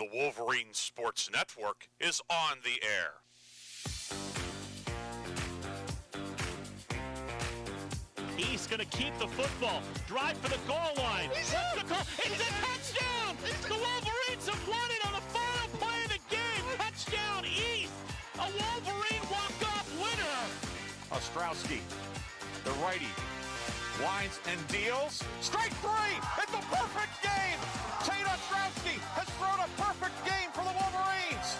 The Wolverine Sports Network is on the air. East going to keep the football. Drive for the goal line. What's the call? It's a touchdown! The Wolverines have won it on the final play of the game. Touchdown East! A Wolverine walk-off winner! Ostrowski, the righty, winds and deals. Strike three! It's a perfect game! Tate Ostrowski has thrown a perfect game for the Wolverines!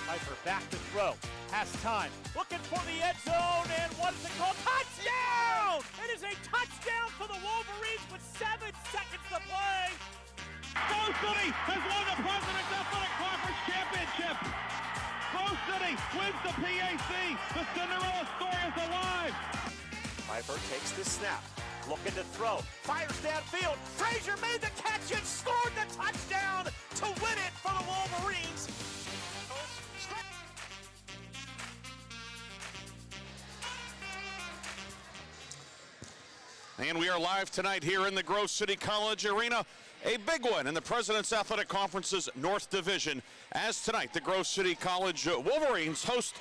Piper back to throw. Has time. Looking for the end zone, and what is it called? Touchdown! It is a touchdown for the Wolverines with 7 seconds to play. Grove City has won the President's Athletic Conference Championship. Grove City wins the PAC. The Cinderella story is alive. Piper takes the snap. Looking to throw. Fires downfield. Frazier made the catch and scored the touchdown to win it for the Wolverines. And we are live tonight here in the Grove City College Arena. A big one in the President's Athletic Conference's North Division, as tonight the Grove City College Wolverines host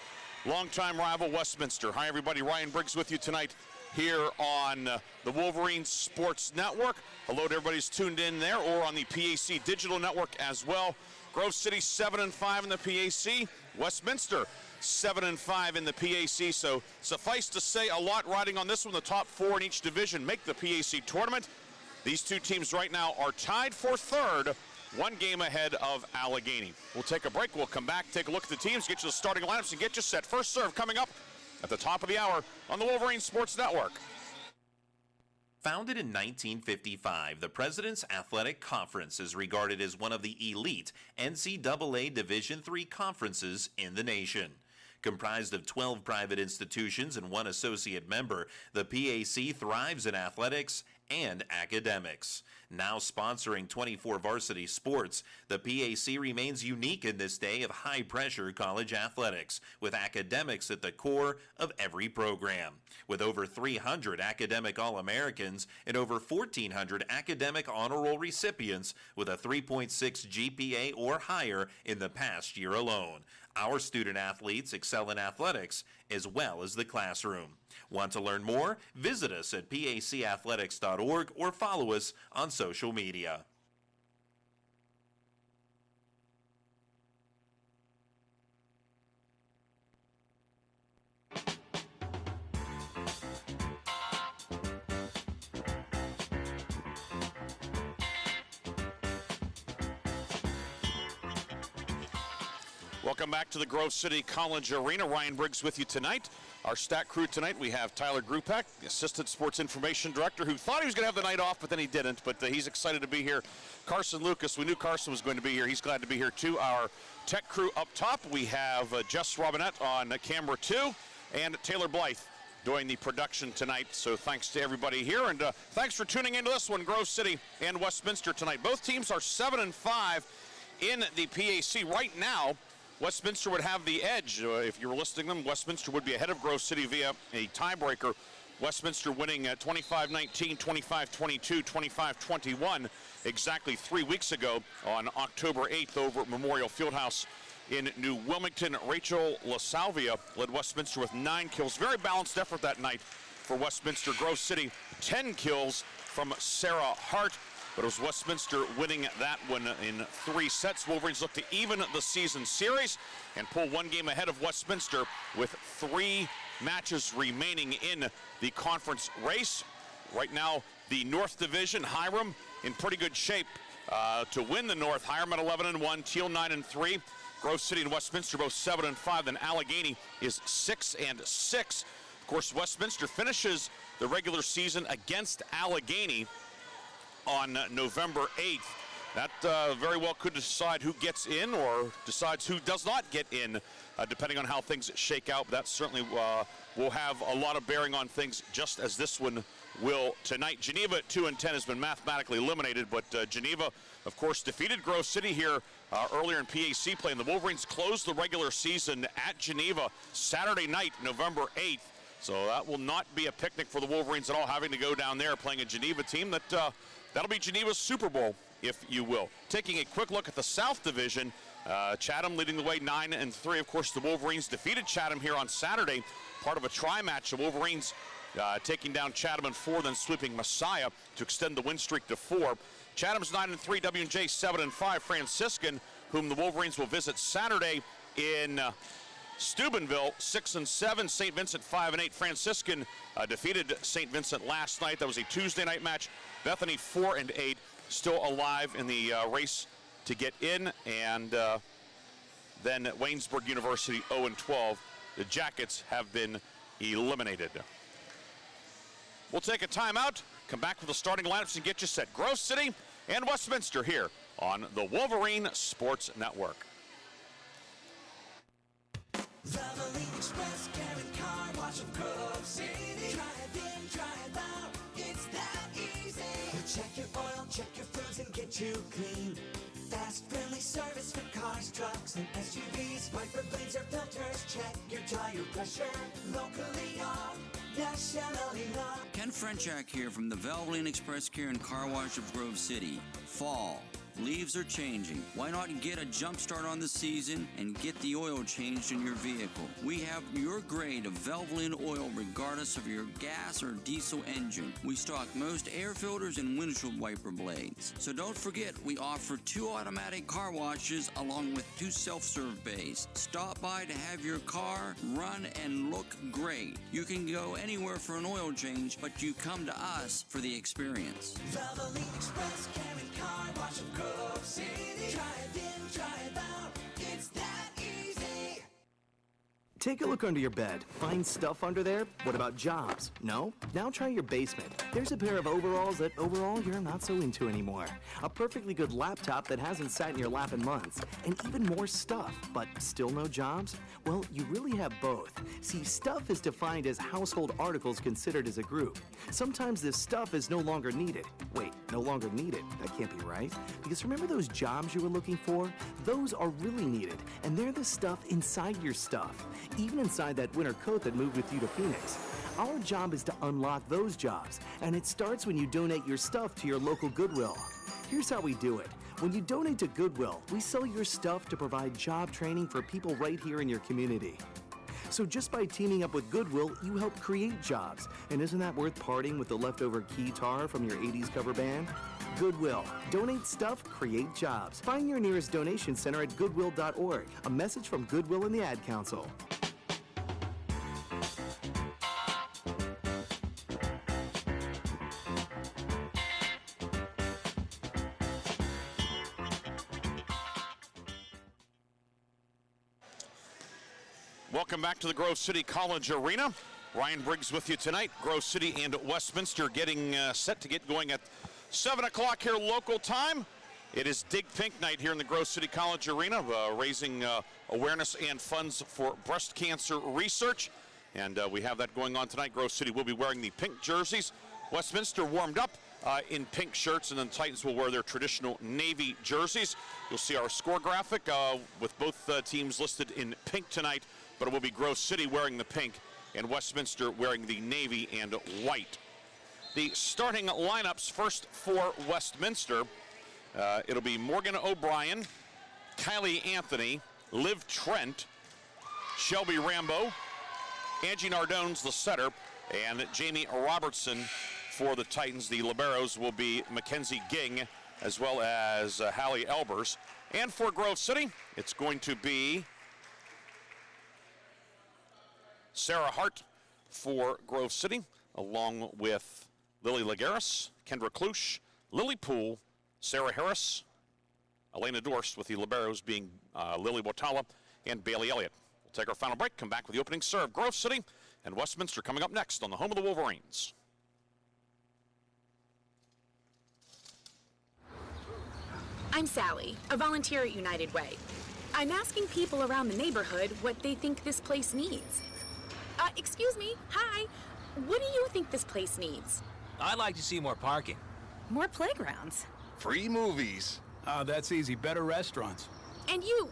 longtime rival Westminster. Hi everybody, Ryan Briggs with you tonight here on the Wolverine Sports Network. Hello to everybody who's tuned in there or on the PAC Digital Network as well. Grove City 7-5 in the PAC, Westminster 7-5 in the PAC, so suffice to say a lot riding on this one. The top 4 in each division make the PAC tournament. These two teams right now are tied for third, 1 game ahead of Allegheny. We'll take a break, we'll come back, take a look at the teams, get you the starting lineups, and get you set. First serve coming up at the top of the hour on the Wolverine Sports Network. Founded in 1955, the President's Athletic Conference is regarded as one of the elite NCAA Division III conferences in the nation. Comprised of 12 private institutions and 1 associate member, the PAC thrives in athletics and academics. Now sponsoring 24 varsity sports, the PAC remains unique in this day of high-pressure college athletics, with academics at the core of every program. With over 300 academic All-Americans and over 1,400 academic honor roll recipients with a 3.6 GPA or higher in the past year alone. Our student athletes excel in athletics as well as the classroom. Want to learn more? Visit us at pacathletics.org or follow us on social media. Welcome back to the Grove City College Arena. Ryan Briggs with you tonight. Our stat crew tonight, we have Tyler Grupek, the Assistant Sports Information Director, who thought he was going to have the night off, but then he didn't. But he's excited to be here. Carson Lucas, we knew Carson was going to be here. He's glad to be here, too. Our tech crew up top, we have Jess Robinette on camera 2, and Taylor Blythe doing the production tonight. So thanks to everybody here, and thanks for tuning into this one, Grove City and Westminster tonight. Both teams are 7-5 in the PAC right now. Westminster would have the edge. If you were listing them, Westminster would be ahead of Grove City via a tiebreaker. Westminster winning 25-19, 25-22, 25-21 exactly 3 weeks ago on October 8th over at Memorial Fieldhouse in New Wilmington. Rachel LaSalvia led Westminster with 9 kills. Very balanced effort that night for Westminster. Grove City, 10 kills from Sarah Hart. But it was Westminster winning that one in 3 sets. Wolverines look to even the season series and pull 1 game ahead of Westminster with 3 matches remaining in the conference race. Right now, the North Division, Hiram in pretty good shape to win the North. Hiram at 11-1, Teal 9-3. Grove City and Westminster both 7-5. Then Allegheny is 6-6. Of course, Westminster finishes the regular season against Allegheny on November 8th. That very well could decide who gets in or decides who does not get in, depending on how things shake out. But that certainly will have a lot of bearing on things, just as this one will tonight. Geneva at 2-10 has been mathematically eliminated, but Geneva, of course, defeated Grove City here earlier in PAC play, and the Wolverines closed the regular season at Geneva Saturday night, November 8th. So that will not be a picnic for the Wolverines at all, having to go down there playing a Geneva team that that'll be Geneva's Super Bowl if you will. Taking a quick look at the South Division, Chatham leading the way 9-3. Of course, the Wolverines defeated Chatham here on Saturday, part of a tri-match. The Wolverines taking down Chatham in 4, then sweeping Messiah to extend the win streak to 4. Chatham's 9-3, W&J 7-5. Franciscan, whom the Wolverines will visit Saturday in Steubenville, 6-7. St. Vincent 5-8. Franciscan defeated St. Vincent last night. That was a Tuesday night match. Bethany 4-8, still alive in the race to get in, and then Waynesburg University 0-12. The Jackets have been eliminated. We'll take a timeout, come back with the starting lineups and get you set. Grove City and Westminster here on the Wolverine Sports Network. Valvoline Express, Karen Car Wash of Grove City. Drive in, drive out, it's that easy. We'll check your oil, check your fluids, and get you clean. Fast, friendly service for cars, trucks, and SUVs. Wiper blades or filters, check your tire pressure. Locally owned, nationally loved. Ken Frenchak here from the Valvoline Express Care and Car Wash of Grove City. Fall. Leaves are changing. Why not get a jump start on the season and get the oil changed in your vehicle? We have your grade of Valvoline oil regardless of your gas or diesel engine. We stock most air filters and windshield wiper blades. So don't forget, we offer 2 automatic car washes along with 2 self-serve bays. Stop by to have your car run and look great. You can go anywhere for an oil change, but you come to us for the experience. Valvoline Express, Karen Car Wash of Grove City. Drive in, drive out, it's that easy. Take a look under your bed. Find stuff under there? What about jobs? No? Now try your basement. There's a pair of overalls that overall you're not so into anymore. A perfectly good laptop that hasn't sat in your lap in months. And even more stuff, but still no jobs? Well, you really have both. See, stuff is defined as household articles considered as a group. Sometimes this stuff is no longer needed. Wait, no longer needed? That can't be right. Because remember those jobs you were looking for? Those are really needed, and they're the stuff inside your stuff. Even inside that winter coat that moved with you to Phoenix. Our job is to unlock those jobs, and it starts when you donate your stuff to your local Goodwill. Here's how we do it. When you donate to Goodwill, we sell your stuff to provide job training for people right here in your community. So just by teaming up with Goodwill, you help create jobs. And isn't that worth parting with the leftover keytar from your 80s cover band? Goodwill. Donate stuff, create jobs. Find your nearest donation center at goodwill.org. A message from Goodwill and the Ad Council. Welcome back to the Grove City College Arena. Ryan Briggs with you tonight. Grove City and Westminster getting set to get going at 7 o'clock here local time. It is Dig Pink night here in the Grove City College Arena, raising awareness and funds for breast cancer research. And we have that going on tonight. Grove City will be wearing the pink jerseys. Westminster warmed up in pink shirts, and then the Titans will wear their traditional navy jerseys. You'll see our score graphic with both teams listed in pink tonight, but it will be Grove City wearing the pink and Westminster wearing the navy and white. The starting lineups first for Westminster. It'll be Morgan O'Brien, Kylie Anthony, Liv Trent, Shelby Rambo, Angie Nardone's the setter, and Jamie Robertson for the Titans. The liberos will be Mackenzie Ging as well as Hallie Elbers. And for Grove City, it's going to be Sarah Hart for Grove City, along with Lily Lagares, Kendra Klusch, Lily Poole, Sarah Harris, Elena Dorst, with the liberos being Lily Botala and Bailey Elliott. We'll take our final break, come back with the opening serve. Grove City and Westminster coming up next on the home of the Wolverines. I'm Sally, a volunteer at United Way. I'm asking people around the neighborhood what they think this place needs. Excuse me, hi. What do you think this place needs? I'd like to see more parking. More playgrounds. Free movies. Oh, that's easy. Better restaurants. And you,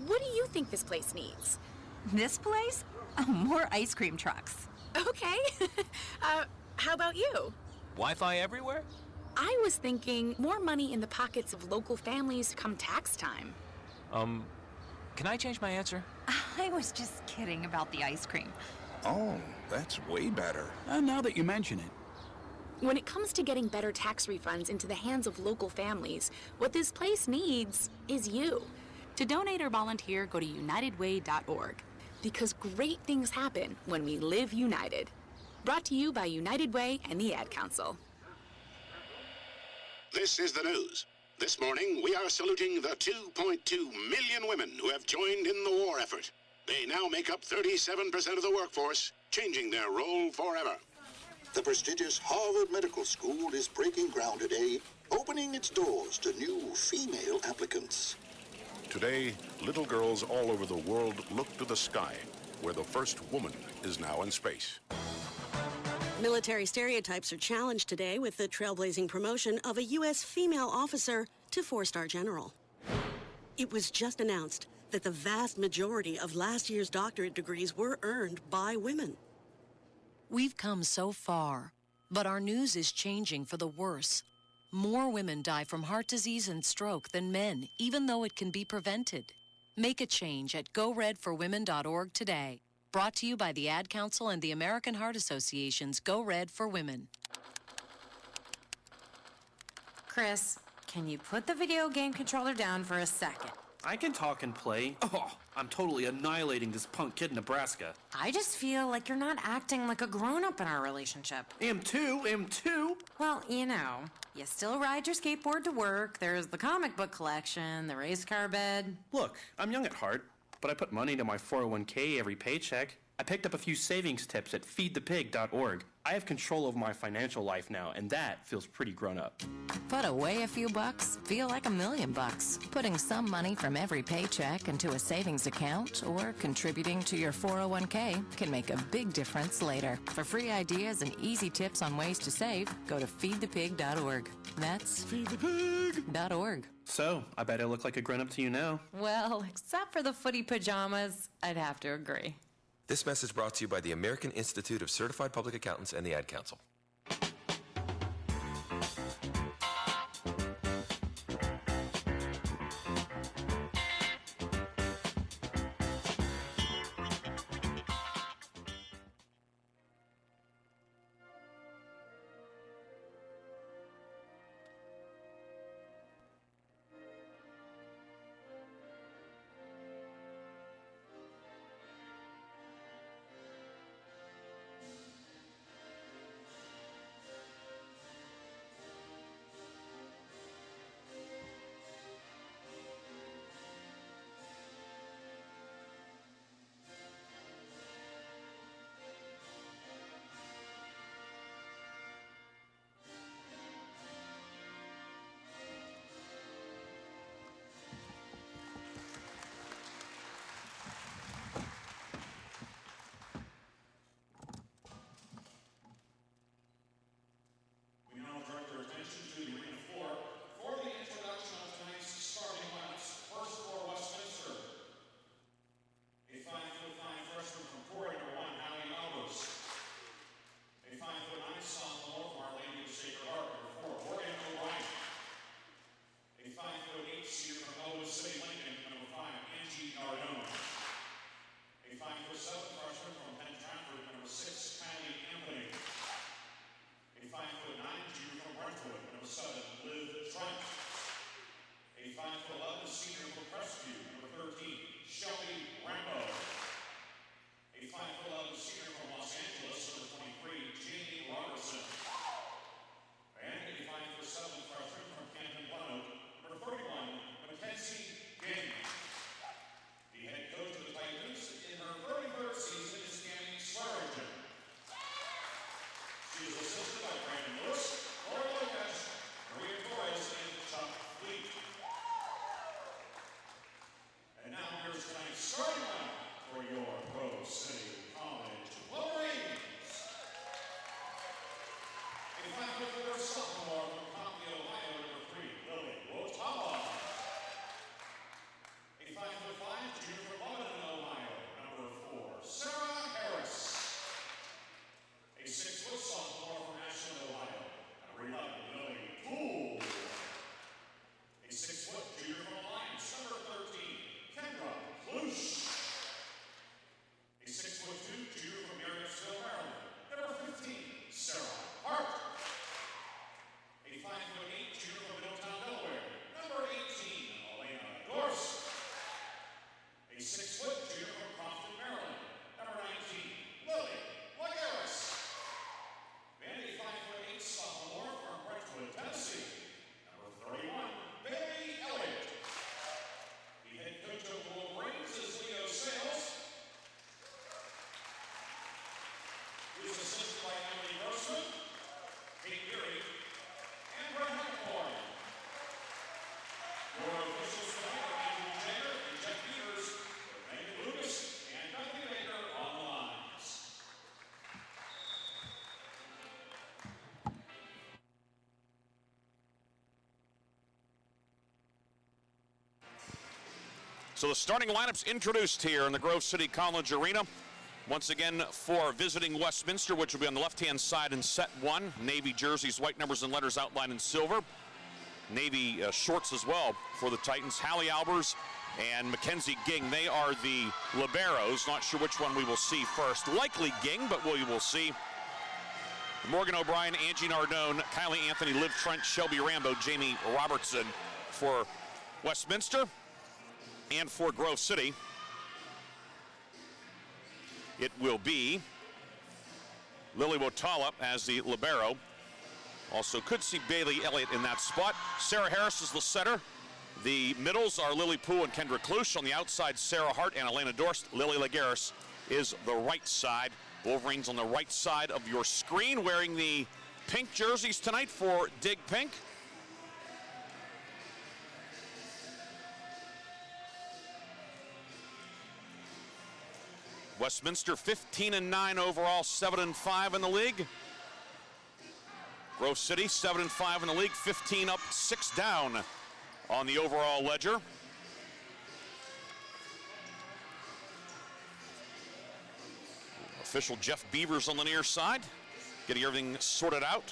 what do you think this place needs? This place? Oh, more ice cream trucks. Okay. How about you? Wi-Fi everywhere? I was thinking more money in the pockets of local families come tax time. Can I change my answer? I was just kidding about the ice cream. Oh, that's way better. Now that you mention it. When it comes to getting better tax refunds into the hands of local families, what this place needs is you. To donate or volunteer, go to unitedway.org. Because great things happen when we live united. Brought to you by United Way and the Ad Council. This is the news. This morning, we are saluting the 2.2 million women who have joined in the war effort. They now make up 37% of the workforce, changing their role forever. The prestigious Harvard Medical School is breaking ground today, opening its doors to new female applicants. Today, little girls all over the world look to the sky, where the first woman is now in space. Military stereotypes are challenged today with the trailblazing promotion of a U.S. female officer to 4-star general. It was just announced that the vast majority of last year's doctorate degrees were earned by women. We've come so far, but our news is changing for the worse. More women die from heart disease and stroke than men, even though it can be prevented. Make a change at goredforwomen.org today. Brought to you by the Ad Council and the American Heart Association's Go Red for Women. Chris, can you put the video game controller down for a second? I can talk and play. Oh, I'm totally annihilating this punk kid in Nebraska. I just feel like you're not acting like a grown-up in our relationship. Am too. Well, you still ride your skateboard to work, there's the comic book collection, the race car bed. Look, I'm young at heart, but I put money into my 401k every paycheck. I picked up a few savings tips at feedthepig.org. I have control over my financial life now, and that feels pretty grown up. Put away a few bucks, feel like $1 million. Putting some money from every paycheck into a savings account or contributing to your 401k can make a big difference later. For free ideas and easy tips on ways to save, go to feedthepig.org. That's feedthepig.org. So, I bet I look like a grown-up to you now. Well, except for the footy pajamas, I'd have to agree. This message brought to you by the American Institute of Certified Public Accountants and the Ad Council. So the starting lineups introduced here in the Grove City College Arena. Once again for visiting Westminster, which will be on the left-hand side in set one. Navy jerseys, white numbers and letters outlined in silver. Navy shorts as well for the Titans. Hallie Albers and Mackenzie Ging, they are the liberos. Not sure which one we will see first. Likely Ging, but we will see. Morgan O'Brien, Angie Nardone, Kylie Anthony, Liv Trent, Shelby Rambo, Jamie Robertson for Westminster. And for Grove City, it will be Lily Wotala as the libero. Also could see Bailey Elliott in that spot. Sarah Harris is the center. The middles are Lily Poole and Kendra Klusch. On the outside, Sarah Hart and Elena Dorst. Lily Laguerres is the right side. Wolverines on the right side of your screen, wearing the pink jerseys tonight for Dig Pink. Westminster 15-9 overall, 7-5 in the league. Grove City 7-5 in the league, 15 up, 6 down on the overall ledger. Official Jeff Beavers on the near side, getting everything sorted out.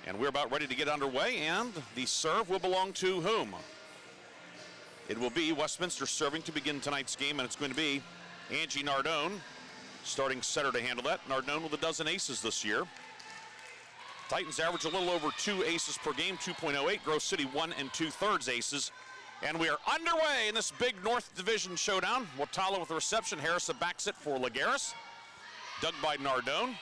And we're about ready to get underway, and the serve will belong to whom? It will be Westminster serving to begin tonight's game, and it's going to be Angie Nardone, starting setter to handle that. Nardone with a dozen aces this year. Titans average a little over 2 aces per game, 2.08. Grove City 1 2/3 aces. And we are underway in this big North Division showdown. Wotala with the reception. Harris backs it for Laguerres. Dug by Nardone.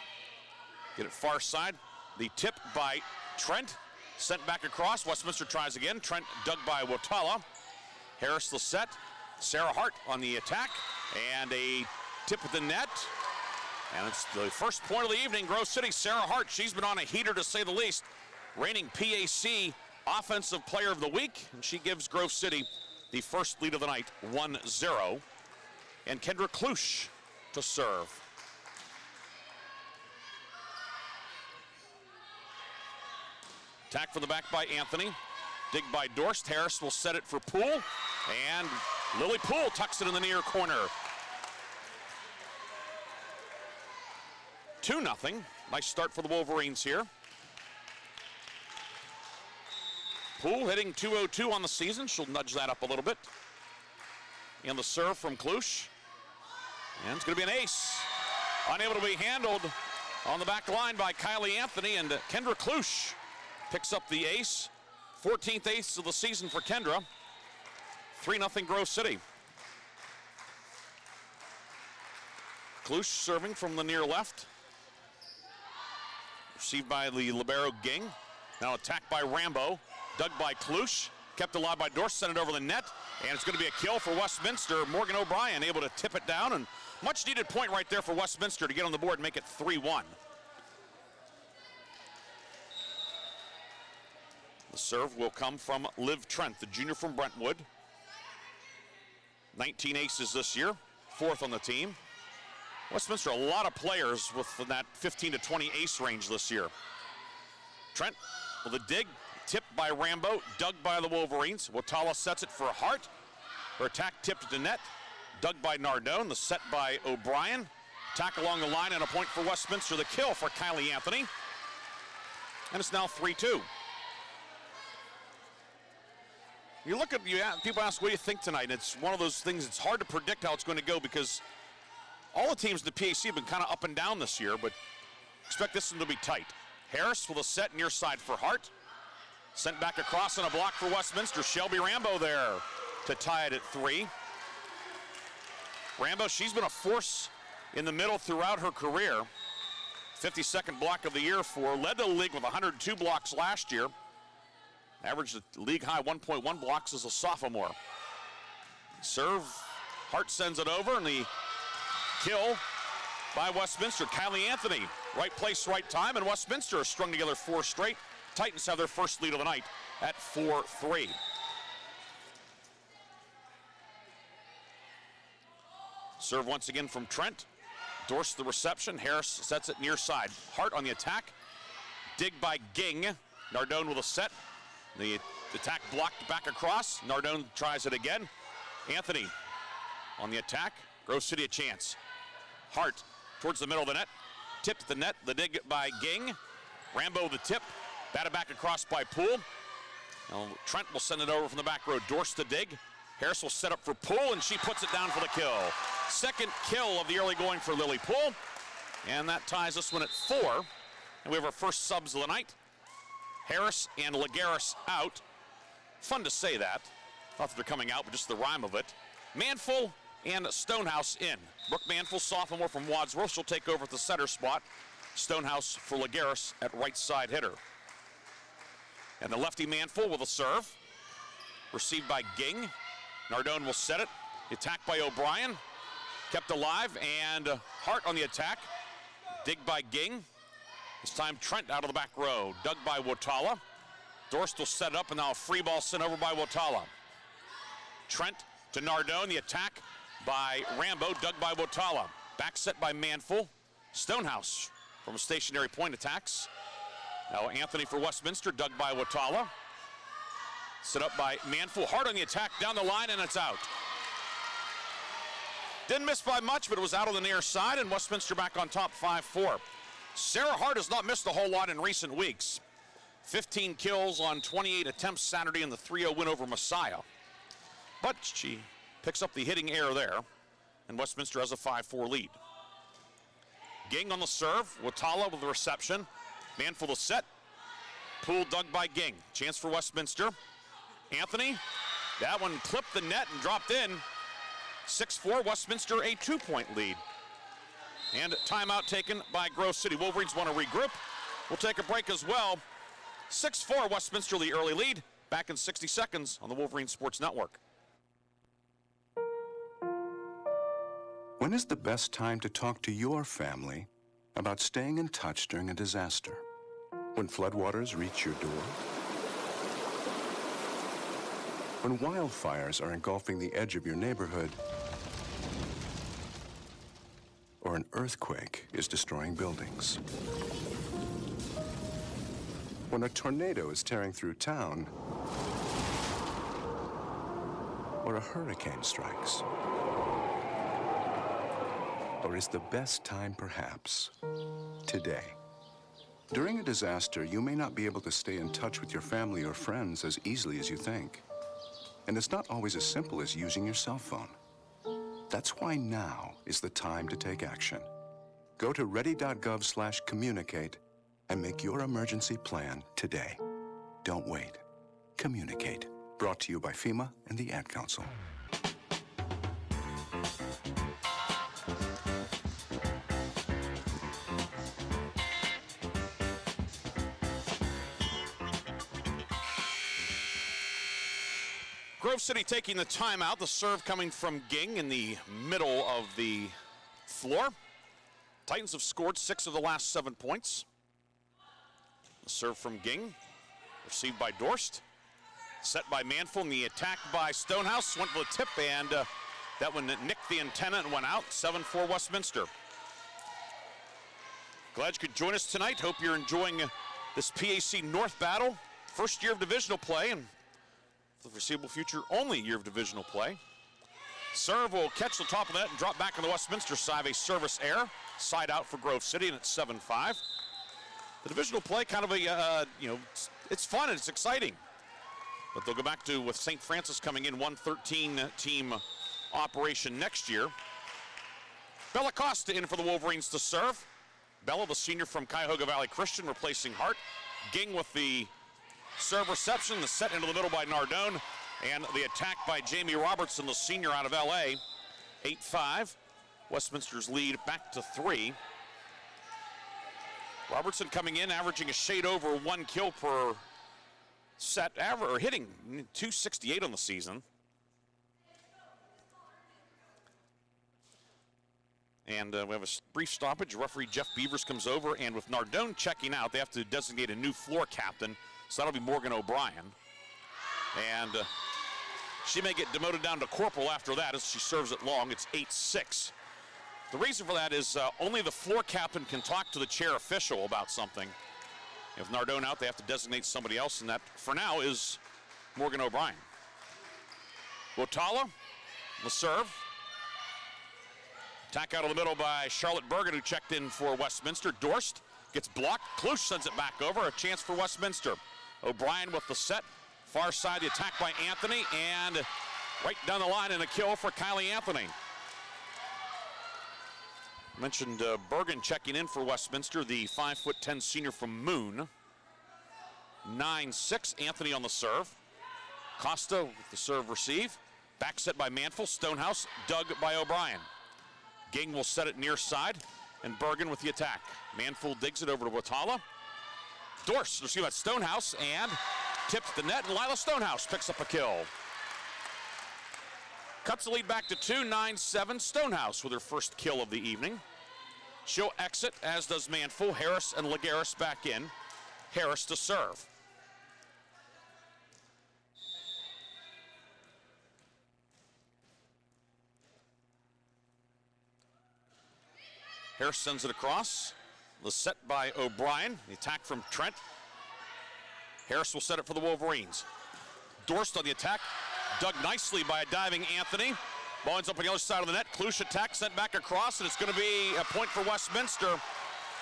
Get it far side. The tip by Trent. Sent back across. Westminster tries again. Trent dug by Wotala. Harris the set. Sarah Hart on the attack. And a tip at the net. And it's the first point of the evening. Grove City, Sarah Hart. She's been on a heater to say the least. Reigning PAC Offensive Player of the Week. And she gives Grove City the first lead of the night, 1-0. And Kendra Klusch to serve. Attack from the back by Anthony. Dig by Dorst. Harris will set it for Poole. And Lily Poole tucks it in the near corner. 2-0. Nice start for the Wolverines here. Poole hitting .202 on the season. She'll nudge that up a little bit. And the serve from Klusch. And it's going to be an ace. Unable to be handled on the back line by Kylie Anthony, and Kendra Klusch picks up the ace. 14th ace of the season for Kendra. 3-0 Grove City. Klusch serving from the near left. Received by the libero Ging. Now attacked by Rambo. Dug by Klusch. Kept alive by Dorst. Sent it over the net. And it's going to be a kill for Westminster. Morgan O'Brien able to tip it down. And much needed point right there for Westminster to get on the board and make it 3-1. The serve will come from Liv Trent, the junior from Brentwood. 19 aces this year, 4th on the team. Westminster, a lot of players within that 15 to 20 ace range this year. Trent with a dig, tipped by Rambo, dug by the Wolverines. Wotala sets it for Hart. Her attack tipped to the net, dug by Nardone, the set by O'Brien. Attack along the line and a point for Westminster, the kill for Kylie Anthony. And it's now 3-2. You look at, people ask, what do you think tonight? And it's one of those things, it's hard to predict how it's going to go because all the teams in the PAC have been kind of up and down this year, but expect this one to be tight. Harris with a set near side for Hart. Sent back across on a block for Westminster. Shelby Rambo there to tie it at 3. Rambo, she's been a force in the middle throughout her career. 52nd block of the year led the league with 102 blocks last year. Averaged a league high 1.1 blocks as a sophomore. Serve, Hart sends it over, and the kill by Westminster. Kylie Anthony, right place, right time, and Westminster has strung together 4 straight. Titans have their first lead of the night at 4-3. Serve once again from Trent. Dorst the reception. Harris sets it near side. Hart on the attack. Dig by Ging. Nardone with a set. The attack blocked back across. Nardone tries it again. Anthony on the attack. Grove City a chance. Hart towards the middle of the net. Tip to the net. The dig by Ging. Rambo the tip. Batted back across by Poole. Now Trent will send it over from the back row. Dorst to dig. Harris will set up for Poole, and she puts it down for the kill. Second kill of the early going for Lily Poole. And that ties this one at 4. And we have our first subs of the night. Harris and Lagaris out. Fun to say that. Not that they're coming out, but just the rhyme of it. Manful and Stonehouse in. Brooke Manful, sophomore from Wadsworth. She'll take over at the center spot. Stonehouse for Lagaris at right side hitter. And the lefty Manful with a serve. Received by Ging. Nardone will set it. Attack by O'Brien. Kept alive, and Hart on the attack. Dig by Ging. This time Trent out of the back row. Dug by Wotala. Dorst will set it up, and now a free ball sent over by Wotala. Trent to Nardone. The attack by Rambo. Dug by Wotala. Back set by Manful. Stonehouse from a stationary point attacks. Now Anthony for Westminster. Dug by Wotala. Set up by Manful. Hart on the attack down the line, and it's out. Didn't miss by much, but it was out on the near side, and Westminster back on top 5-4. Sarah Hart has not missed a whole lot in recent weeks. 15 kills on 28 attempts Saturday in the 3-0 win over Messiah. But she picks up the hitting error there, and Westminster has a 5-4 lead. Ging on the serve. Wotala with the reception. Manful the set. Poole dug by Ging. Chance for Westminster. Anthony, that one clipped the net and dropped in. 6-4, Westminster a 2-point lead. And timeout taken by Grove City. Wolverines want to regroup. We'll take a break as well. 6-4, Westminster the early lead. Back in 60 seconds on the Wolverine Sports Network. When is the best time to talk to your family about staying in touch during a disaster? When floodwaters reach your door? When wildfires are engulfing the edge of your neighborhood? Or an earthquake is destroying buildings? When a tornado is tearing through town? Or a hurricane strikes? Or is the best time perhaps today? During a disaster, you may not be able to stay in touch with your family or friends as easily as you think. And it's not always as simple as using your cell phone. That's why now is the time to take action. Go to ready.gov/communicate and make your emergency plan today. Don't wait. Communicate. Brought to you by FEMA and the Ad Council. Grove City taking the timeout. The serve coming from Ging in the middle of the floor. Titans have scored 6 of the last 7 points. The serve from Ging, received by Dorst. Set by Manful, and the attack by Stonehouse. Went for the tip, and that one nicked the antenna and went out. 7-4 Westminster. Glad you could join us tonight. Hope you're enjoying this PAC North battle. First year of divisional play, and for the foreseeable future, only year of divisional play. Serve will catch the top of that and drop back on the Westminster side. A service error. Side out for Grove City, and it's 7-5. The divisional play, kind of a, it's fun and it's exciting. But they'll go back to, with St. Francis coming in, 113-team operation next year. Bella Costa in for the Wolverines to serve. Bella, the senior from Cuyahoga Valley Christian, replacing Hart. Ging with the serve reception, the set into the middle by Nardone, and the attack by Jamie Robertson, the senior out of LA. 8-5. Westminster's lead back to 3. Robertson coming in, averaging a shade over 1 kill per set, or hitting .268 on the season. And we have a brief stoppage. Referee Jeff Beavers comes over, and with Nardone checking out, they have to designate a new floor captain. So that'll be Morgan O'Brien. And she may get demoted down to corporal after that as she serves it long. It's 8-6. The reason for that is only the floor captain can talk to the chair official about something. If Nardone out, they have to designate somebody else, and that, for now, is Morgan O'Brien. Wotala, the serve. Attack out of the middle by Charlotte Bergen, who checked in for Westminster. Dorst gets blocked. Klusch sends it back over. A chance for Westminster. O'Brien with the set. Far side, the attack by Anthony, and right down the line and a kill for Kylie Anthony. Mentioned Bergen checking in for Westminster, the 5'10" senior from Moon. 9-6, Anthony on the serve. Costa with the serve receive. Back set by Manful, Stonehouse, dug by O'Brien. Ging will set it near side, and Bergen with the attack. Manful digs it over to Watala. Dorst, excuse me, Stonehouse, and tips the net, and Lila Stonehouse picks up a kill. Cuts the lead back to 2, 9-7. Stonehouse with her first kill of the evening. She'll exit, as does Manful. Harris and Lagares back in. Harris to serve. Harris sends it across. The set by O'Brien. The attack from Trent. Harris will set it for the Wolverines. Dorst on the attack. Dug nicely by a diving Anthony. Ball ends up on the other side of the net. Klusch attack sent back across, and it's going to be a point for Westminster.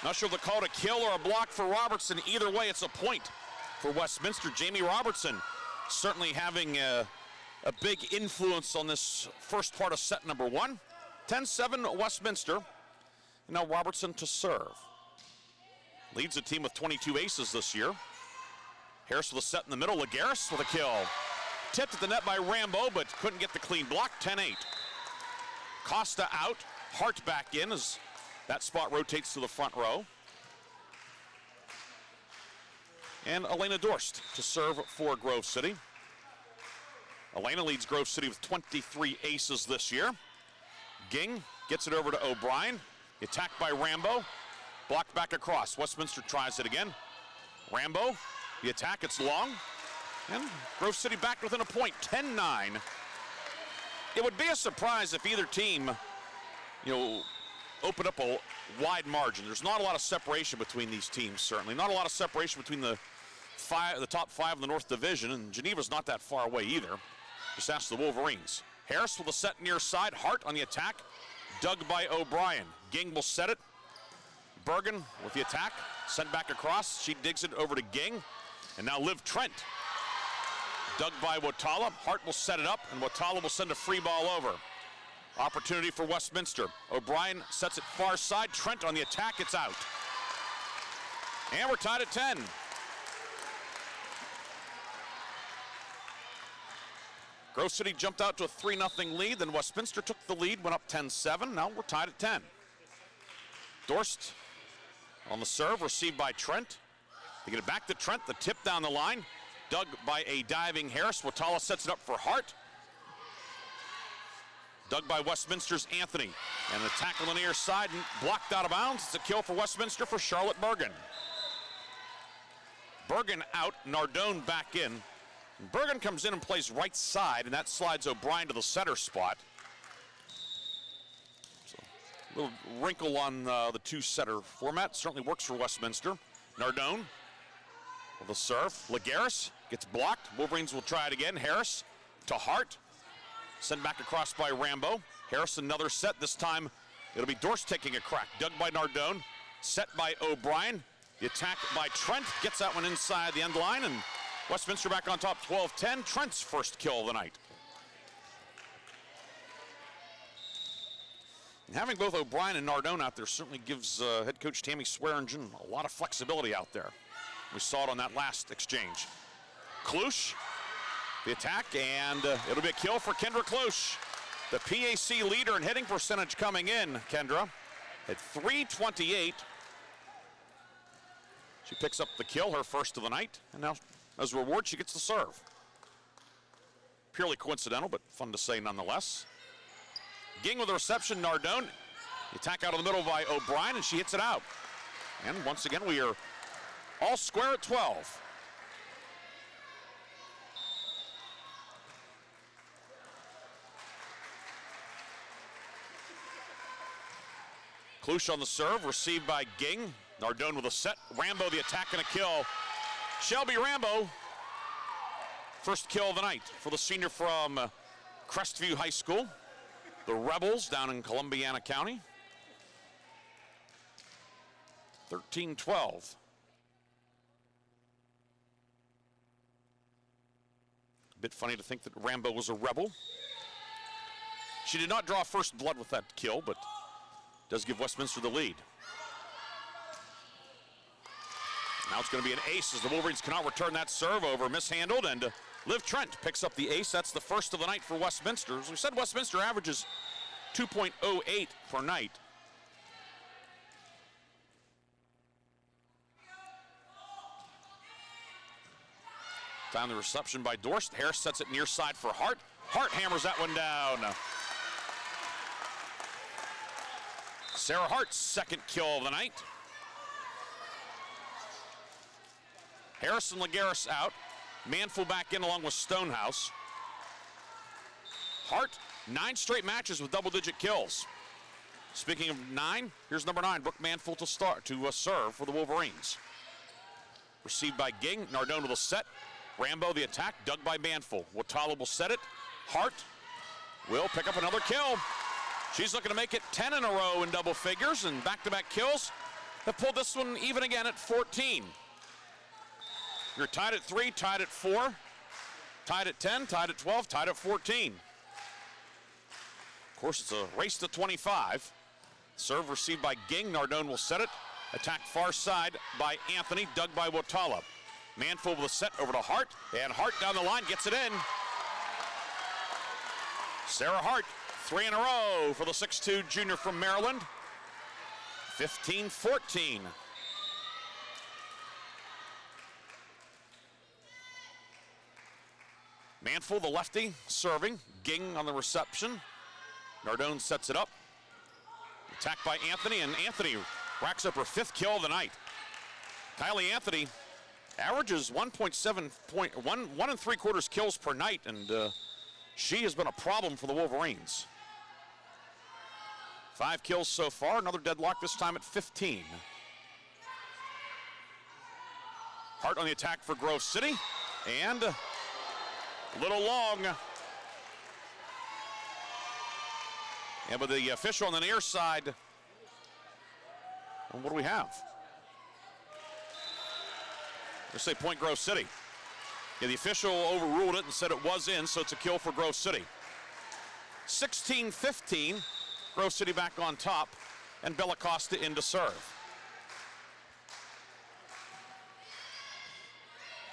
Not sure if they call it a kill or a block for Robertson. Either way, it's a point for Westminster. Jamie Robertson certainly having a big influence on this first part of set number 1. 10-7 Westminster. And now Robertson to serve. Leads the team with 22 aces this year. Harris with a set in the middle. Lagares with a kill. Tipped at the net by Rambo, but couldn't get the clean block. 10-8. Costa out. Hart back in as that spot rotates to the front row. And Elena Dorst to serve for Grove City. Elena leads Grove City with 23 aces this year. Ging gets it over to O'Brien. Attacked by Rambo. Blocked back across. Westminster tries it again. Rambo, the attack, it's long. And Grove City back within a point, 10-9. It would be a surprise if either team, open up a wide margin. There's not a lot of separation between these teams, certainly. Not a lot of separation between the top 5 in the North Division, and Geneva's not that far away either. Just ask the Wolverines. Harris with a set near side. Hart on the attack. Dug by O'Brien. Ging will set it. Bergen with the attack. Sent back across. She digs it over to Ging. And now Liv Trent. Dug by Watala. Hart will set it up, and Watala will send a free ball over. Opportunity for Westminster. O'Brien sets it far side. Trent on the attack. It's out. And we're tied at 10. Grove City jumped out to a 3-0 lead, then Westminster took the lead, went up 10-7. Now we're tied at 10. Dorst on the serve, received by Trent. They get it back to Trent, the tip down the line. Dug by a diving Harris. Watala sets it up for Hart. Dug by Westminster's Anthony. And the tackle on the near side and blocked out of bounds. It's a kill for Westminster for Charlotte Bergen. Bergen out, Nardone back in. Bergen comes in and plays right side, and that slides O'Brien to the center spot. So, a little wrinkle on the two-setter format. Certainly works for Westminster. Nardone with a serve. Lagares gets blocked. Wolverines will try it again. Harris to Hart. Sent back across by Rambo. Harris another set. This time it'll be Dorst taking a crack. Dug by Nardone. Set by O'Brien. The attack by Trent. Gets that one inside the end line, and Westminster back on top, 12-10. Trent's first kill of the night. And having both O'Brien and Nardone out there certainly gives head coach Tammy Swearingen a lot of flexibility out there. We saw it on that last exchange. Klusch, the attack, and it'll be a kill for Kendra Klusch. The PAC leader in hitting percentage coming in, Kendra, at .328. She picks up the kill, her first of the night, and now as a reward, she gets the serve. Purely coincidental, but fun to say nonetheless. Ging with the reception, Nardone. The attack out of the middle by O'Brien, and she hits it out. And once again, we are all square at 12. Klusch on the serve, received by Ging. Nardone with a set. Rambo the attack and a kill. Shelby Rambo, first kill of the night for the senior from Crestview High School. the Rebels down in Columbiana County. 13-12. A bit funny to think that Rambo was a Rebel. She did not draw first blood with that kill, but does give Westminster the lead. Now it's going to be an ace as the Wolverines cannot return that serve over. Mishandled, and Liv Trent picks up the ace. That's the first of the night for Westminster. As we said, Westminster averages 2.08 per night. Down the reception by Dorst. Harris sets it near side for Hart. Hart hammers that one down. Sarah Hart's second kill of the night. Harris and Lagares out. Manful back in along with Stonehouse. Hart, 9 straight matches with double-digit kills. Speaking of 9, here's number 9, Brooke Manful to serve for the Wolverines. Received by Ging. Nardone with a set. Rambo the attack, dug by Manful. Watala will set it. Hart will pick up another kill. She's looking to make it 10 in a row in double figures, and back-to-back kills have pulled this one even again at 14. You're tied at 3, tied at 4, tied at 10, tied at 12, tied at 14. Of course, it's a race to 25. Serve received by Ging. Nardone will set it. Attack far side by Anthony, dug by Watala. Manful with a set over to Hart, and Hart down the line gets it in. Sarah Hart, 3 in a row for the 6'2 junior from Maryland. 15-14. Manful, the lefty, serving. Ging on the reception. Nardone sets it up. Attacked by Anthony, and Anthony racks up her 5th kill of the night. Kylie Anthony averages 1 3/4 kills per night, and she has been a problem for the Wolverines. 5 kills so far, another deadlock this time at 15. Hart on the attack for Grove City, and a little long. And with the official on the near side, well, what do we have? Let's say point Grove City. Yeah, the official overruled it and said it was in, so it's a kill for Grove City. 16-15, Grove City back on top, and Bella Costa in to serve.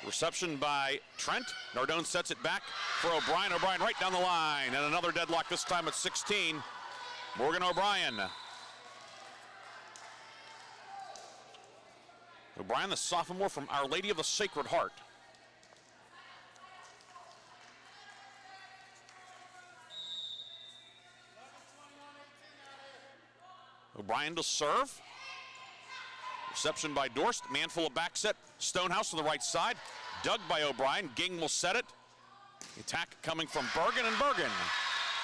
Reception by Trent. Nardone sets it back for O'Brien. O'Brien right down the line, and another deadlock this time at 16. Morgan O'Brien. O'Brien, the sophomore from Our Lady of the Sacred Heart. O'Brien to serve. Reception by Dorst. Manful of back set. Stonehouse on the right side. Dug by O'Brien. Ging will set it. The attack coming from Bergen, and Bergen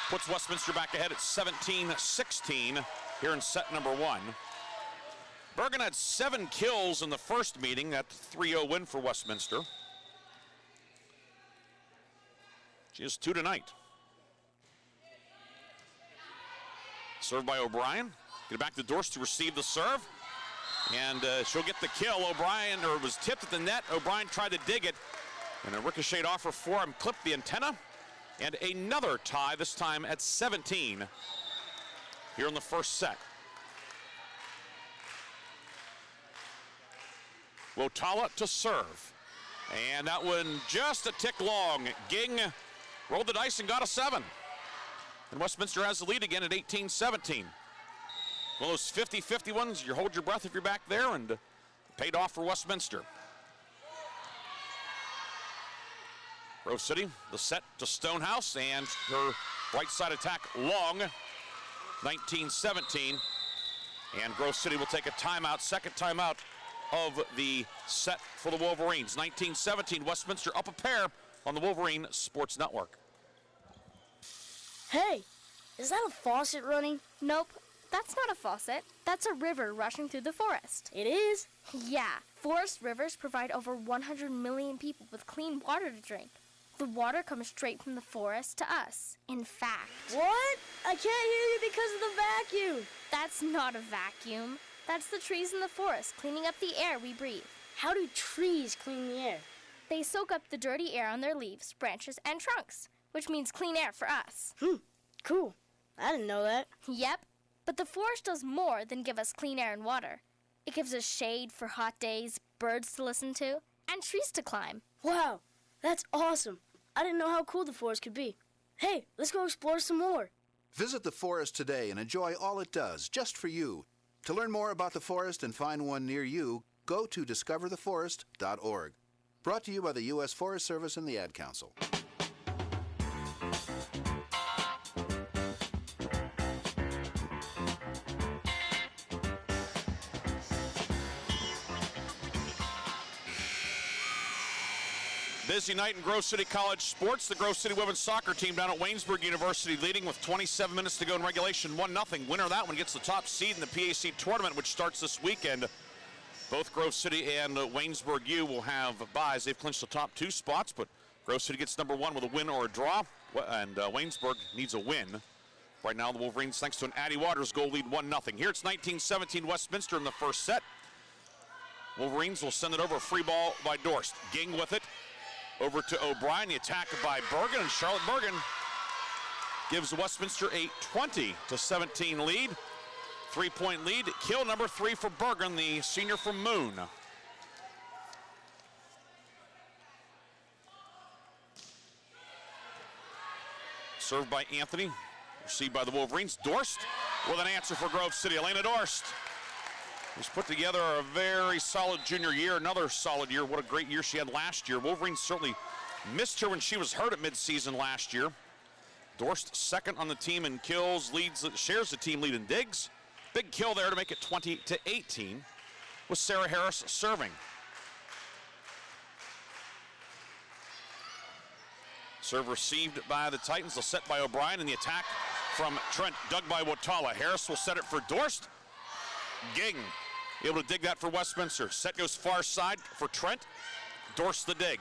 puts Westminster back ahead at 17-16 here in set number 1. Bergen had 7 kills in the first meeting. That 3-0 win for Westminster. She has 2 tonight. Served by O'Brien. Get it back to Dorst to receive the serve. And she'll get the kill. O'Brien, or it was tipped at the net. O'Brien tried to dig it. And a ricocheted off her forearm, clipped the antenna. And another tie, this time at 17 here in the first set. Wotala to serve. And that one just a tick long. Ging rolled the dice and got a 7. And Westminster has the lead again at 18-17. One of those 50-50 ones, you hold your breath if you're back there, and paid off for Westminster. Grove City, the set to Stonehouse, and her right side attack long, 19-17. And Grove City will take a timeout, second timeout of the set for the Wolverines. 19-17, Westminster up a pair on the Wolverine Sports Network. Hey, is that a faucet running? Nope, that's not a faucet. That's a river rushing through the forest. It is? Yeah, forest rivers provide over 100 million people with clean water to drink. The water comes straight from the forest to us. In fact... What? I can't hear you because of the vacuum. That's not a vacuum. That's the trees in the forest cleaning up the air we breathe. How do trees clean the air? They soak up the dirty air on their leaves, branches, and trunks, which means clean air for us. Cool. I didn't know that. Yep. But the forest does more than give us clean air and water. It gives us shade for hot days, birds to listen to, and trees to climb. Wow, that's awesome. I didn't know how cool the forest could be. Hey, let's go explore some more. Visit the forest today and enjoy all it does, just for you. To learn more about the forest and find one near you, go to discovertheforest.org. Brought to you by the U.S. Forest Service and the Ad Council. Busy night in Grove City College sports. The Grove City women's soccer team down at Waynesburg University leading with 27 minutes to go in regulation, 1-0. Winner of that one gets the top seed in the PAC tournament, which starts this weekend. Both Grove City and Waynesburg U will have byes. They've clinched the top 2 spots, but Grove City gets number 1 with a win or a draw, and Waynesburg needs a win. Right now, the Wolverines, thanks to an Addie Waters goal, lead 1-0. Here it's 19-17 Westminster in the first set. Wolverines will send it over, a free ball by Dorst. Ging with it. Over to O'Brien, the attack by Bergen, and Charlotte Bergen gives Westminster a 20-17 lead. 3-point lead, kill number 3 for Bergen, the senior from Moon. Served by Anthony, received by the Wolverines. Dorst with an answer for Grove City. Elena Dorst has put together a very solid junior year, another solid year. What a great year she had last year. Wolverines certainly missed her when she was hurt at midseason last year. Dorst second on the team in kills, shares the team lead in digs. Big kill there to make it 20-18 with Sarah Harris serving. Serve received by the Titans, the set by O'Brien, and the attack from Trent, dug by Watala. Harris will set it for Dorst. Ging able to dig that for Westminster. Set goes far side for Trent. Dorst the dig.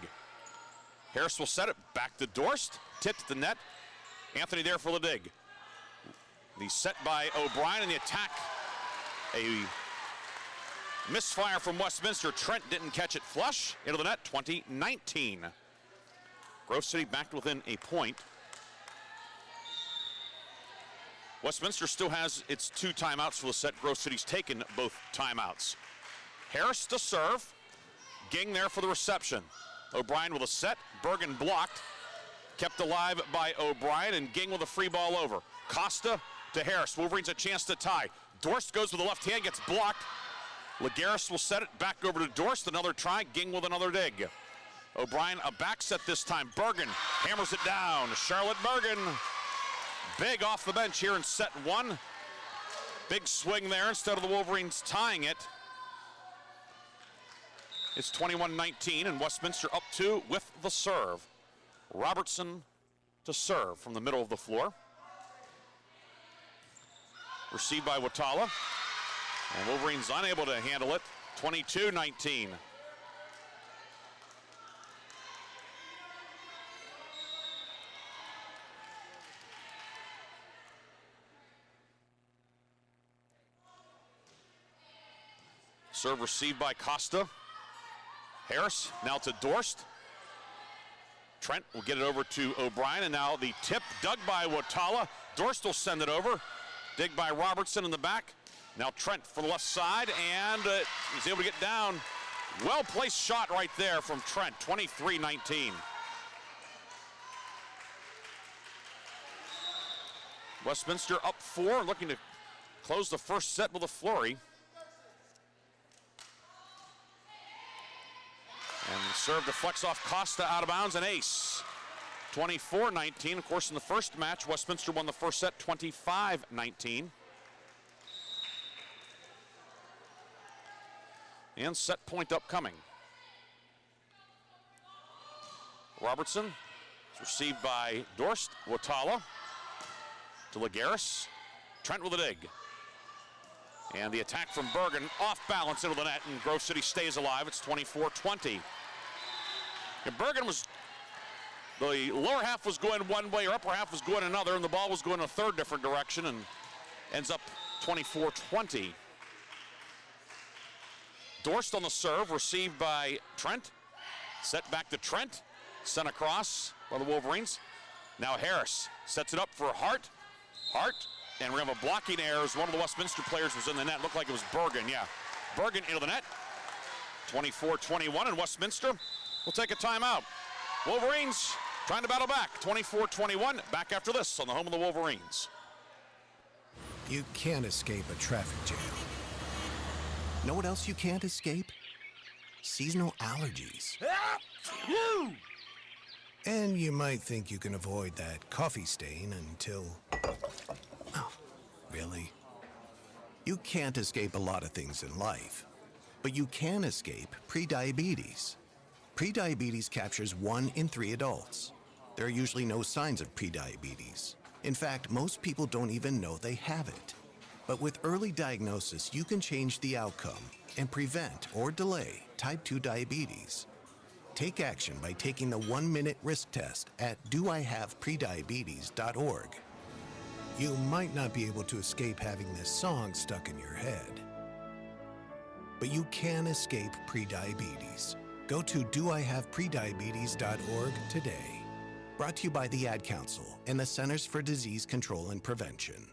Harris will set it back to Dorst. Tipped the net. Anthony there for the dig. The set by O'Brien and the attack. A misfire from Westminster. Trent didn't catch it flush. Into the net, 20-19. Grove City back within a point. Westminster still has its 2 timeouts for the set. Grove City's taken both timeouts. Harris to serve. Ging there for the reception. O'Brien with a set. Bergen blocked. Kept alive by O'Brien, and Ging with a free ball over. Costa to Harris. Wolverines a chance to tie. Dorst goes with the left hand, gets blocked. Lagaris will set it back over to Dorst. Another try. Ging with another dig. O'Brien a back set this time. Bergen hammers it down. Charlotte Bergen. Big off the bench here in set 1. Big swing there instead of the Wolverines tying it. It's 21-19, and Westminster up 2 with the serve. Robertson to serve from the middle of the floor. Received by Watala. And Wolverines unable to handle it. 22-19. Serve received by Costa. Harris now to Dorst. Trent will get it over to O'Brien, and now the tip dug by Watala. Dorst will send it over. Dig by Robertson in the back. Now Trent for the left side, and he's able to get down. Well-placed shot right there from Trent, 23-19. Westminster up 4, looking to close the first set with a flurry. And serve deflects off Costa out of bounds, an ace. 24-19. Of course, in the first match, Westminster won the first set 25-19. And set point upcoming. Robertson is received by Dorst. Watala to Lagaris. Trent with a dig. And the attack from Bergen off balance into the net, and Grove City stays alive. It's 24-20. And Bergen was The lower half was going one way, or upper half was going another, and the ball was going a third different direction, and ends up 24-20. Dorst on the serve, received by Trent. Set back to Trent. Sent across by the Wolverines. Now Harris sets it up for Hart. Hart, and we have a blocking error as one of the Westminster players was in the net. Looked like it was Bergen, yeah. Bergen into the net. 24-21, and Westminster will take a timeout. Wolverines trying to battle back. 24-21, back after this on the home of the Wolverines. You can't escape a traffic jam. Know what else you can't escape? Seasonal allergies. And you might think you can avoid that coffee stain until... Oh, really? You can't escape a lot of things in life, but you can escape prediabetes. Prediabetes captures 1 in 3 adults. There are usually no signs of prediabetes. In fact, most people don't even know they have it. But with early diagnosis, you can change the outcome and prevent or delay type 2 diabetes. Take action by taking the 1-minute risk test at doihaveprediabetes.org. You might not be able to escape having this song stuck in your head, but you can escape prediabetes. Go to doihaveprediabetes.org today. Brought to you by the Ad Council and the Centers for Disease Control and Prevention.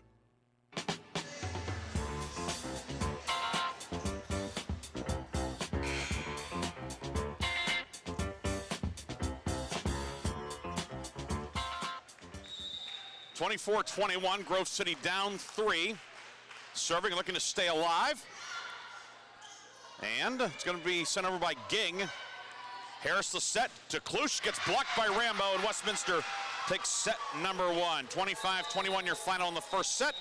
(24-21), Grove City down 3. Serving, looking to stay alive. And it's going to be sent over by Ging. Harris the set to Klusch, gets blocked by Rambo, and Westminster takes set number 1. 25-21, your final in the first set.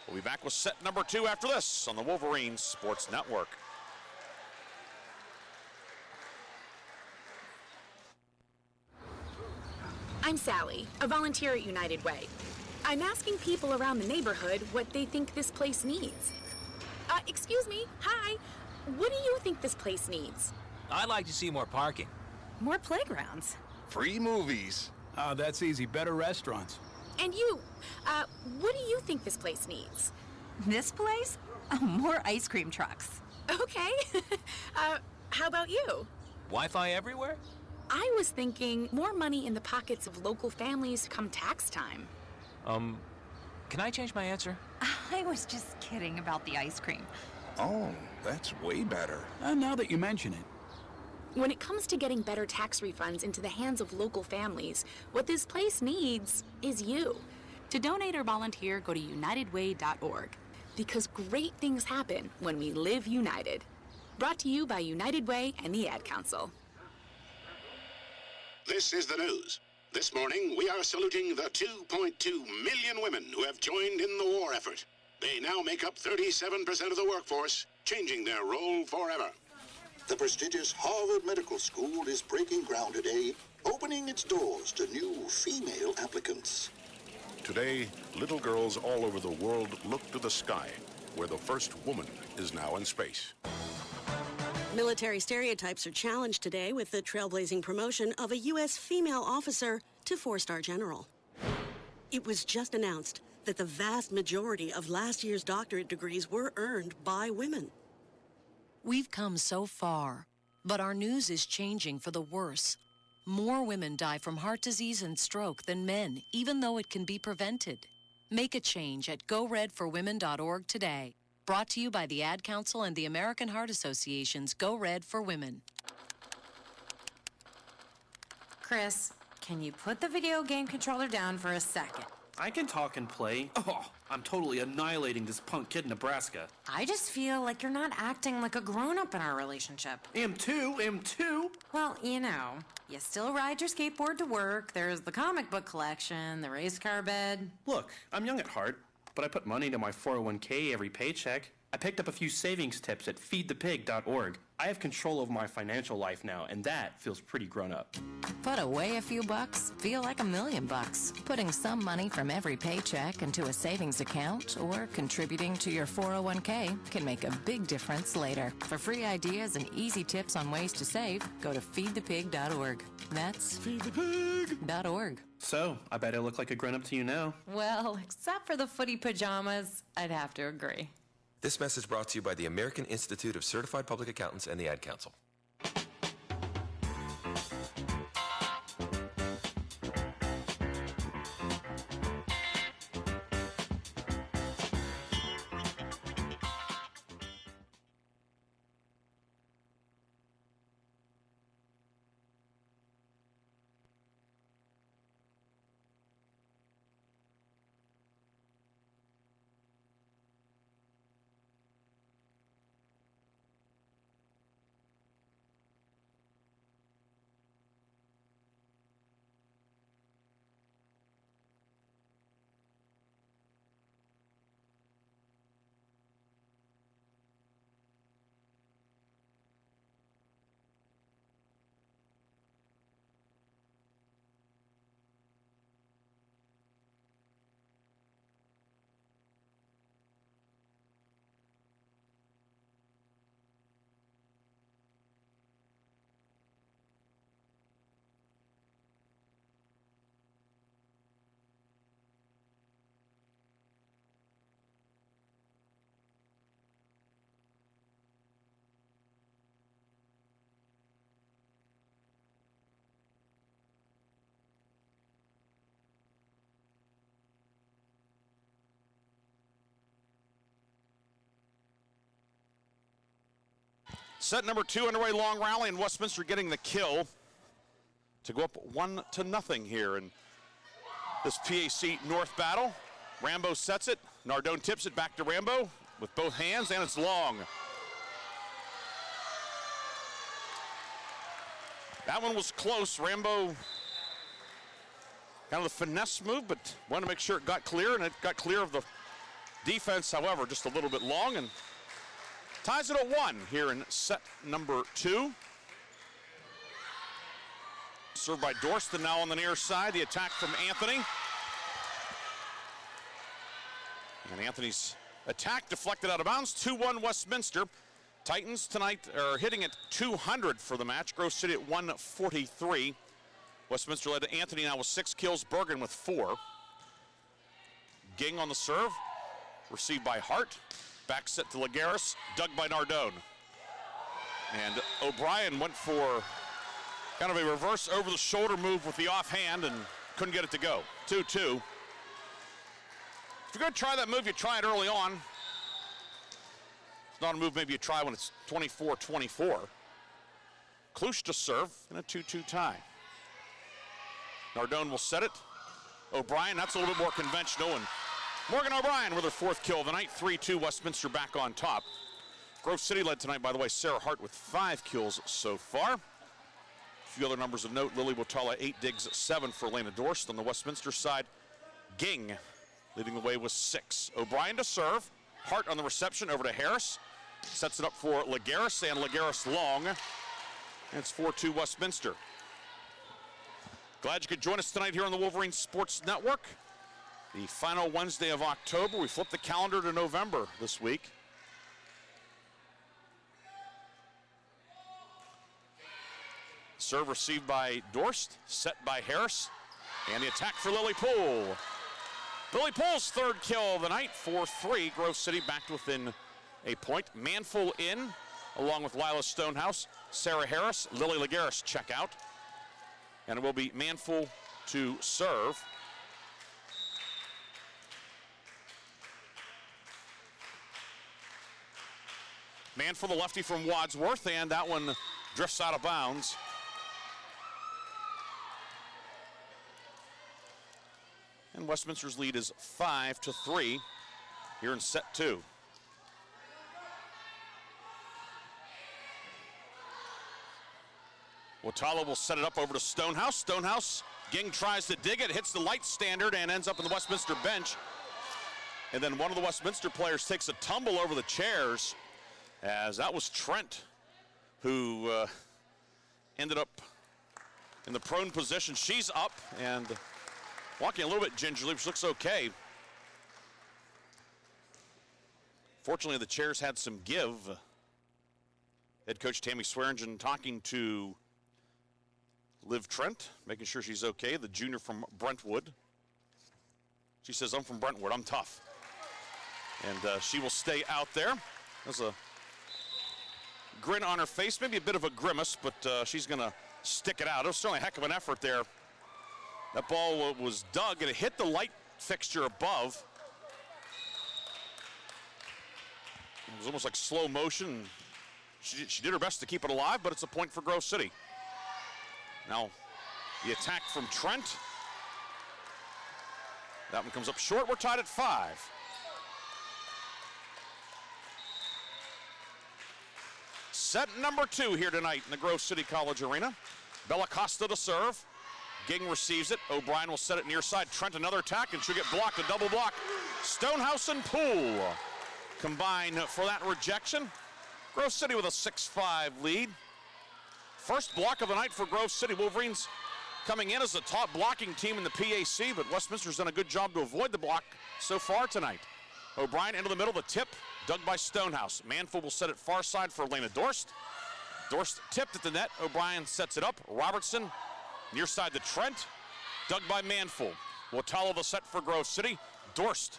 We'll be back with set number 2 after this on the Wolverines Sports Network. I'm Sally, a volunteer at United Way. I'm asking people around the neighborhood what they think this place needs. Excuse me, hi. What do you think this place needs? I'd like to see more parking. More playgrounds. Free movies. Oh, that's easy. Better restaurants. And you, what do you think this place needs? This place? Oh, more ice cream trucks. Okay. How about you? Wi-Fi everywhere? I was thinking more money in the pockets of local families come tax time. Can I change my answer? I was just kidding about the ice cream. Oh, that's way better. Now that you mention it. When it comes to getting better tax refunds into the hands of local families, what this place needs is you. To donate or volunteer, go to unitedway.org. Because great things happen when we live united. Brought to you by United Way and the Ad Council. This is the news. This morning, we are saluting the 2.2 million women who have joined in the war effort. They now make up 37% of the workforce, changing their role forever. The prestigious Harvard Medical School is breaking ground today, opening its doors to new female applicants. Today, little girls all over the world look to the sky, where the first woman is now in space. Military stereotypes are challenged today with the trailblazing promotion of a U.S. female officer to 4-star general. It was just announced that the vast majority of last year's doctorate degrees were earned by women. We've come so far, but our news is changing for the worse. More women die from heart disease and stroke than men, even though it can be prevented. Make a change at goredforwomen.org today. Brought to you by the Ad Council and the American Heart Association's Go Red for Women. Chris, can you put the video game controller down for a second? I can talk and play. Oh, I'm totally annihilating this punk kid in Nebraska. I just feel like you're not acting like a grown-up in our relationship. Am too. Well, you know, you still ride your skateboard to work, there's the comic book collection, the race car bed. Look, I'm young at heart, but I put money into my 401k every paycheck. I picked up a few savings tips at feedthepig.org. I have control over my financial life now, and that feels pretty grown up. Put away a few bucks, feel like $1,000,000. Putting some money from every paycheck into a savings account or contributing to your 401k can make a big difference later. For free ideas and easy tips on ways to save, go to feedthepig.org. That's feedthepig.org. So, I bet I look like a grown-up to you now. Well, except for the footy pajamas, I'd have to agree. This message brought to you by the American Institute of Certified Public Accountants and the Ad Council. Set number 2 underway, long rally, and Westminster getting the kill to go up 1-0 here in this PAC North battle. Rambo sets it. Nardone tips it back to Rambo with both hands, and it's long. That one was close. Rambo kind of the finesse move, but wanted to make sure it got clear, and it got clear of the defense, however, just a little bit long, and ties it at 1 here in set number 2. Served by Dorston now on the near side. The attack from Anthony. And Anthony's attack deflected out of bounds. 2-1 Westminster. Titans tonight are hitting at 200 for the match. Grove City at 143. Westminster led to Anthony now with 6 kills. Bergen with 4. Ging on the serve. Received by Hart. Back set to Lagares, dug by Nardone. And O'Brien went for kind of a reverse over-the-shoulder move with the offhand and couldn't get it to go. 2-2. If you're going to try that move, you try it early on. It's not a move maybe you try when it's 24-24. Klusch to serve in a 2-2 tie. Nardone will set it. O'Brien, that's a little bit more conventional, and Morgan O'Brien with her 4th kill of the night. 3-2, Westminster back on top. Grove City led tonight, by the way, Sarah Hart with 5 kills so far. A few other numbers of note. Lily Wotala, 8 digs, 7 for Elena Dorst. On the Westminster side, Ging leading the way with 6. O'Brien to serve. Hart on the reception over to Harris. Sets it up for Lagares, and Lagares long. And it's 4-2 Westminster. Glad you could join us tonight here on the Wolverine Sports Network. The final Wednesday of October. We flipped the calendar to November this week. Serve received by Dorst, set by Harris, and the attack for Lily Poole. Lily Poole's 3rd kill of the night, 4-3. Grove City back to within a point. Manful in, along with Lila Stonehouse. Sarah Harris, Lily Lagares check out. And it will be Manful to serve. Manful, the lefty from Wadsworth, and that one drifts out of bounds. And Westminster's lead is 5-3 here in set 2. Wotala will set it up over to Stonehouse. Stonehouse, Ging tries to dig it, hits the light standard, and ends up in the Westminster bench. And then one of the Westminster players takes a tumble over the chairs, as that was Trent, who ended up in the prone position. She's up and walking a little bit gingerly, which looks okay. Fortunately, the chairs had some give. Head coach Tammy Swearingen talking to Liv Trent, making sure she's okay, the junior from Brentwood. She says, I'm from Brentwood, I'm tough. And she will stay out there. There's a grin on her face, maybe a bit of a grimace, but she's going to stick it out. It was certainly a heck of an effort there. That ball was dug, and it hit the light fixture above. It was almost like slow motion. She did her best to keep it alive, but it's a point for Grove City. Now, the attack from Trent. That one comes up short. We're tied at 5. Set number 2 here tonight in the Grove City College Arena. Bella Costa to serve. Ging receives it. O'Brien will set it near side. Trent another attack, and she'll get blocked, a double block. Stonehouse and Poole combine for that rejection. Grove City with a 6-5 lead. First block of the night for Grove City. Wolverines coming in as the top blocking team in the PAC, but Westminster's done a good job to avoid the block so far tonight. O'Brien into the middle, the tip, dug by Stonehouse. Manful will set it far side for Elena Dorst. Dorst tipped at the net. O'Brien sets it up. Robertson near side to Trent, dug by Manful. Watala the set for Grove City. Dorst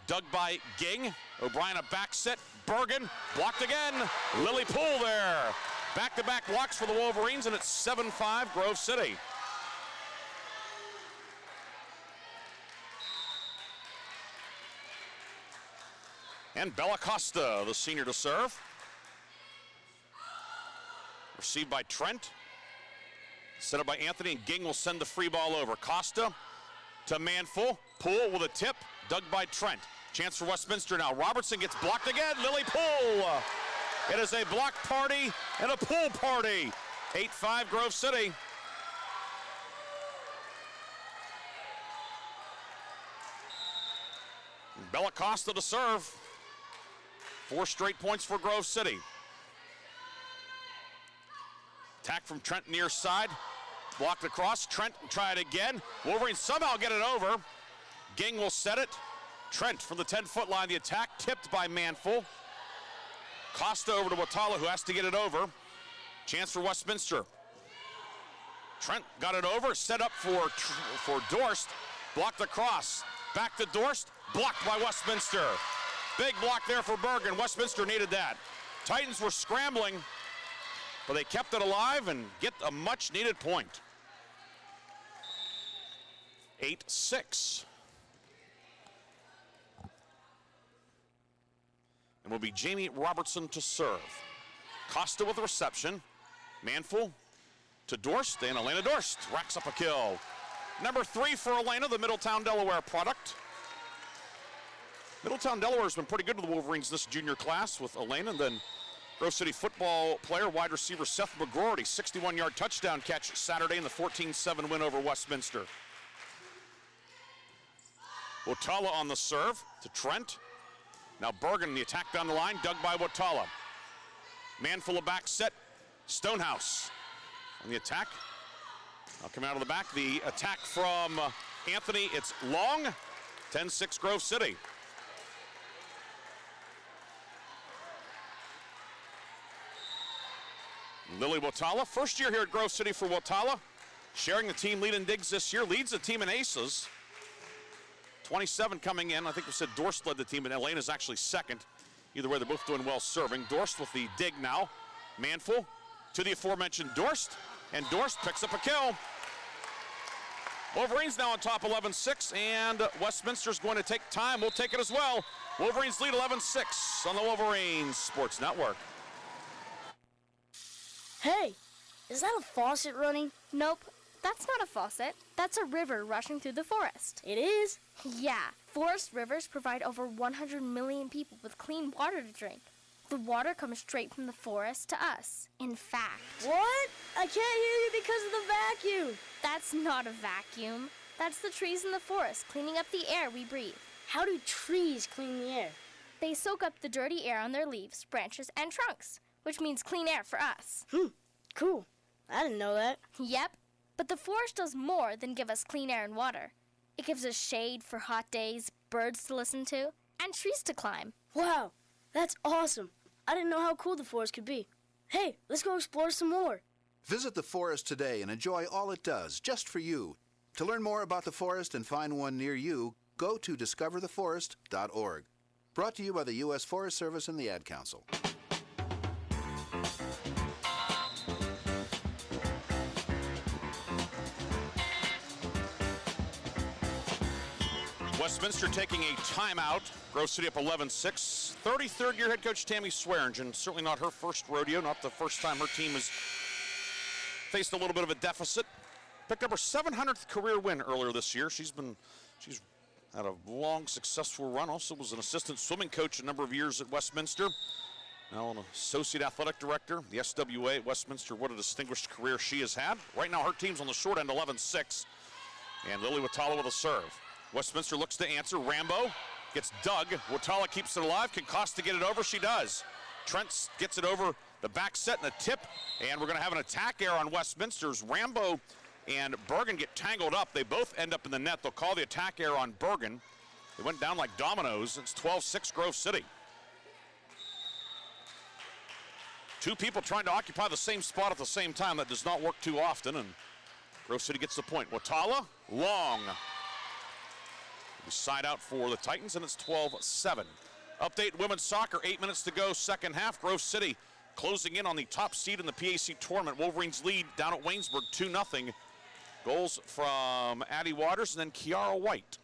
dug by Ging. O'Brien a back set. Bergen blocked again. Lily Poole there. Back-to-back blocks for the Wolverines, and it's 7-5 Grove City. And Bella Costa, the senior, to serve. Received by Trent. Set up by Anthony, and Ging will send the free ball over. Costa to Manful. Poole with a tip, dug by Trent. Chance for Westminster now. Robertson gets blocked again. Lily Poole. It is a block party and a pool party. 8-5 Grove City. Bella Costa to serve. 4 straight points for Grove City. Attack from Trent near side. Blocked across. Trent will try it again. Wolverines somehow get it over. Ging will set it. Trent from the 10-foot line. The attack tipped by Manful. Costa over to Watala, who has to get it over. Chance for Westminster. Trent got it over. Set up for Dorst. Blocked across. Back to Dorst. Blocked by Westminster. Big block there for Bergen. Westminster needed that. Titans were scrambling, but they kept it alive and get a much-needed point. 8-6. And will be Jamie Robertson to serve. Costa with the reception. Manful to Dorst, and Elena Dorst racks up a kill. Number 3 for Elena, the Middletown, Delaware product. Middletown, Delaware has been pretty good to the Wolverines this junior class with Elena, and then Grove City football player, wide receiver Seth McGroarty, 61-yard touchdown catch Saturday in the 14-7 win over Westminster. Watala on the serve to Trent. Now Bergen, the attack down the line, dug by Watala. Manful of back set. Stonehouse on the attack. Now coming out of the back, the attack from Anthony. It's long. 10-6 Grove City. Lily Watala, first year here at Grove City for Watala. Sharing the team lead in digs this year. Leads the team in aces. 27 coming in. I think we said Dorst led the team, and Elena's actually second. Either way, they're both doing well serving. Dorst with the dig now. Manful to the aforementioned Dorst, and Dorst picks up a kill. Wolverines now on top 11-6, and Westminster's going to take time. We'll take it as well. Wolverines lead 11-6 on the Wolverines Sports Network. Hey, is that a faucet running? Nope, that's not a faucet. That's a river rushing through the forest. It is? Yeah, forest rivers provide over 100 million people with clean water to drink. The water comes straight from the forest to us. In fact... What? I can't hear you because of the vacuum. That's not a vacuum. That's the trees in the forest cleaning up the air we breathe. How do trees clean the air? They soak up the dirty air on their leaves, branches, and trunks, which means clean air for us. Cool. I didn't know that. Yep. But the forest does more than give us clean air and water. It gives us shade for hot days, birds to listen to, and trees to climb. Wow, that's awesome. I didn't know how cool the forest could be. Hey, let's go explore some more. Visit the forest today and enjoy all it does, just for you. To learn more about the forest and find one near you, go to discovertheforest.org. Brought to you by the U.S. Forest Service and the Ad Council. Westminster taking a timeout. Grove City up 11-6. 33rd year head coach Tammy Swearingen. Certainly not her first rodeo, not the first time her team has faced a little bit of a deficit. Picked up her 700th career win earlier this year. She's had a long, successful run. Also was an assistant swimming coach a number of years at Westminster. Now an associate athletic director, the SWA at Westminster. What a distinguished career she has had. Right now her team's on the short end, 11-6. And Lily Watala with a serve. Westminster looks to answer. Rambo gets dug. Watala keeps it alive. Can Costa get it over? She does. Trent gets it over the back set and a tip. And we're going to have an attack error on Westminster's. Rambo and Bergen get tangled up. They both end up in the net. They'll call the attack error on Bergen. They went down like dominoes. It's 12-6 Grove City. Two people trying to occupy the same spot at the same time. That does not work too often. And Grove City gets the point. Watala, long. Side out for the Titans, and it's 12-7. Update women's soccer, 8 minutes to go, second half. Grove City closing in on the top seed in the PAC tournament. Wolverines lead down at Waynesburg 2-0. Goals from Addie Waters and then Kiara White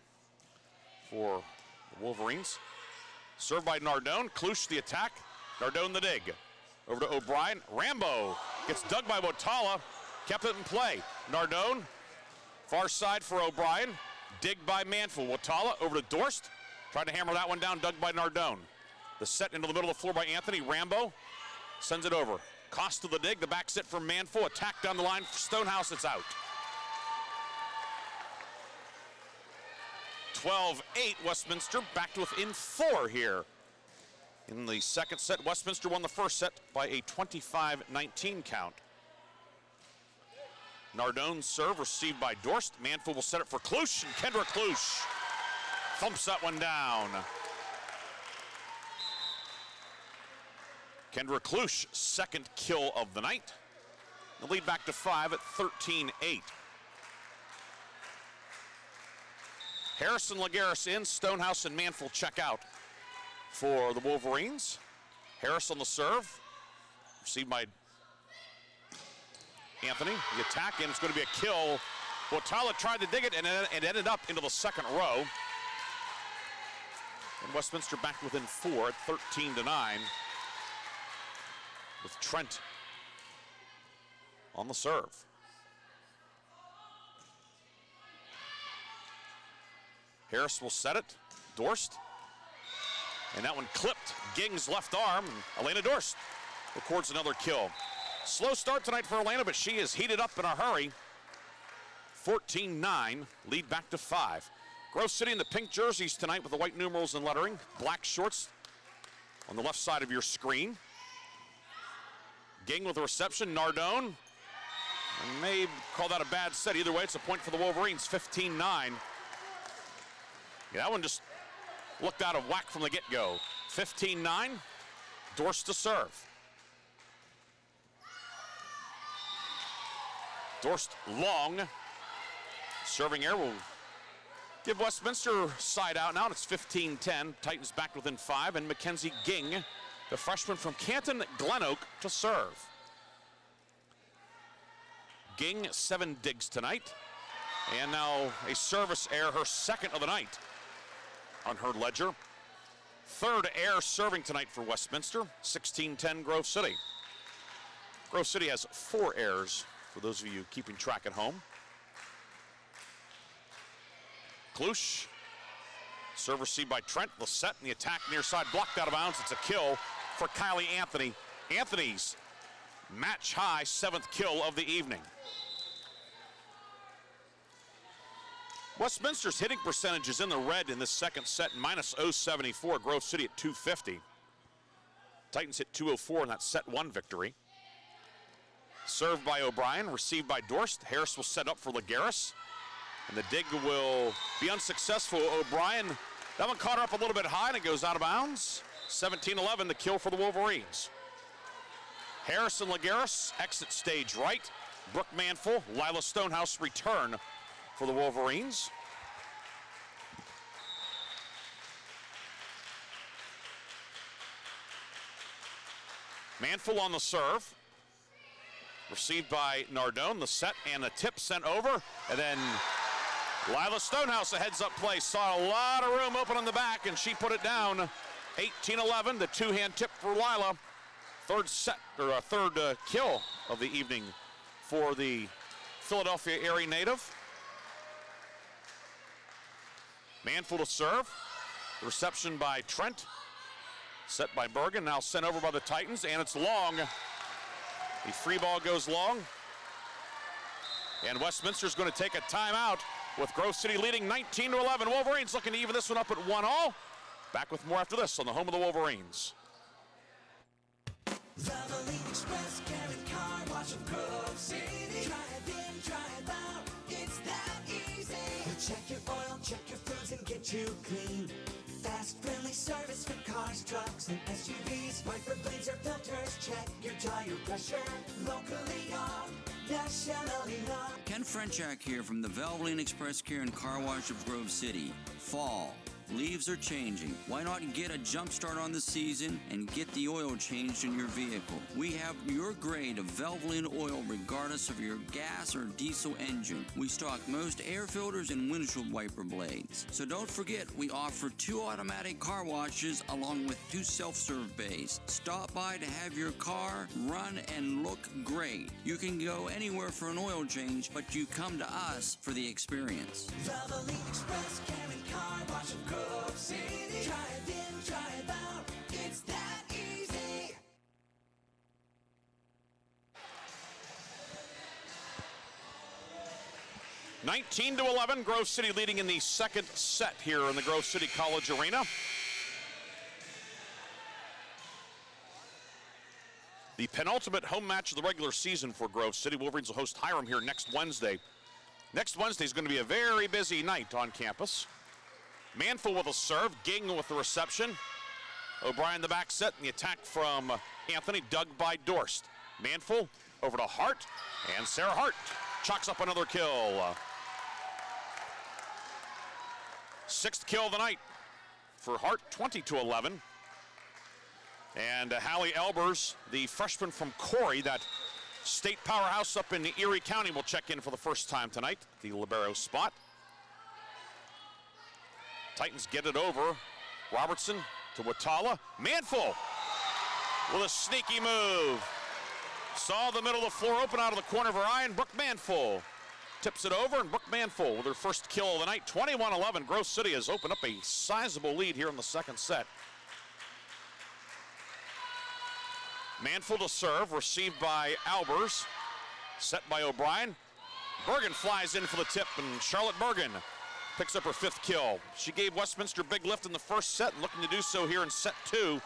for the Wolverines. Served by Nardone. Klusch the attack. Nardone the dig. Over to O'Brien. Rambo gets dug by Watala. Kept it in play. Nardone. Far side for O'Brien. Dig by Manful. Watala over to Dorst. Tried to hammer that one down, dug by Nardone. The set into the middle of the floor by Anthony. Rambo sends it over. Costa the dig, the back set from Manful. Attack down the line for Stonehouse, it's out. 12-8 Westminster, back to within 4 here. In the second set, Westminster won the first set by a 25-19 count. Nardone's serve received by Dorst. Manful will set it for Klusch, and Kendra Klusch thumps that one down. Kendra Klusch, second kill of the night. The lead back to 5 at 13-8. Harrison Lagares in, Stonehouse and Manful check out for the Wolverines. Harris on the serve, received by Anthony. The attack, and it's going to be a kill. Watala tried to dig it, and it ended up into the second row. And Westminster back within 4 at 13-9. With Trent on the serve. Harris will set it. Dorst. And that one clipped Ging's left arm. And Elena Dorst records another kill. Slow start tonight for Elena, but she is heated up in a hurry. 14-9, lead back to 5. Grove City in the pink jerseys tonight with the white numerals and lettering. Black shorts on the left side of your screen. Ging with the reception. Nardone. I may call that a bad set. Either way, it's a point for the Wolverines, 15-9. Yeah, that one just looked out of whack from the get-go. 15-9, Dorst to serve. Dorst long. Serving air will give Westminster side out now. It's 15-10. Titans back within 5. And Mackenzie Ging, the freshman from Canton Glen Oak, to serve. Ging, 7 digs tonight. And now a service error, her second of the night on her ledger. Third error serving tonight for Westminster. 16-10 Grove City. Grove City has 4 errors, for those of you keeping track at home. Klusch, serve received by Trent. The set and the attack near side blocked out of bounds. It's a kill for Kylie Anthony. Anthony's match high 7th kill of the evening. Westminster's hitting percentage is in the red in this second set, minus 074. Grove City at 250. Titans hit 204 in that set 1 victory. Served by O'Brien, received by Dorst. Harris will set up for Laguerres. And the dig will be unsuccessful. O'Brien, that one caught her up a little bit high and it goes out of bounds. 17-11, the kill for the Wolverines. Harris and Laguerres exit stage right. Brooke Manful, Lila Stonehouse return for the Wolverines. Manful on the serve. Received by Nardone, the set and the tip sent over. And then Lila Stonehouse, a heads-up play, saw a lot of room open on the back, and she put it down. 18-11, the two-hand tip for Lila. Third kill of the evening for the Philadelphia area native. Manful to serve. The reception by Trent. Set by Bergen, now sent over by the Titans, and it's long. The free ball goes long. And Westminster's going to take a timeout with Grove City leading 19-11. Wolverines looking to even this one up at 1-all. Back with more after this on the home of the Wolverines. Valvoline Express, Karen Car Wash of Grove City. Drive in, drive out, it's that easy. We'll check your oil, check your fluids, and get you clean. Fast, friendly service for cars, trucks, and SUVs. Wiper blades or filters, check your tire pressure. Locally owned, nationally known. Ken Frenchak here from the Valvoline Express Care and Car Wash of Grove City. Fall. Leaves are changing. Why not get a jump start on the season and get the oil changed in your vehicle? We have your grade of Valvoline oil regardless of your gas or diesel engine. We stock most air filters and windshield wiper blades. So don't forget, we offer 2 automatic car washes along with 2 self-serve bays. Stop by to have your car run and look great. You can go anywhere for an oil change, but you come to us for the experience. Valvoline Express, Karen Car Wash of Grove City. Drive in, drive out, it's that easy. $19 to 11, Grove City leading in the second set here in the Grove City College Arena. The penultimate home match of the regular season for Grove City. Wolverines will host Hiram here next Wednesday. Next Wednesday is going to be a very busy night on campus. Manful with a serve, Ging with the reception. O'Brien the back set, and the attack from Anthony, dug by Dorst. Manful over to Hart, and Sarah Hart chalks up another kill. 6th kill of the night for Hart, 20 to 11. And Hallie Elbers, the freshman from Corey, that state powerhouse up in Erie County, will check in for the first time tonight, the libero spot. Titans get it over. Robertson to Watala. Manful with a sneaky move. Saw the middle of the floor open out of the corner of her eye, and Brooke Manful tips it over, and Brooke Manful with her first kill of the night. 21-11. Grove City has opened up a sizable lead here in the second set. Manful to serve, received by Albers. Set by O'Brien. Bergen flies in for the tip, and Charlotte Bergen picks up her 5th kill. She gave Westminster a big lift in the first set, and looking to do so here in set 2.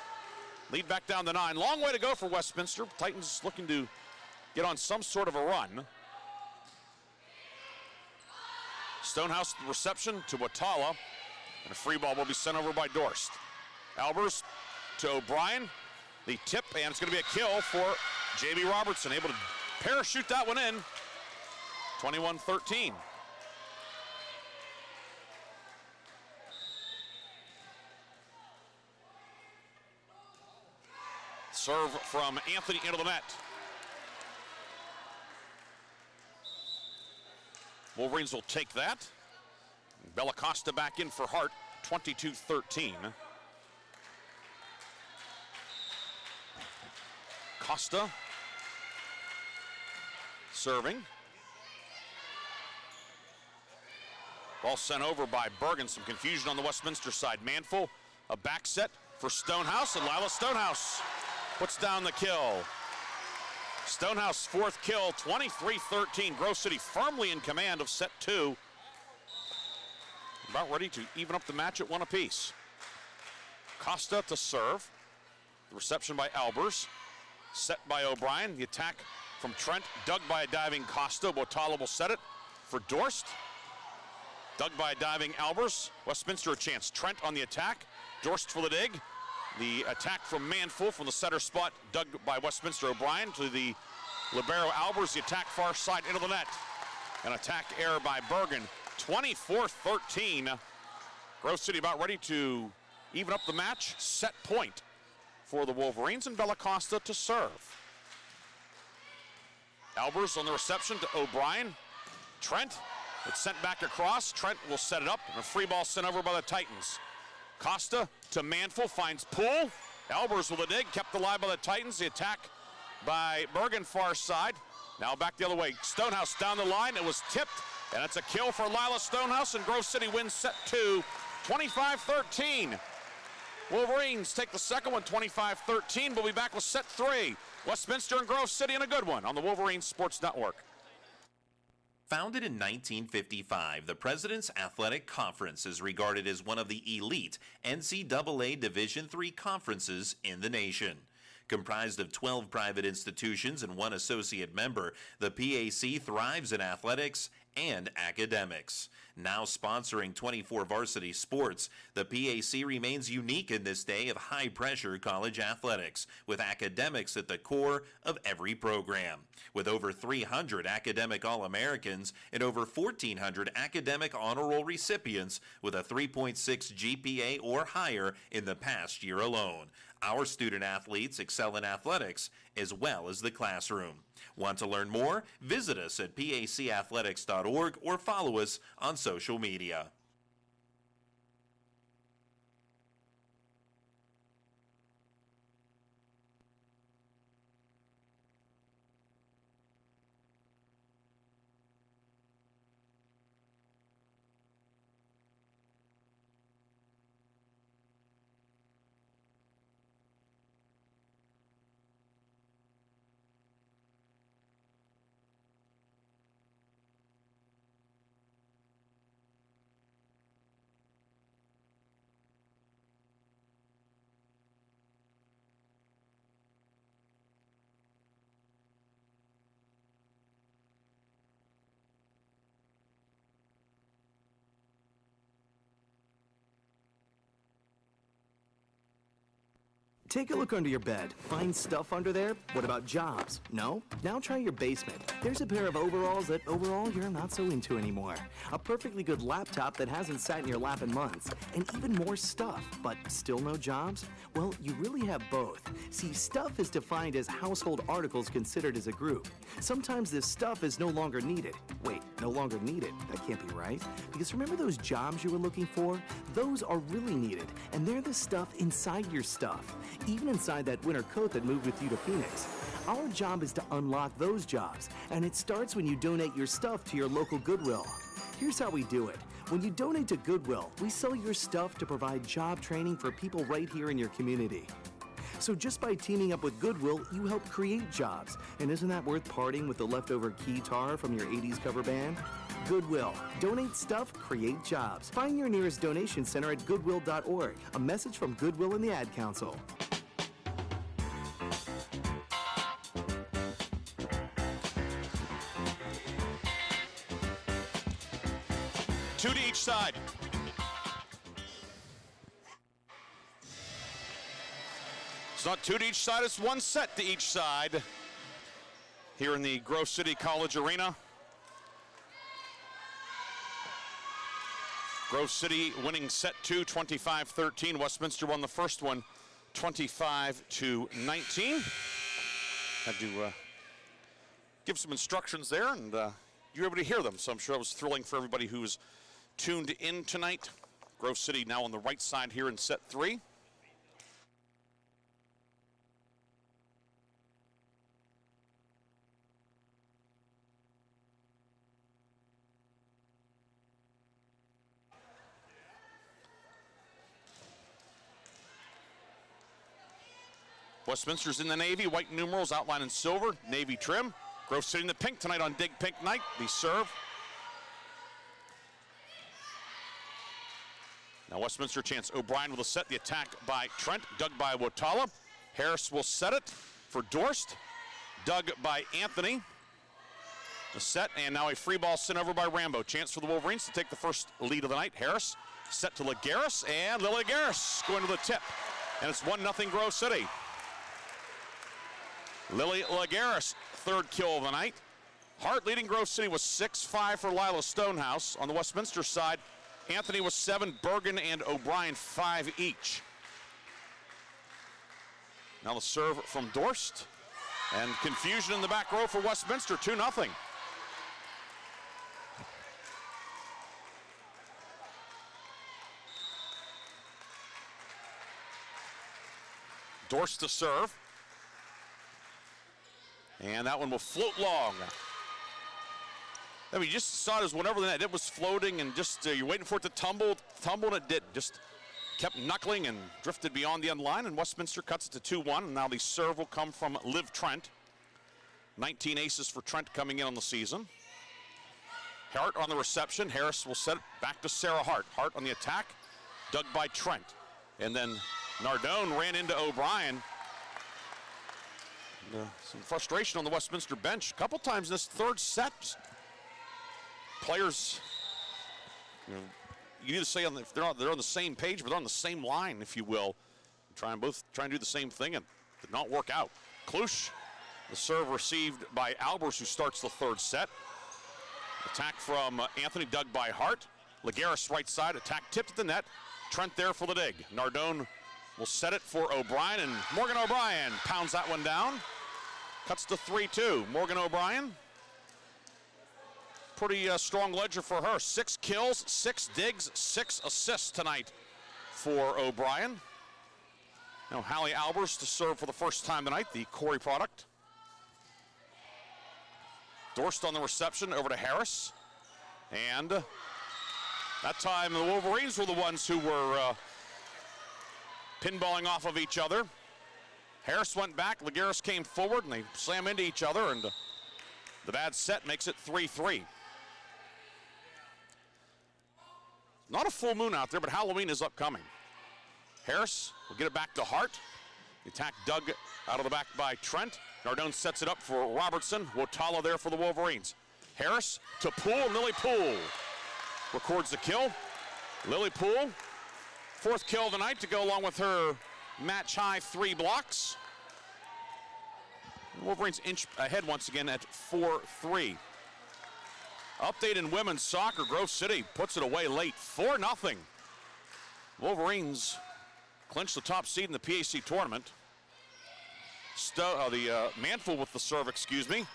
Lead back down to 9. Long way to go for Westminster. Titans looking to get on some sort of a run. Stonehouse reception to Watala, and a free ball will be sent over by Dorst. Albers to O'Brien. The tip, and it's going to be a kill for J.B. Robertson, able to parachute that one in. 21-13. Serve from Anthony into the net. Wolverines will take that. Bella Costa back in for Hart, 22-13. Costa serving. Ball sent over by Bergen. Some confusion on the Westminster side. Manful, a back set for Stonehouse, and Lila Stonehouse puts down the kill. Stonehouse 4th kill, 23-13. Grove City firmly in command of set 2. about ready to even up the match at 1 apiece. Costa to serve. The reception by Albers. Set by O'Brien. The attack from Trent. Dug by a diving Costa. Botala will set it for Dorst. Dug by a diving Albers. Westminster a chance. Trent on the attack. Dorst for the dig. The attack from Manful from the setter spot. Dug by Westminster. O'Brien to the libero Albers. The attack far side into the net. An attack error by Bergen. 24-13. Grove City about ready to even up the match. Set point for the Wolverines, and Bella Costa to serve. Albers on the reception to O'Brien. Trent, it's sent back across. Trent will set it up, and a free ball sent over by the Titans. Costa to Manful, finds Poole. Albers with a dig, kept alive by the Titans. The attack by Bergen far side. Now back the other way. Stonehouse down the line. It was tipped, and it's a kill for Lila Stonehouse, and Grove City wins set 2, 25-13. Wolverines take the second one, 25-13. We'll be back with set 3. Westminster and Grove City in a good one on the Wolverines Sports Network. Founded in 1955, the President's Athletic Conference is regarded as one of the elite NCAA Division III conferences in the nation. Comprised of 12 private institutions and 1 associate member, the PAC thrives in athletics and academics. Now sponsoring 24 varsity sports, the PAC remains unique in this day of high-pressure college athletics, with academics at the core of every program. With over 300 academic All-Americans and over 1,400 academic honor roll recipients with a 3.6 GPA or higher in the past year alone. Our student athletes excel in athletics as well as the classroom. Want to learn more? Visit us at pacathletics.org or follow us on social media. Take a look under your bed. Find stuff under there? What about jobs? No? Now try your basement. There's a pair of overalls that overall you're not so into anymore. A perfectly good laptop that hasn't sat in your lap in months. And even more stuff, but still no jobs? Well, you really have both. See, stuff is defined as household articles considered as a group. Sometimes this stuff is no longer needed. Wait, no longer needed? That can't be right. Because remember those jobs you were looking for? Those are really needed, and they're the stuff inside your stuff. Even inside that winter coat that moved with you to Phoenix. Our job is to unlock those jobs, and it starts when you donate your stuff to your local Goodwill. Here's how we do it. When you donate to Goodwill, we sell your stuff to provide job training for people right here in your community. So just by teaming up with Goodwill, you help create jobs. And isn't that worth parting with the leftover keytar from your 80s cover band? Goodwill. Donate stuff, create jobs. Find your nearest donation center at goodwill.org. A message from Goodwill and the Ad Council. Two to each side. It's not two to each side, it's one set to each side here in the Grove City College Arena. Grove City winning set 2, 25-13. Westminster won the first one, 25-19. Had to give some instructions there, and you were able to hear them, so I'm sure it was thrilling for everybody who's tuned in tonight. Grove City now on the right side here in set 3. Westminster's in the navy, white numerals outlined in silver, navy trim. Grove City in the pink tonight on Dig Pink Night. The serve. Westminster chance. O'Brien with a set. The attack by Trent, dug by Wotala. Harris will set it for Dorst. Dug by Anthony. The set, and now a free ball sent over by Rambo. Chance for the Wolverines to take the first lead of the night. Harris set to Lagares, and Lily Lagares going to the tip. And it's 1-0 Grove City. Lily Lagares, third kill of the night. Hart leading Grove City was 6-5 for Lila Stonehouse. On the Westminster side, Anthony was 7, Bergen and O'Brien 5 each. Now the serve from Dorst. And confusion in the back row for Westminster, 2-0. Dorst to serve. And that one will float long. I mean, you just saw it as whenever the net, it was floating and just you're waiting for it to tumble, and it did. Just kept knuckling and drifted beyond the end line, and Westminster cuts it to 2-1. And now the serve will come from Liv Trent. 19 aces for Trent coming in on the season. Hart on the reception. Harris will set it back to Sarah Hart. Hart on the attack, dug by Trent. And then Nardone ran into O'Brien. Some frustration on the Westminster bench. A couple times in this third set, players, you need to say if they're on the same page, but they're on the same line, if you will. Try and do the same thing, and did not work out. Klusch, the serve received by Albers, who starts the third set. Attack from Anthony, dug by Hart. Lagares right side, attack tipped at the net. Trent there for the dig. Nardone will set it for O'Brien, and Morgan O'Brien pounds that one down. Cuts to 3-2. Morgan O'Brien, pretty strong ledger for her. 6 kills, 6 digs, 6 assists tonight for O'Brien. Now Hallie Albers to serve for the first time tonight, the Corey product. Dorst on the reception, over to Harris. And that time the Wolverines were the ones who were pinballing off of each other. Harris went back, Lagares came forward, and they slam into each other, and the bad set makes it 3-3. Not a full moon out there, but Halloween is upcoming. Harris will get it back to Hart. The attack dug out of the back by Trent. Nardone sets it up for Robertson. Wotala there for the Wolverines. Harris to Poole. Lily Poole records the kill. Lily Poole, 4th kill of the night to go along with her match-high 3 blocks. The Wolverines inch ahead once again at 4-3. Update in women's soccer. Grove City puts it away late, 4-0. Wolverines clinch the top seed in the PAC tournament. Manful with the serve, excuse me.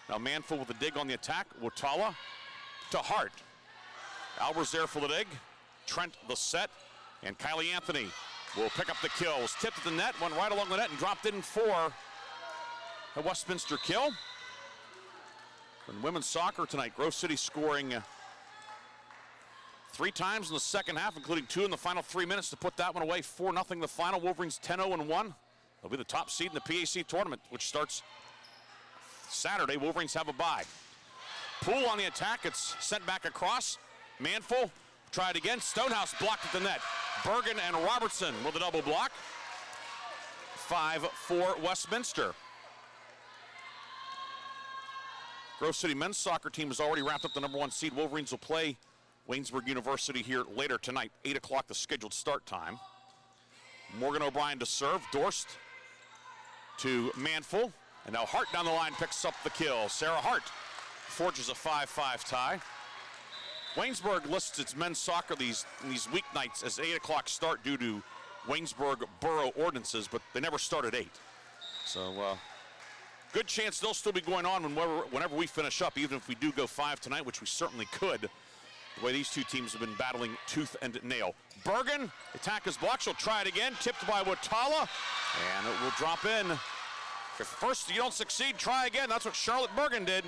Now Manful with the dig on the attack. Wotala to Hart. Albers there for the dig. Trent the set. And Kylie Anthony will pick up the kills. Tipped at the net, went right along the net and dropped in for a Westminster kill. In women's soccer tonight, Grove City scoring 3 times in the second half, including 2 in the final 3 minutes to put that one away. 4-0 the final. Wolverines 10-0-1. They'll be the top seed in the PAC tournament, which starts Saturday. Wolverines have a bye. Poole on the attack. It's sent back across. Manful tried again. Stonehouse blocked at the net. Bergen and Robertson with a double block. 5 for Westminster. Grove City men's soccer team has already wrapped up the #1 seed. Wolverines will play Waynesburg University here later tonight, 8 o'clock the scheduled start time. Morgan O'Brien to serve. Dorst to Manful. And now Hart down the line picks up the kill. Sarah Hart forges a 5-5 tie. Waynesburg lists its men's soccer these weeknights as 8 o'clock start due to Waynesburg borough ordinances, but they never start at 8. So good chance they'll still be going on whenever we finish up, even if we do go 5 tonight, which we certainly could, the way these two teams have been battling tooth and nail. Bergen, attack is blocked. She'll try it again. Tipped by Wotala, and it will drop in. If first you don't succeed, try again. That's what Charlotte Bergen did.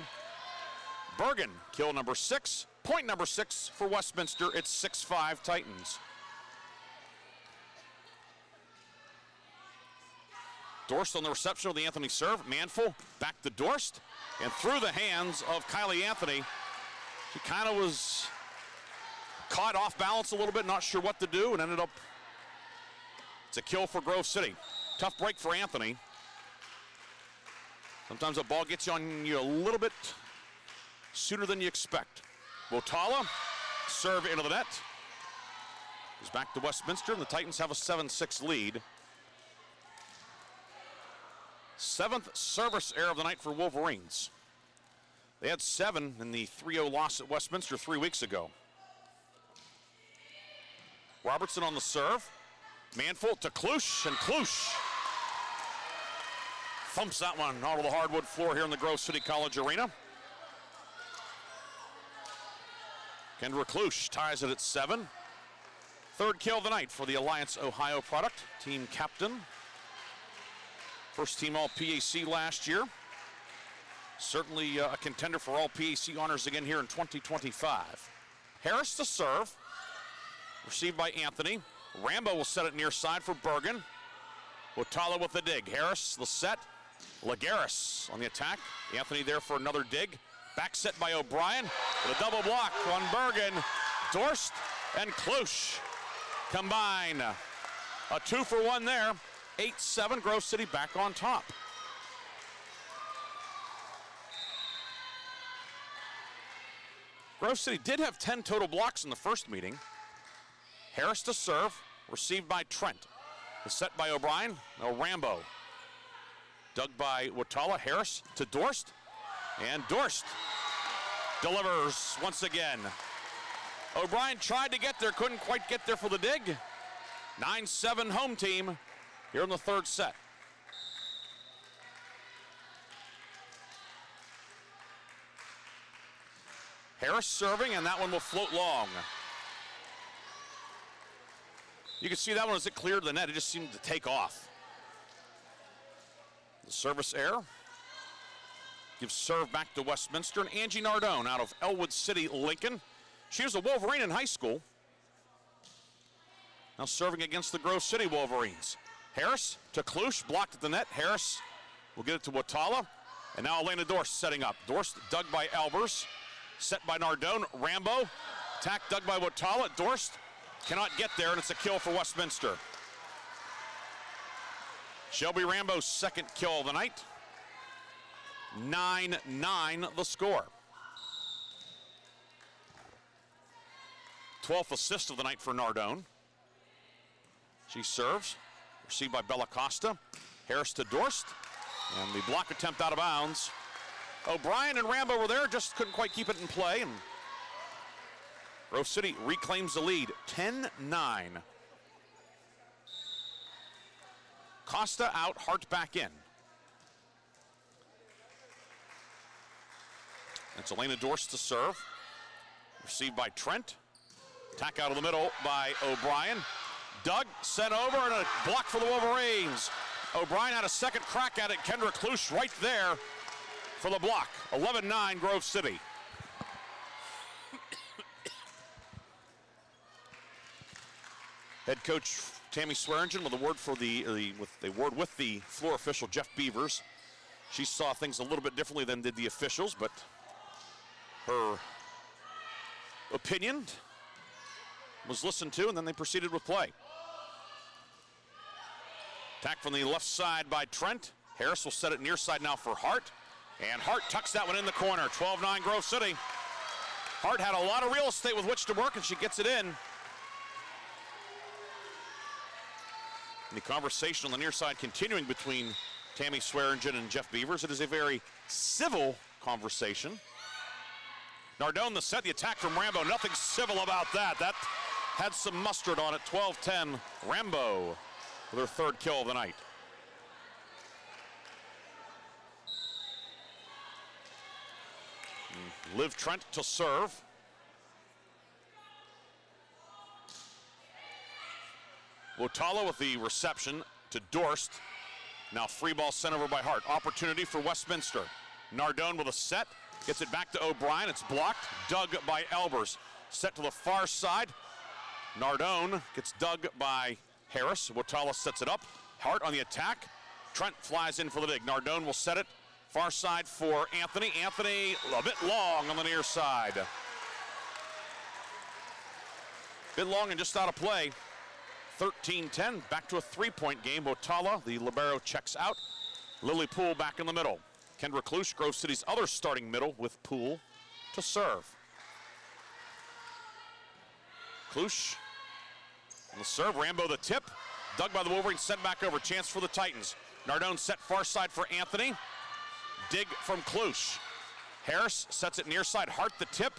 Bergen, kill number 6. Point number 6 for Westminster. It's 6-5 Titans. Dorst on the reception of the Anthony serve. Manful back to Dorst and through the hands of Kylie Anthony. She kind of was caught off balance a little bit, not sure what to do, and ended up, it's a kill for Grove City. Tough break for Anthony. Sometimes a ball gets on you a little bit sooner than you expect. Wotala, serve into the net. Goes back to Westminster, and the Titans have a 7-6 lead. 7th service error of the night for Wolverines. They had 7 in the 3-0 loss at Westminster 3 weeks ago. Robertson on the serve. Manful to Klusch, and Klusch thumps that one onto the hardwood floor here in the Grove City College Arena. Kendra Klusch ties it at 7. 3rd kill of the night for the Alliance Ohio product. Team captain. First team All-PAC last year. Certainly a contender for All-PAC honors again here in 2025. Harris to serve. Received by Anthony. Rambo will set it near side for Bergen. Wotala with the dig. Harris, the set. Lagaris on the attack. Anthony there for another dig. Back set by O'Brien. With a double block on Bergen. Dorst and Klusch combine. A 2-for-1 there. 8-7, Grove City back on top. Grove City did have 10 total blocks in the first meeting. Harris to serve, received by Trent. The set by O'Brien, now Rambo. Dug by Wotala, Harris to Dorst, and Dorst delivers once again. O'Brien tried to get there, couldn't quite get there for the dig. 9-7 home team here in the 3rd set. Harris serving, and that one will float long. You can see that one as it cleared the net, it just seemed to take off. The service error gives serve back to Westminster, and Angie Nardone out of Elwood City, Lincoln. She was a Wolverine in high school. Now serving against the Grove City Wolverines. Harris to Klusch, blocked at the net. Harris will get it to Wotala, and now Elena Dorst setting up. Dorst dug by Albers, set by Nardone. Rambo, attack dug by Wotala. Dorst cannot get there, and it's a kill for Westminster. Shelby Rambo's 2nd kill of the night. 9-9 the score. 12th assist of the night for Nardone. She serves, received by Bella Costa. Harris to Dorst, and the block attempt out of bounds. O'Brien and Rambo were there, just couldn't quite keep it in play, and Grove City reclaims the lead, 10-9. Costa out, Hart back in. It's Elena Dorst to serve. Received by Trent. Attack out of the middle by O'Brien. Doug sent over, and a block for the Wolverines. O'Brien had a 2nd crack at it. Kendra Klusch right there for the block. 11-9 Grove City. Head coach Tammy Swearingen with a word for with the floor official Jeff Beavers. She saw things a little bit differently than did the officials, but her opinion was listened to, and then they proceeded with play. Attack from the left side by Trent. Harris will set it near side now for Hart, and Hart tucks that one in the corner. 12-9 Grove City. Hart had a lot of real estate with which to work, and she gets it in. And the conversation on the near side continuing between Tammy Swearingen and Jeff Beavers. It is a very civil conversation. Nardone the set, the attack from Rambo. Nothing civil about that. That had some mustard on it. 12-10 Rambo with her 3rd kill of the night. Liv Trent to serve. Wotala with the reception to Dorst. Now free ball sent over by Hart. Opportunity for Westminster. Nardone with a set. Gets it back to O'Brien. It's blocked. Dug by Albers. Set to the far side. Nardone gets dug by Harris. Wotala sets it up. Hart on the attack. Trent flies in for the dig. Nardone will set it. Far side for Anthony. Anthony a bit long on the near side. Bit long and just out of play. 13-10, back to a 3-point game. Otala, the libero, checks out. Lily Poole back in the middle. Kendra Klusch, Grove City's other starting middle, with Poole to serve. Klusch on the serve, Rambo the tip. Dug by the Wolverines, sent back over, chance for the Titans. Nardone set far side for Anthony. Dig from Klusch. Harris sets it near side, Hart the tip.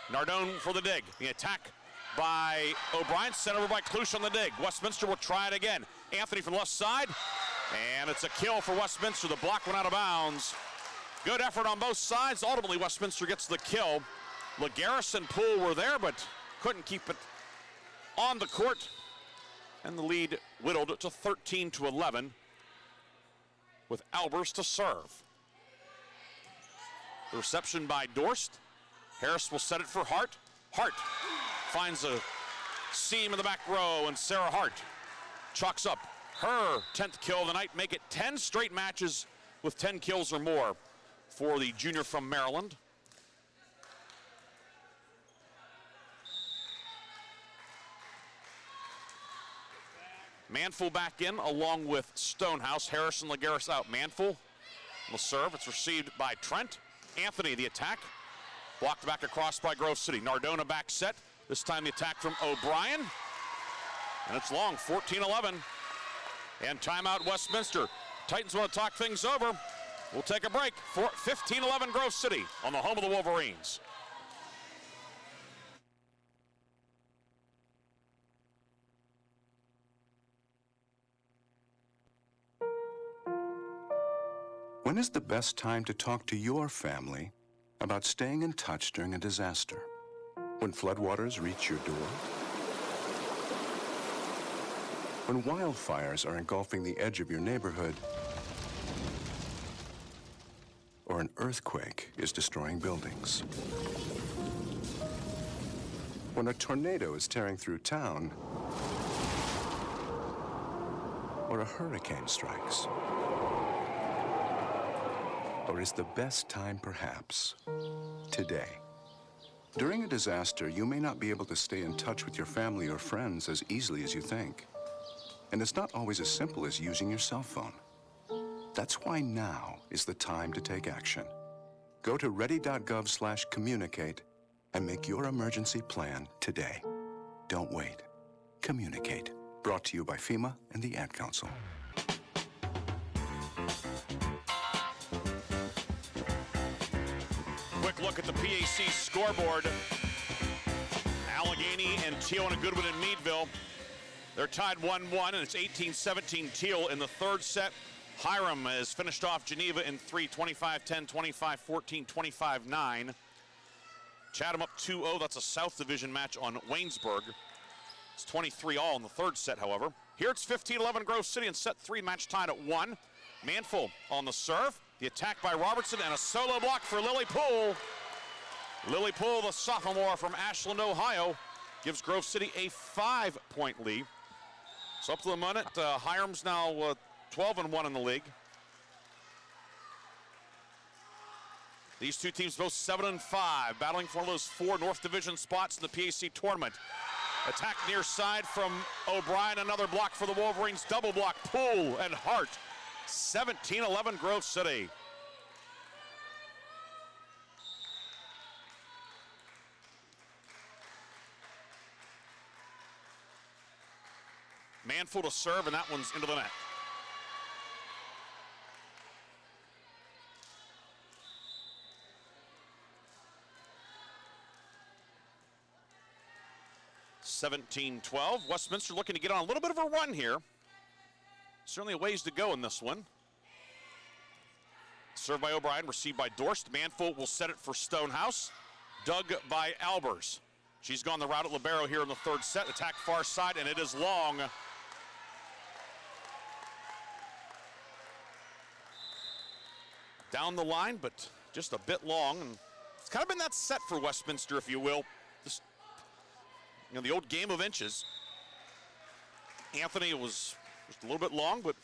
Nardone for the dig. The attack by O'Brien, sent over by Klusch on the dig. Westminster will try it again. Anthony from left side, and it's a kill for Westminster. The block went out of bounds. Good effort on both sides. Ultimately, Westminster gets the kill. LaGarris and Poole were there, but couldn't keep it on the court. And the lead whittled to 13-11 with Albers to serve. The reception by Dorst. Harris will set it for Hart. Hart finds a seam in the back row, and Sarah Hart chalks up her 10th kill of the night, make it 10 straight matches with 10 kills or more for the junior from Maryland. Manful back in along with Stonehouse. Harris and LaGarris out. Manful will serve. It's received by Trent. Anthony, the attack. Blocked back across by Grove City. Nardona back set. This time the attack from O'Brien. And it's long, 14-11. And timeout Westminster. Titans want to talk things over. We'll take a break. 15-11 Grove City on the home of the Wolverines. When is the best time to talk to your family about staying in touch during a disaster? When floodwaters reach your door? When wildfires are engulfing the edge of your neighborhood? Or an earthquake is destroying buildings? When a tornado is tearing through town? Or a hurricane strikes? Or is the best time perhaps today? During a disaster, you may not be able to stay in touch with your family or friends as easily as you think. And it's not always as simple as using your cell phone. That's why now is the time to take action. Go to ready.gov/communicate and make your emergency plan today. Don't wait. Communicate. Brought to you by FEMA and the Ad Council. Look at the PAC scoreboard. Allegheny and Teal and Goodwin and Meadville. They're tied 1-1, and it's 18-17 Teal in the third set. Hiram has finished off Geneva in 3, 25-10, 25-14, 25-9. Chatham up 2-0. That's a South Division match on Waynesburg. It's 23-all in the third set, however. Here it's 15-11 Grove City in set 3, match tied at 1. Manful on the serve. The attack by Robertson and a solo block for Lily Poole. Lily Poole, the sophomore from Ashland, Ohio, gives Grove City a 5-point lead. So up to the minute, Hiram's now 12-1 in the league. These two teams both 7-5, battling for one of those 4 North Division spots in the PAC tournament. Attack near side from O'Brien, another block for the Wolverines, double block, Poole and Hart. 17-11 Grove City. Manful to serve, and that one's into the net. (17-12). Westminster looking to get on a little bit of a run here. Certainly a ways to go in this one. Served by O'Brien, received by Dorst. Manful will set it for Stonehouse. Dug by Albers. She's gone the route at libero here in the third set. Attack far side, and it is long. Down the line, but just a bit long. And it's kind of been that set for Westminster, if you will. Just, you know, the old game of inches. Anthony was just a little bit long, but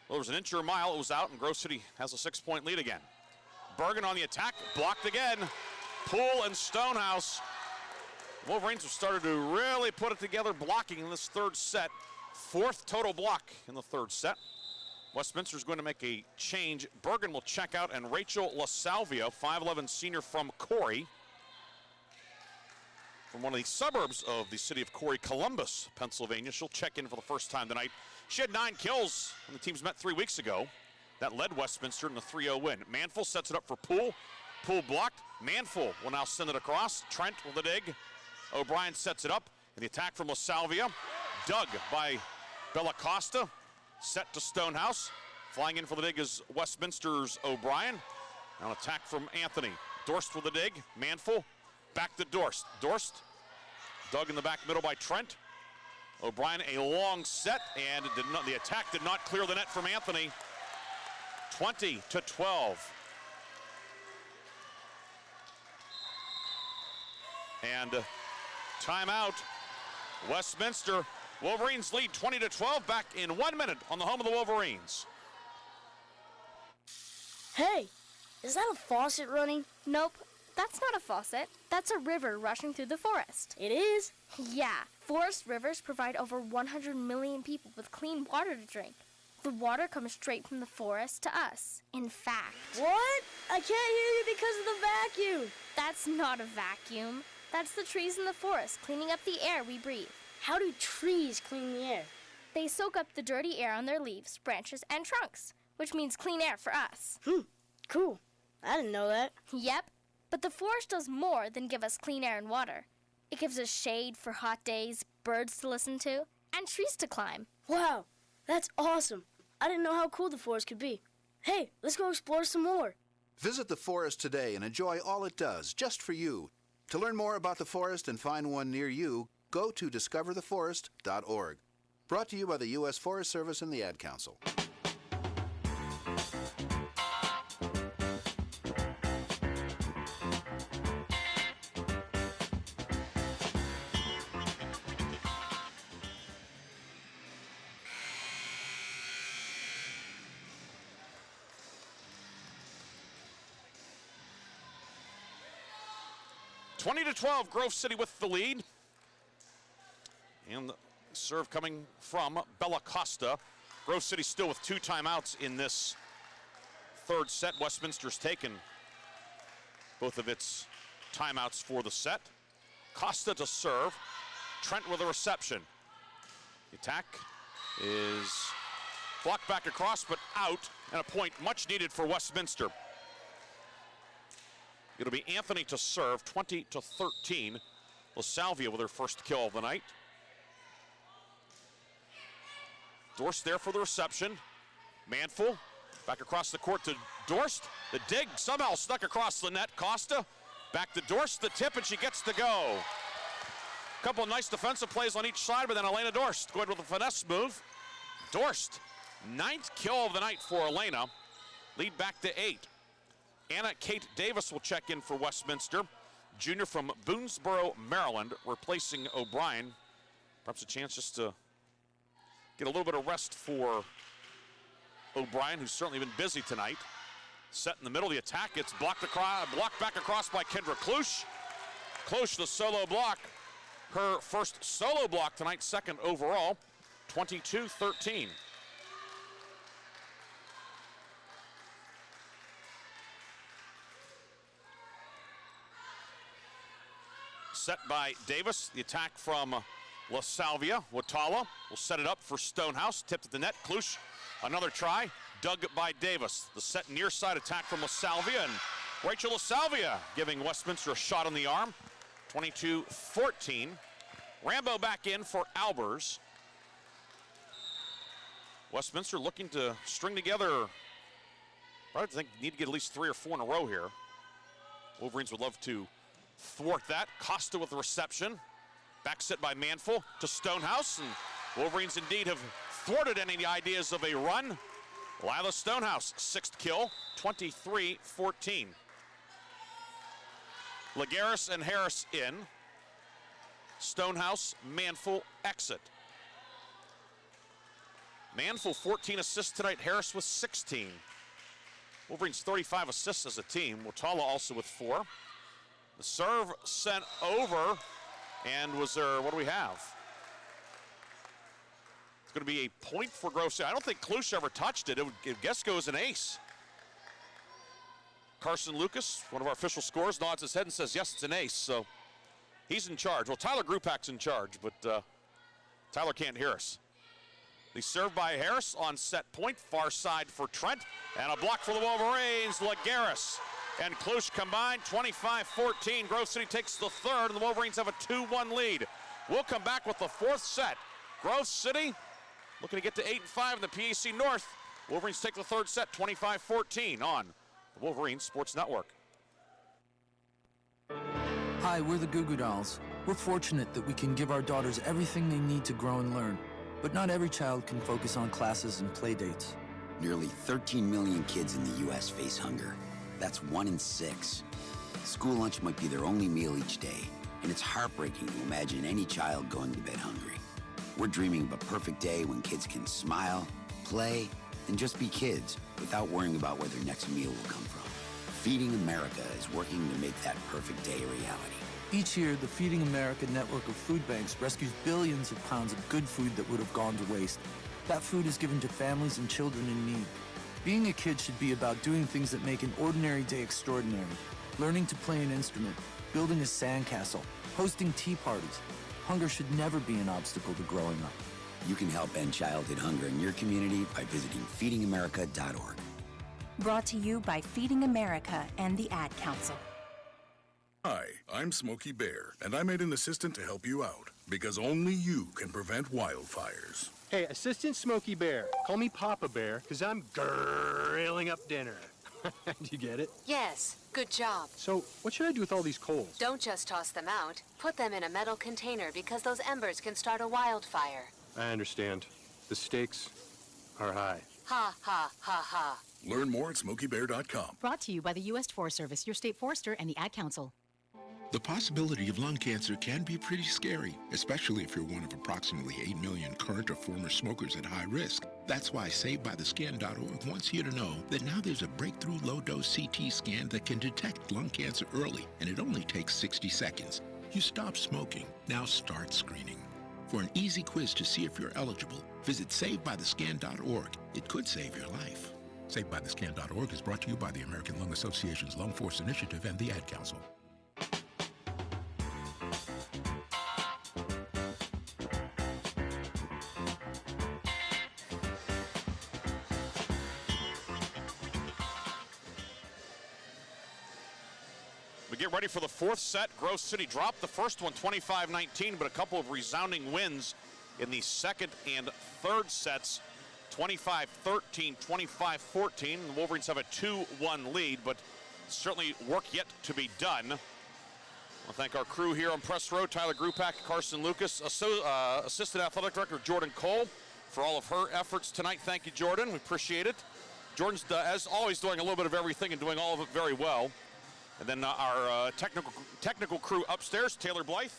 well, there was an inch or a mile. It was out, and Grove City has a 6-point lead again. Bergen on the attack, blocked again. Poole and Stonehouse Wolverines have started to really put it together blocking in this third set. 4th total block in the third set. Westminster is going to make a change. Bergen will check out, and Rachel LaSalvia, 5'11" senior from Corey, from one of the suburbs of the city of Corey, Columbus, Pennsylvania. She'll check in for the first time tonight. She had 9 kills when the teams met 3 weeks ago. That led Westminster in the 3-0 win. Manful sets it up for Poole. Poole blocked. Manful will now send it across. Trent with the dig. O'Brien sets it up. And the attack from LaSalvia. Dug by Bella Costa. Set to Stonehouse. Flying in for the dig is Westminster's O'Brien. Now an attack from Anthony. Dorst with the dig. Manful. Back to Dorst. Dorst dug in the back middle by Trent. O'Brien a long set, and the attack did not clear the net from Anthony. 20-12. And timeout. Westminster. Wolverines lead 20-12 back in 1 minute on the home of the Wolverines. Hey, is that a faucet running? Nope, that's not a faucet. That's a river rushing through the forest. It is? Yeah, forest rivers provide over 100 million people with clean water to drink. The water comes straight from the forest to us. In fact... What? I can't hear you because of the vacuum. That's not a vacuum. That's the trees in the forest cleaning up the air we breathe. How do trees clean the air? They soak up the dirty air on their leaves, branches, and trunks, which means clean air for us. Cool. I didn't know that. Yep, but the forest does more than give us clean air and water. It gives us shade for hot days, birds to listen to, and trees to climb. Wow, that's awesome. I didn't know how cool the forest could be. Hey, let's go explore some more. Visit the forest today and enjoy all it does, just for you. To learn more about the forest and find one near you, go to discovertheforest.org. Brought to you by the U.S. Forest Service and the Ad Council. (20-12), Grove City with the lead. And the serve coming from Bella Costa. Grove City still with 2 timeouts in this third set. Westminster's taken both of its timeouts for the set. Costa to serve. Trent with a reception. The attack is blocked back across, but out, and a point much needed for Westminster. It'll be Anthony to serve, 20-13. LaSalvia with her first kill of the night. Dorst there for the reception. Manful back across the court to Dorst. The dig somehow snuck across the net. Costa back to Dorst, the tip, and she gets to go. A couple of nice defensive plays on each side, but then Elena Dorst going with a finesse move. Dorst, 9th kill of the night for Elena. Lead back to 8. Anna Kate Davis will check in for Westminster. Junior from Boonesboro, Maryland, replacing O'Brien. Perhaps a chance just to get a little bit of rest for O'Brien, who's certainly been busy tonight. Set in the middle, the attack, it's blocked back across by Kendra Klusch. Klusch, the solo block. Her first solo block tonight, 2nd overall, 22-13. Set by Davis, the attack from LaSalvia. Watala will set it up for Stonehouse, tipped at the net. Klusch, another try, dug by Davis. The set near side attack from LaSalvia, and Rachel LaSalvia giving Westminster a shot on the arm. 22-14. Rambo back in for Albers. Westminster looking to string together, I think need to get at least 3 or 4 in a row here. Wolverines would love to thwart that. Costa with the reception. Back set by Manful to Stonehouse, and Wolverines indeed have thwarted any ideas of a run. Lila Stonehouse, 6th kill, 23-14. Lagares and Harris in. Stonehouse, Manful exit. Manful 14 assists tonight, Harris with 16. Wolverines 35 assists as a team. Watala also with 4. The serve sent over. And was there, what do we have? It's going to be a point for Grove City. I don't think Klusch ever touched it. It would, I guess, goes an ace. Carson Lucas, one of our official scorers, nods his head and says, yes, it's an ace. So he's in charge. Well, Tyler Grupak's in charge, but Tyler can't hear us. They served by Harris on set point, far side for Trent, and a block for the Wolverines. Lagares and Klusch combined, 25-14. Grove City takes the third, and the Wolverines have a 2-1 lead. We'll come back with the fourth set. Grove City looking to get to 8-5 in the PAC North. Wolverines take the third set, 25-14 on the Wolverines Sports Network. Hi, we're the Goo Goo Dolls. We're fortunate that we can give our daughters everything they need to grow and learn. But not every child can focus on classes and play dates. Nearly 13 million kids in the U.S. face hunger. That's 1 in 6. School lunch might be their only meal each day, and it's heartbreaking to imagine any child going to bed hungry. We're dreaming of a perfect day when kids can smile, play, and just be kids without worrying about where their next meal will come from. Feeding America is working to make that perfect day a reality. Each year, the Feeding America network of food banks rescues billions of pounds of good food that would have gone to waste. That food is given to families and children in need. Being a kid should be about doing things that make an ordinary day extraordinary. Learning to play an instrument, building a sandcastle, hosting tea parties. Hunger should never be an obstacle to growing up. You can help end childhood hunger in your community by visiting feedingamerica.org. Brought to you by Feeding America and the Ad Council. Hi, I'm Smokey Bear, and I made an assistant to help you out, because only you can prevent wildfires. Hey, Assistant Smokey Bear. Call me Papa Bear, because I'm grilling up dinner. Do you get it? Yes, good job. So, what should I do with all these coals? Don't just toss them out. Put them in a metal container because those embers can start a wildfire. I understand. The stakes are high. Ha, ha, ha, ha. Learn more at SmokeyBear.com. Brought to you by the U.S. Forest Service, your state forester, and the Ad Council. The possibility of lung cancer can be pretty scary, especially if you're one of approximately 8 million current or former smokers at high risk. That's why SaveByTheScan.org wants you to know that now there's a breakthrough low-dose CT scan that can detect lung cancer early, and it only takes 60 seconds. You stop smoking, now start screening. For an easy quiz to see if you're eligible, visit SaveByTheScan.org. It could save your life. SaveByTheScan.org is brought to you by the American Lung Association's Lung Force Initiative and the Ad Council. We get ready for the fourth set. Grove City dropped the first one 25-19, but a couple of resounding wins in the second and third sets. 25-13, 25-14. The Wolverines have a 2-1 lead, but certainly work yet to be done. I'll thank our crew here on Press Row, Tyler Grupak, Carson Lucas, Assistant Athletic Director Jordan Cole, for all of her efforts tonight. Thank you, Jordan. We appreciate it. Jordan's, as always, doing a little bit of everything and doing all of it very well. And then our technical crew upstairs, Taylor Blythe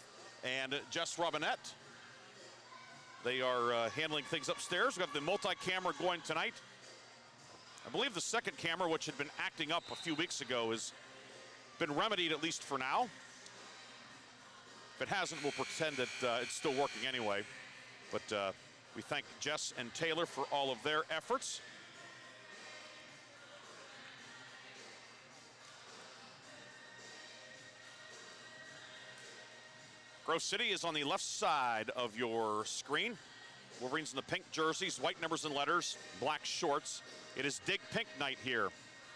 and Jess Robinette. They are handling things upstairs. We've got the multi-camera going tonight. I believe the second camera, which had been acting up a few weeks ago, has been remedied, at least for now. If it hasn't, we'll pretend that it's still working anyway. But we thank Jess and Taylor for all of their efforts. Grove City is on the left side of your screen. Wolverines in the pink jerseys, white numbers and letters, black shorts. It is Dig Pink night here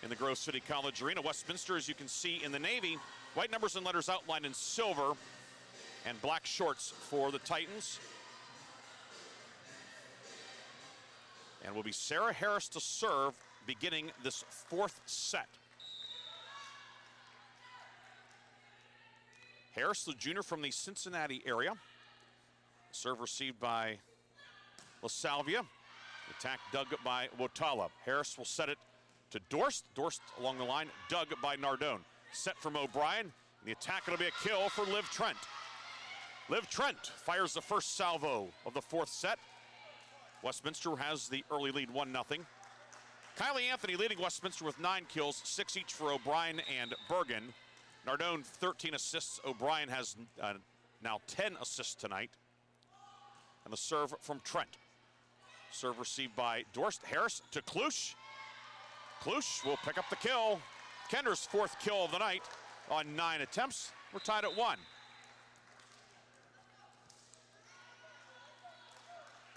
in the Grove City College Arena. Westminster, as you can see in the navy, white numbers and letters outlined in silver, and black shorts for the Titans. And will be Sarah Harris to serve beginning this fourth set. Harris, the junior from the Cincinnati area. Serve received by LaSalvia. Attack dug by Wotala. Harris will set it to Dorst. Dorst along the line, dug by Nardone. Set from O'Brien. The attack will be a kill for Liv Trent. Liv Trent fires the first salvo of the fourth set. Westminster has the early lead, 1-0. Kylie Anthony leading Westminster with 9 kills, 6 each for O'Brien and Bergen. Nardone, 13 assists. O'Brien has now 10 assists tonight. And a serve from Trent. Serve received by Dorst. Harris to Klusch. Klusch will pick up the kill. Kendra's 4th kill of the night on 9 attempts. We're tied at 1.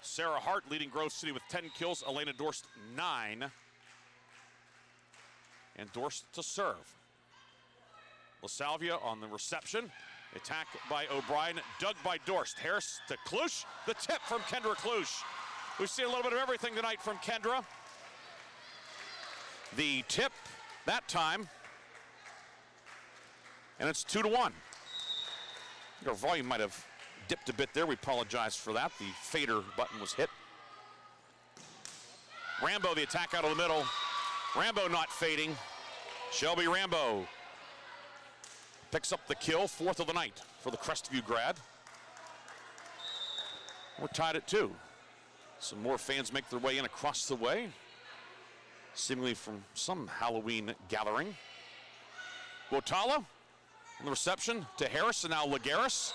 Sarah Hart leading Grove City with 10 kills. Elena Dorst 9. And Dorst to serve. LaSalvia on the reception. Attack by O'Brien, dug by Dorst. Harris to Klusch. The tip from Kendra Klusch. We've seen a little bit of everything tonight from Kendra. The tip that time. And it's 2-1. Our volume might have dipped a bit there. We apologize for that. The fader button was hit. Rambo, the attack out of the middle. Rambo not fading. Shelby Rambo picks up the kill, 4th of the night for the Crestview grad. We're tied at 2. Some more fans make their way in across the way, seemingly from some Halloween gathering. Wotala on the reception to Harris, and now Lagaris.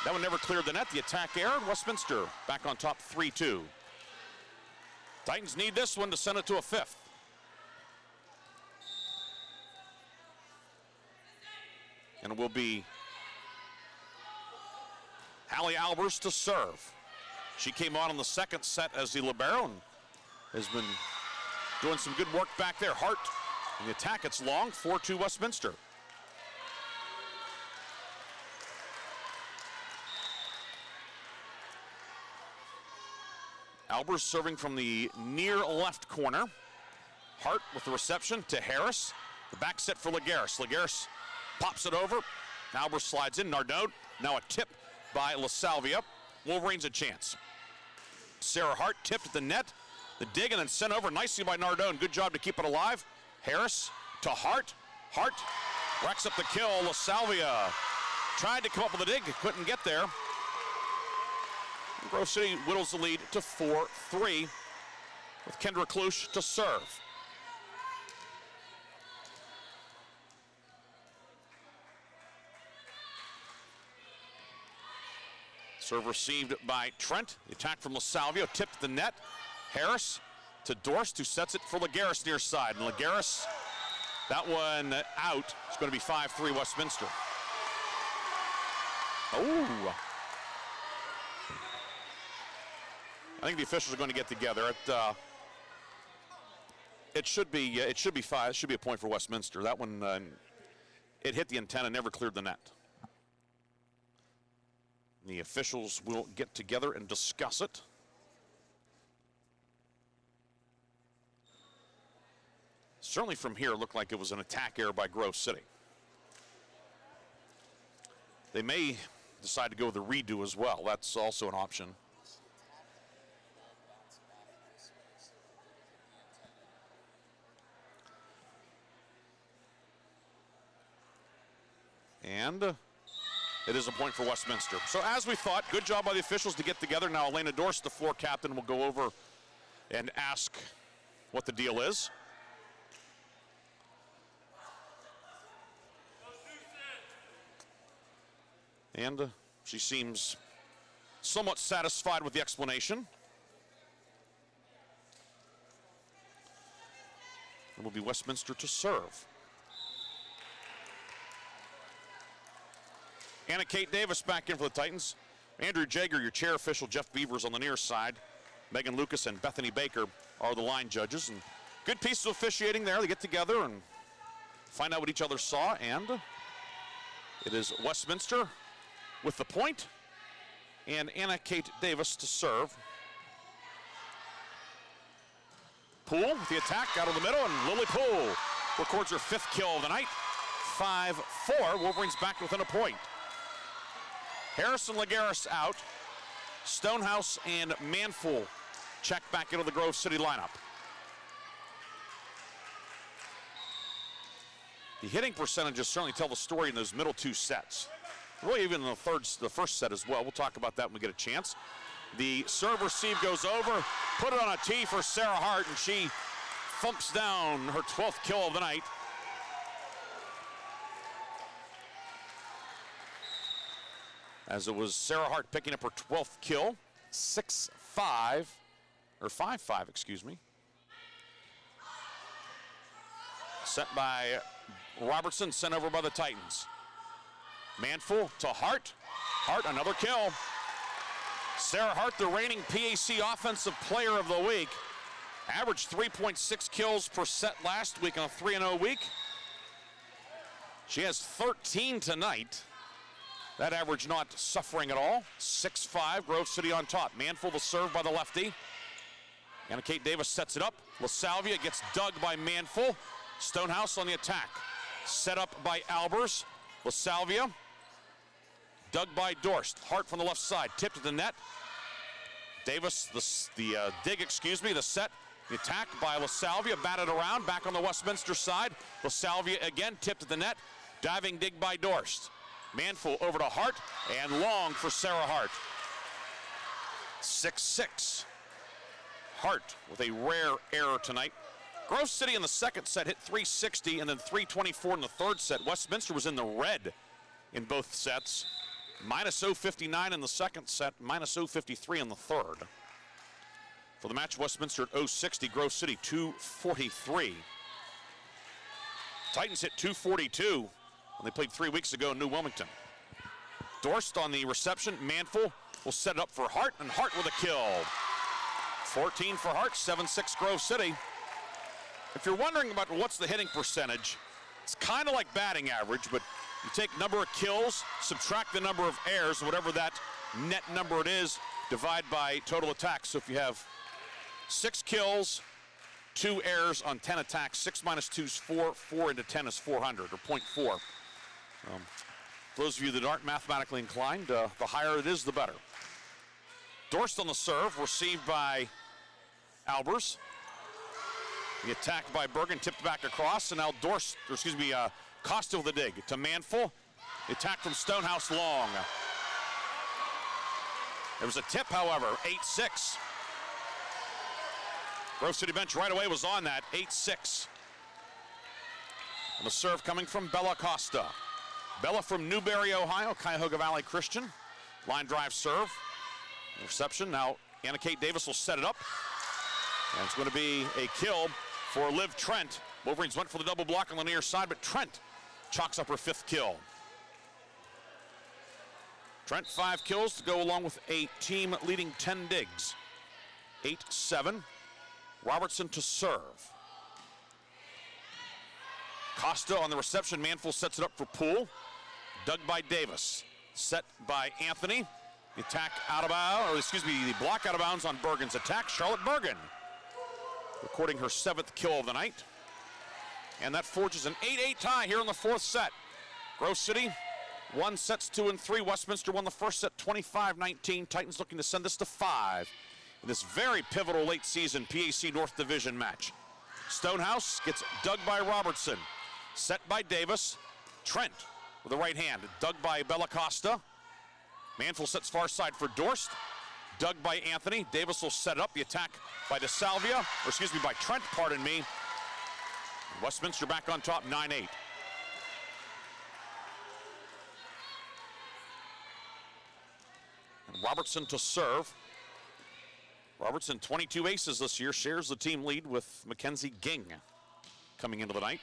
That one never cleared the net. The attack aired. Westminster back on top 3-2. Titans need this one to send it to a 5th. And it will be Hallie Albers to serve. She came on in the 2nd set as the libero and has been doing some good work back there. Hart in the attack, it's long, 4-2 Westminster. Albers serving from the near left corner. Hart with the reception to Harris. The back set for Lagaris. Lagaris pops it over. Albers slides in. Nardone, now a tip by LaSalvia. Wolverines a chance. Sarah Hart tipped at the net. The dig and then sent over nicely by Nardone. Good job to keep it alive. Harris to Hart. Hart racks up the kill. LaSalvia tried to come up with a dig, couldn't get there. Grove City whittles the lead to 4-3 with Kendra Klusch to serve. Serve received by Trent. The attack from LaSalvia, tipped the net. Harris to Dorst, who sets it for Lagaris near side. And Lagaris, that one out. It's going to be 5-3 Westminster. Oh. I think the officials are going to get together. It should be 5. It should be a point for Westminster. That one, it hit the antenna, never cleared the net. The officials will get together and discuss it. Certainly from here, it looked like it was an attack error by Grove City. They may decide to go with a redo as well. That's also an option. And it is a point for Westminster. So as we thought, good job by the officials to get together. Now Elena Dorst, the floor captain, will go over and ask what the deal is. And she seems somewhat satisfied with the explanation. It will be Westminster to serve. Anna Kate Davis back in for the Titans. Andrew Jager, your chair official. Jeff Beavers on the near side. Megan Lucas and Bethany Baker are the line judges. And good piece of officiating there. They get together and find out what each other saw. And it is Westminster with the point. And Anna Kate Davis to serve. Poole with the attack out of the middle. And Lily Poole records her 5th kill of the night. 5-4. Wolverines back within a point. Harrison Lagaris out. Stonehouse and Manful check back into the Grove City lineup. The hitting percentages certainly tell the story in those middle 2 sets. Really even in the first set as well. We'll talk about that when we get a chance. The serve receive goes over. Put it on a tee for Sarah Hart, and she thumps down her 12th kill of the night. as it was Sarah Hart picking up her 12th kill. 6-5, or 5-5, excuse me. Set by Robertson, sent over by the Titans. Manful to Hart. Hart, another kill. Sarah Hart, the reigning PAC Offensive Player of the Week. Averaged 3.6 kills per set last week on a 3-0 week. She has 13 tonight. That average not suffering at all. 6-5, Grove City on top. Manful the serve by the lefty. Anna Kate Davis sets it up. LaSalvia gets dug by Manful. Stonehouse on the attack. Set up by Albers. LaSalvia. Dug by Dorst. Hart from the left side. Tipped to the net. Davis, the dig, the set. The attack by LaSalvia. Batted around. Back on the Westminster side. LaSalvia again. Tipped to the net. Diving dig by Dorst. Manful over to Hart. And long for Sarah Hart. 6-6. Hart with a rare error tonight. Grove City in the second set hit 360 and then 324 in the third set. Westminster was in the red in both sets. Minus 059 in the second set, minus 053 in the third. For the match, Westminster at 060, Grove City 243. Titans hit 242 when they played 3 weeks ago in New Wilmington. Dorst on the reception. Manful will set it up for Hart, and Hart with a kill. 14 for Hart, 7-6 Grove City. If you're wondering about what's the hitting percentage, it's kind of like batting average, but you take number of kills, subtract the number of errors, whatever that net number it is, divide by total attacks. So if you have 6 kills, 2 errors on 10 attacks, 6 minus 2 is 4, 4 into 10 is 400, or 0.4. For those of you that aren't mathematically inclined, the higher it is, the better. Dorst on the serve, received by Albers. The attack by Bergen, tipped back across, and now Costa with the dig to Manful. The attack from Stonehouse long. There was a tip, however, 8-6. Grove City bench right away was on that, 8-6. And the serve coming from Bella Costa. Bella from Newberry, Ohio, Cuyahoga Valley Christian. Line drive serve. Reception, now Anna Kate Davis will set it up. And it's going to be a kill for Liv Trent. Wolverines went for the double block on the near side, but Trent chalks up her 5th kill. Trent 5 kills to go along with a team leading 10 digs. 8-7. Robertson to serve. Costa on the reception. Manful sets it up for Poole. Dug by Davis. Set by Anthony. The attack out of bounds, the block out of bounds on Bergen's attack. Charlotte Bergen recording her 7th kill of the night. And that forges an 8-8 tie here in the 4th set. Grove City won sets 2 and 3. Westminster won the first set 25-19. Titans looking to send this to 5 in this very pivotal late season PAC North Division match. Stonehouse gets dug by Robertson. Set by Davis. Trent with the right hand. Dug by Bella Costa. Manful sets far side for Dorst. Dug by Anthony. Davis will set it up. The attack by by Trent, pardon me. Westminster back on top, 9-8. And Robertson to serve. Robertson, 22 aces this year, shares the team lead with Mackenzie Ging coming into the night.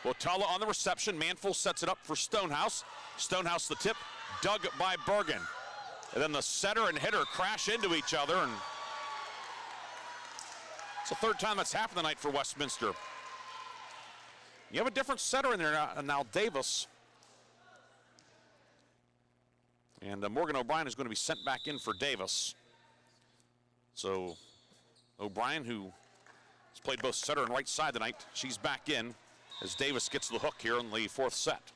Wotala on the reception. Manful sets it up for Stonehouse. Stonehouse the tip. Dug by Bergen. And then the setter and hitter crash into each other, and it's the 3rd time that's happened tonight for Westminster. You have a different setter in there now, Davis. And Morgan O'Brien is going to be sent back in for Davis. So O'Brien, who has played both setter and right side tonight, she's back in as Davis gets the hook here in the 4th set.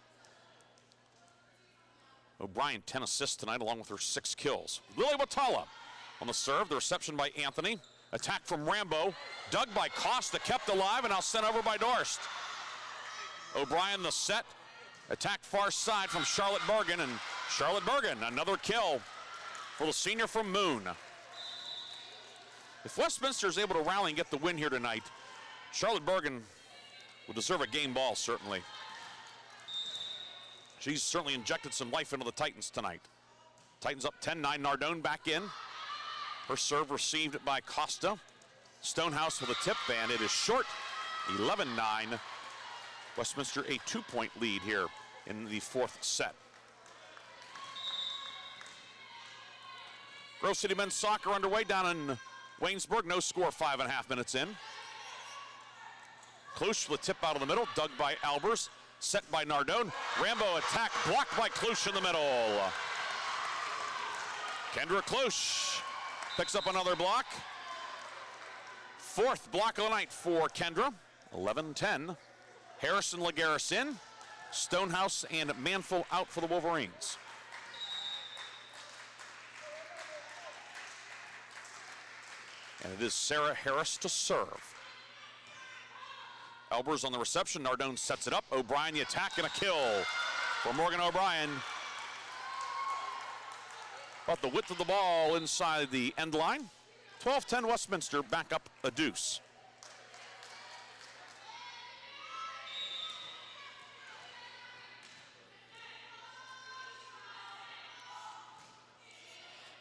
O'Brien, 10 assists tonight, along with her 6 kills. Lily Watala on the serve. The reception by Anthony. Attack from Rambo. Dug by Costa, kept alive, and now sent over by Dorst. O'Brien the set. Attack far side from Charlotte Bergen, and Charlotte Bergen, another kill for the senior from Moon. If Westminster is able to rally and get the win here tonight, Charlotte Bergen will deserve a game ball, certainly. She's certainly injected some life into the Titans tonight. Titans up 10-9. Nardone back in. Her serve received by Costa. Stonehouse with a tip, and it is short. 11-9. Westminster a 2-point lead here in the fourth set. Grove City men's soccer underway down in Waynesburg. No score, 5.5 minutes in. Klusch with a tip out of the middle, dug by Albers, set by Nardone. Rambo attack, blocked by Klusch in the middle. Kendra Klusch picks up another block. Fourth block of the night for Kendra. 11-10. Harrison Lagares in. Stonehouse and Manful out for the Wolverines. And it is Sarah Harris to serve. Albers on the reception. Nardone sets it up. O'Brien the attack and a kill for Morgan O'Brien. About the width of the ball inside the end line. 12-10 Westminster back up a deuce.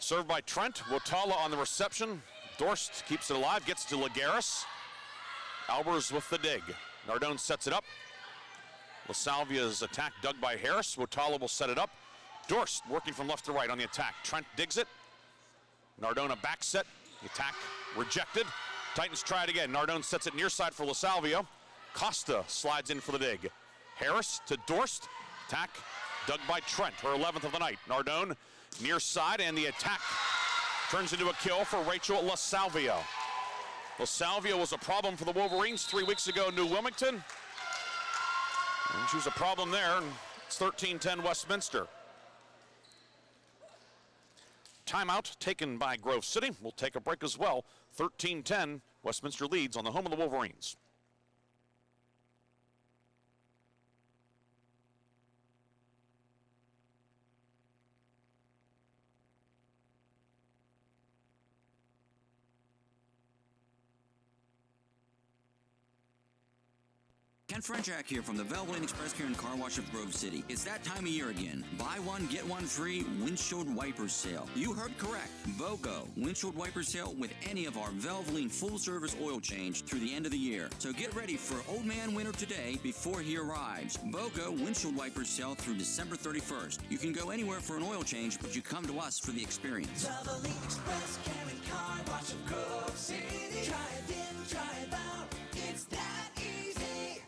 Served by Trent. Wotala on the reception. Dorst keeps it alive, gets to Lagares. Albers with the dig. Nardone sets it up. LaSalvia's attack dug by Harris. Wotala will set it up. Dorst working from left to right on the attack. Trent digs it. Nardone a back set. The attack rejected. Titans try it again. Nardone sets it near side for LaSalvia. Costa slides in for the dig. Harris to Dorst. Attack dug by Trent, her 11th of the night. Nardone near side, and the attack turns into a kill for Rachel LaSalvia. LaSalvia was a problem for the Wolverines 3 weeks ago in New Wilmington. And she was a problem there, and it's 13-10 Westminster. Timeout taken by Grove City. We'll take a break as well. 13-10, Westminster leads on the home of the Wolverines. Ken Frenchak here from the Valvoline Express Care and Car Wash of Grove City. It's that time of year again. Buy one, get one free windshield wiper sale. You heard correct. VOCO windshield wiper sale with any of our Valvoline full-service oil change through the end of the year. So get ready for Old Man Winter today before he arrives. VOCO windshield wiper sale through December 31st. You can go anywhere for an oil change, but you come to us for the experience. Valvoline Express Care and Car Wash of Grove City. Try it in, try it out. It's that easy.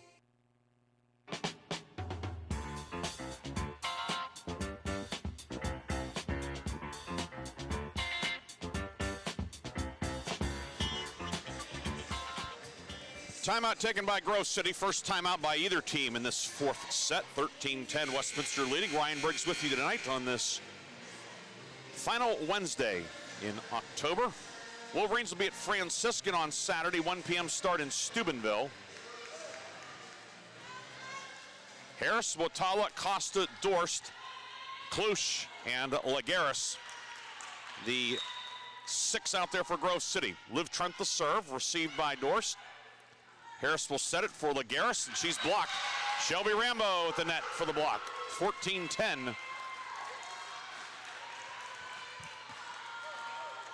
Timeout taken by Grove City. First timeout by either team in this fourth set. 13-10 Westminster leading. Ryan Briggs with you tonight on this final Wednesday in October. Wolverines will be at Franciscan on Saturday. 1 p.m. start in Steubenville. Harris, Wotala, Costa, Dorst, Klusch, and Lagares. The 6 out there for Grove City. Liv Trent the serve, received by Dorst. Harris will set it for Lagares, and she's blocked. Shelby Rambo at the net for the block. 14-10.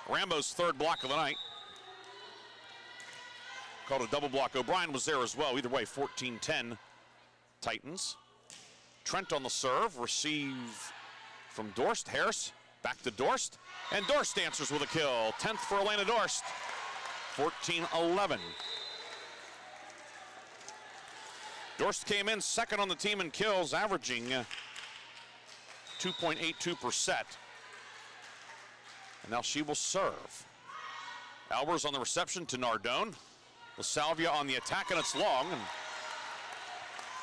Rambo's third block of the night. Called a double block. O'Brien was there as well. Either way, 14-10 Titans. Trent on the serve. Receive from Dorst. Harris back to Dorst. And Dorst answers with a kill. 10th for Elena Dorst. 14-11. Dorst came in second on the team in kills, averaging 2.82 per set. And now she will serve. Albers on the reception to Nardone. LaSalvia on the attack, and it's long. And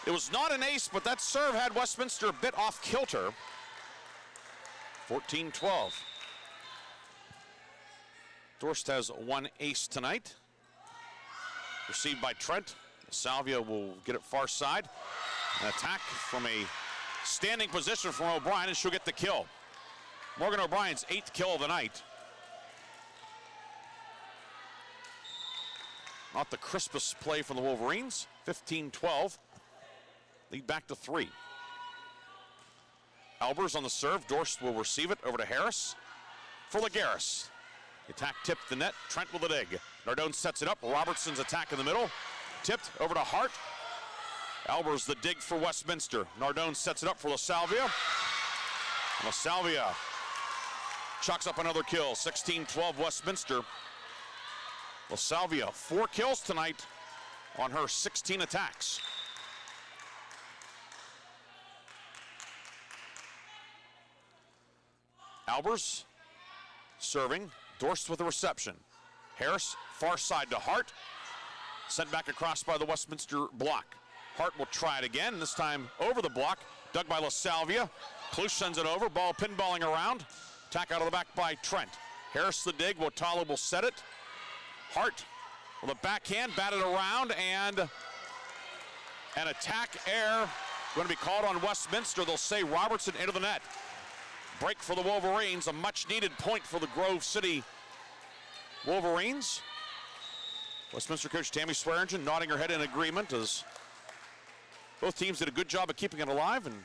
it was not an ace, but that serve had Westminster a bit off kilter. 14-12. Dorst has one ace tonight. Received by Trent. Salvia will get it far side. An attack from a standing position from O'Brien, and she'll get the kill. Morgan O'Brien's 8th kill of the night. Not the crispest play from the Wolverines. 15-12. Lead back to 3. Albers on the serve. Dorst will receive it over to Harris for Lagares. The attack tipped the net. Trent with a dig. Nardone sets it up. Robertson's attack in the middle. Tipped over to Hart. Albers the dig for Westminster. Nardone sets it up for LaSalvia. LaSalvia chucks up another kill. 16-12 Westminster. LaSalvia 4 kills tonight on her 16 attacks. Albers serving. Dorst with the reception. Harris far side to Hart. Sent back across by the Westminster block. Hart will try it again, this time over the block. Dug by LaSalvia. Klusch sends it over. Ball pinballing around. Attack out of the back by Trent. Harris the dig. Wotala will set it. Hart with a backhand, batted around, and an attack error going to be called on Westminster. They'll say Robertson into the net. Break for the Wolverines, a much-needed point for the Grove City Wolverines. Westminster coach Tammy Swearingen nodding her head in agreement as both teams did a good job of keeping it alive, and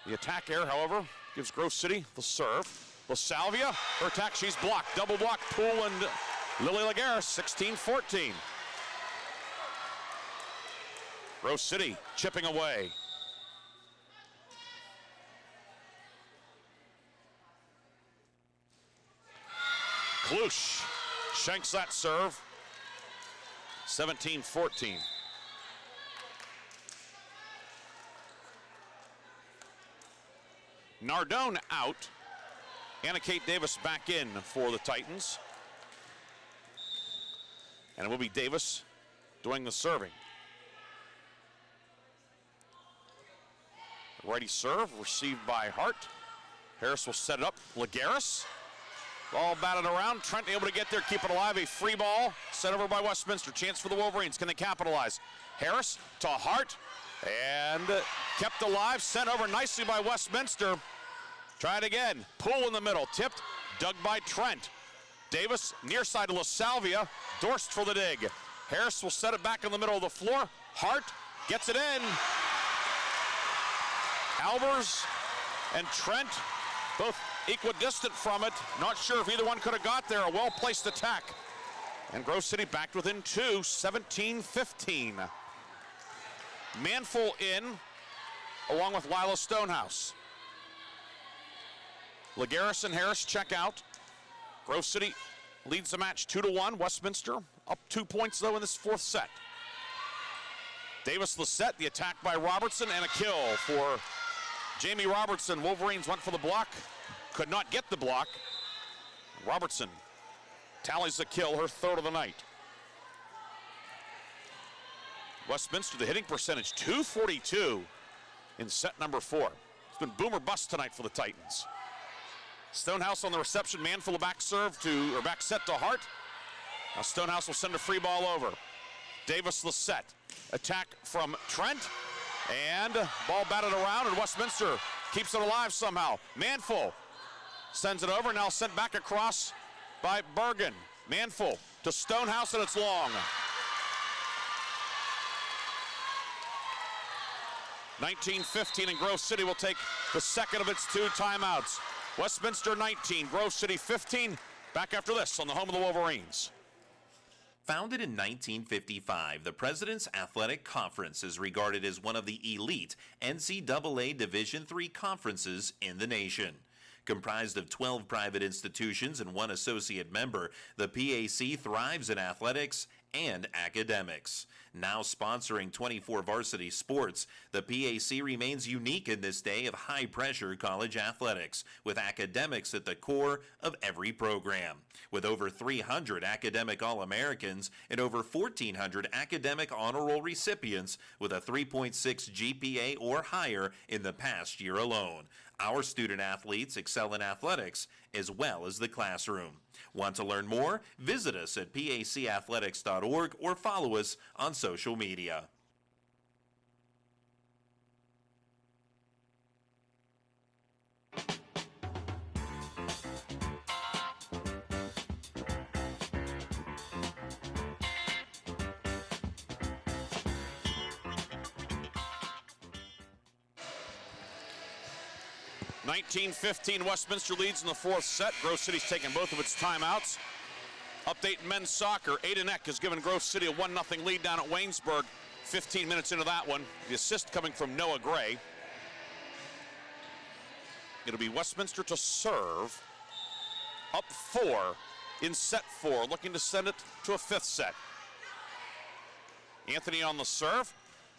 the attack error, however, gives Grove City the serve. LaSalvia, her attack, she's blocked. Double block, Poole and Lily Lagares, 16-14. Grove City chipping away. Klusch shanks that serve. 17-14. Nardone out. Anna Kate Davis back in for the Titans. And it will be Davis doing the serving. Righty serve received by Hart. Harris will set it up. Lagares. Ball batted around. Trent able to get there, keep it alive. A free ball set over by Westminster. Chance for the Wolverines. Can they capitalize? Harris to Hart. And kept alive. Sent over nicely by Westminster. Try it again. Poole in the middle. Tipped. Dug by Trent. Davis near side to LaSalvia. Dorst for the dig. Harris will set it back in the middle of the floor. Hart gets it in. Albers and Trent both equidistant from it. Not sure if either one could have got there. A well-placed attack. And Grove City backed within 2, 17-15. Manful in, along with Lila Stonehouse. Lagares and Harris check out. Grove City leads the match 2-1. Westminster up 2 points, though, in this fourth set. Davis Lissette, the attack by Robertson, and a kill for Jamie Robertson. Wolverines went for the block, could not get the block. Robertson tallies the kill, her third of the night. Westminster, the hitting percentage, .242 in set number 4. It's been boom or bust tonight for the Titans. Stonehouse on the reception, Manful back serve to, or back set to Hart. Now Stonehouse will send a free ball over. Davis Lissette, attack from Trent, and ball batted around, and Westminster keeps it alive somehow. Manful sends it over, now sent back across by Bergen. Manful to Stonehouse, and it's long. 19-15, and Grove City will take the second of its 2 timeouts. Westminster 19, Grove City 15. Back after this on the home of the Wolverines. Founded in 1955, the President's Athletic Conference is regarded as one of the elite NCAA Division III conferences in the nation. Comprised of 12 private institutions and 1 associate member, the PAC thrives in athletics and academics. Now sponsoring 24 varsity sports, the PAC remains unique in this day of high-pressure college athletics, with academics at the core of every program. With over 300 academic All-Americans and over 1,400 academic honor roll recipients with a 3.6 GPA or higher in the past year alone. Our student athletes excel in athletics as well as the classroom. Want to learn more? Visit us at pacathletics.org or follow us on social media. 19-15, Westminster leads in the fourth set. Grove City's taking both of its timeouts. Update in men's soccer. Aiden Eck has given Grove City a 1-0 lead down at Waynesburg. 15 minutes into that one. The assist coming from Noah Gray. It'll be Westminster to serve. Up 4 in set 4, looking to send it to a fifth set. Anthony on the serve.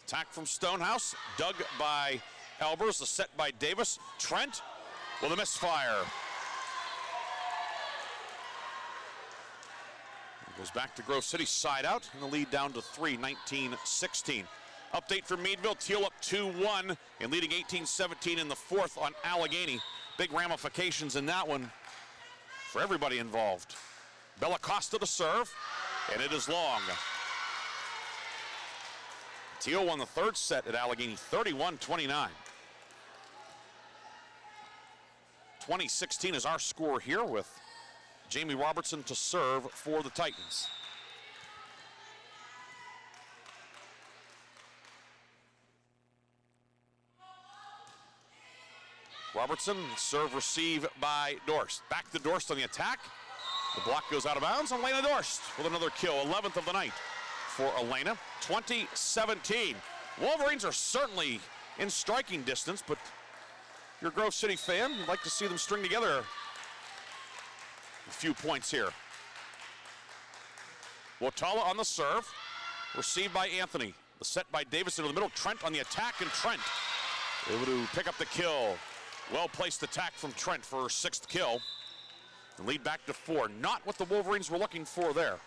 Attack from Stonehouse. Dug by Albers. The set by Davis. Trent with a misfire. Goes back to Grove City, side out, and the lead down to 3, 19-16. Update from Meadville, Teal up 2-1 and leading 18-17 in the fourth on Allegheny. Big ramifications in that one for everybody involved. Bella Costa to serve, and it is long. Teal won the third set at Allegheny, 31-29. 2016 is our score here with Jamie Robertson to serve for the Titans. Robertson, serve receive by Dorst. Back to Dorst on the attack. The block goes out of bounds, and Elena Dorst with another kill, 11th of the night for Elena. 20-17. Wolverines are certainly in striking distance, but if you're a Grove City fan, you'd like to see them string together a few points here. Wotala on the serve, received by Anthony. The set by Davis into the middle. Trent on the attack, and Trent able to pick up the kill. Well-placed attack from Trent for her 6th kill. And lead back to 4. Not what the Wolverines were looking for there.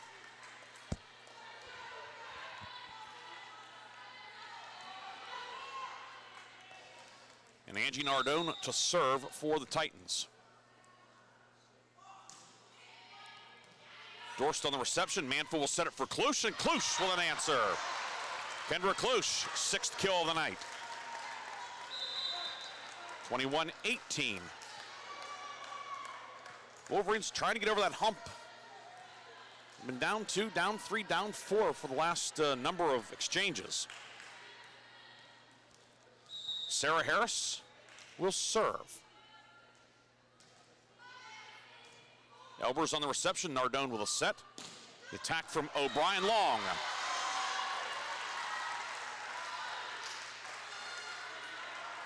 And Angie Nardone to serve for the Titans. Dorst on the reception. Manful will set it for Klusch, and Klusch with an answer. Kendra Klusch, 6th kill of the night. 21-18. Wolverines trying to get over that hump. Been down 2, down 3, down 4 for the last number of exchanges. Sarah Harris will serve. Elbers on the reception. Nardone with a set. The attack from O'Brien long.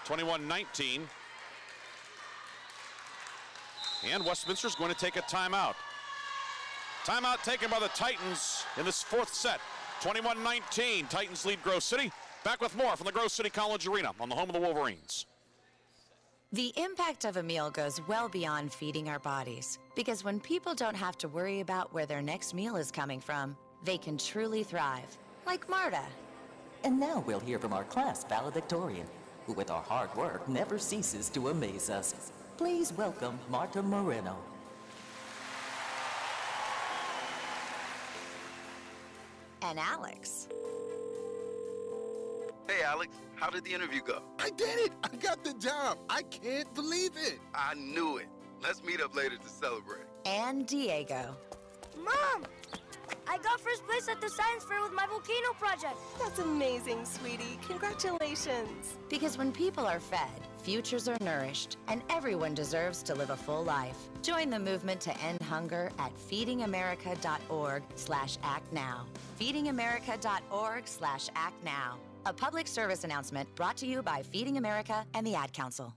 (21-19). And Westminster's going to take a timeout. Timeout taken by the Titans in this fourth set. 21-19. Titans lead Grove City. Back with more from the Grove City College Arena on the home of the Wolverines. The impact of a meal goes well beyond feeding our bodies, because when people don't have to worry about where their next meal is coming from, they can truly thrive, like Marta. And now we'll hear from our class valedictorian, who with our hard work never ceases to amaze us. Please welcome Marta Moreno. And Alex. Hey, Alex, how did the interview go? I did it! I got the job! I can't believe it! I knew it. Let's meet up later to celebrate. And Diego. Mom! I got first place at the science fair with my volcano project. That's amazing, sweetie. Congratulations. Because when people are fed, futures are nourished, and everyone deserves to live a full life. Join the movement to end hunger at feedingamerica.org/actnow. feedingamerica.org/actnow. A public service announcement brought to you by Feeding America and the Ad Council.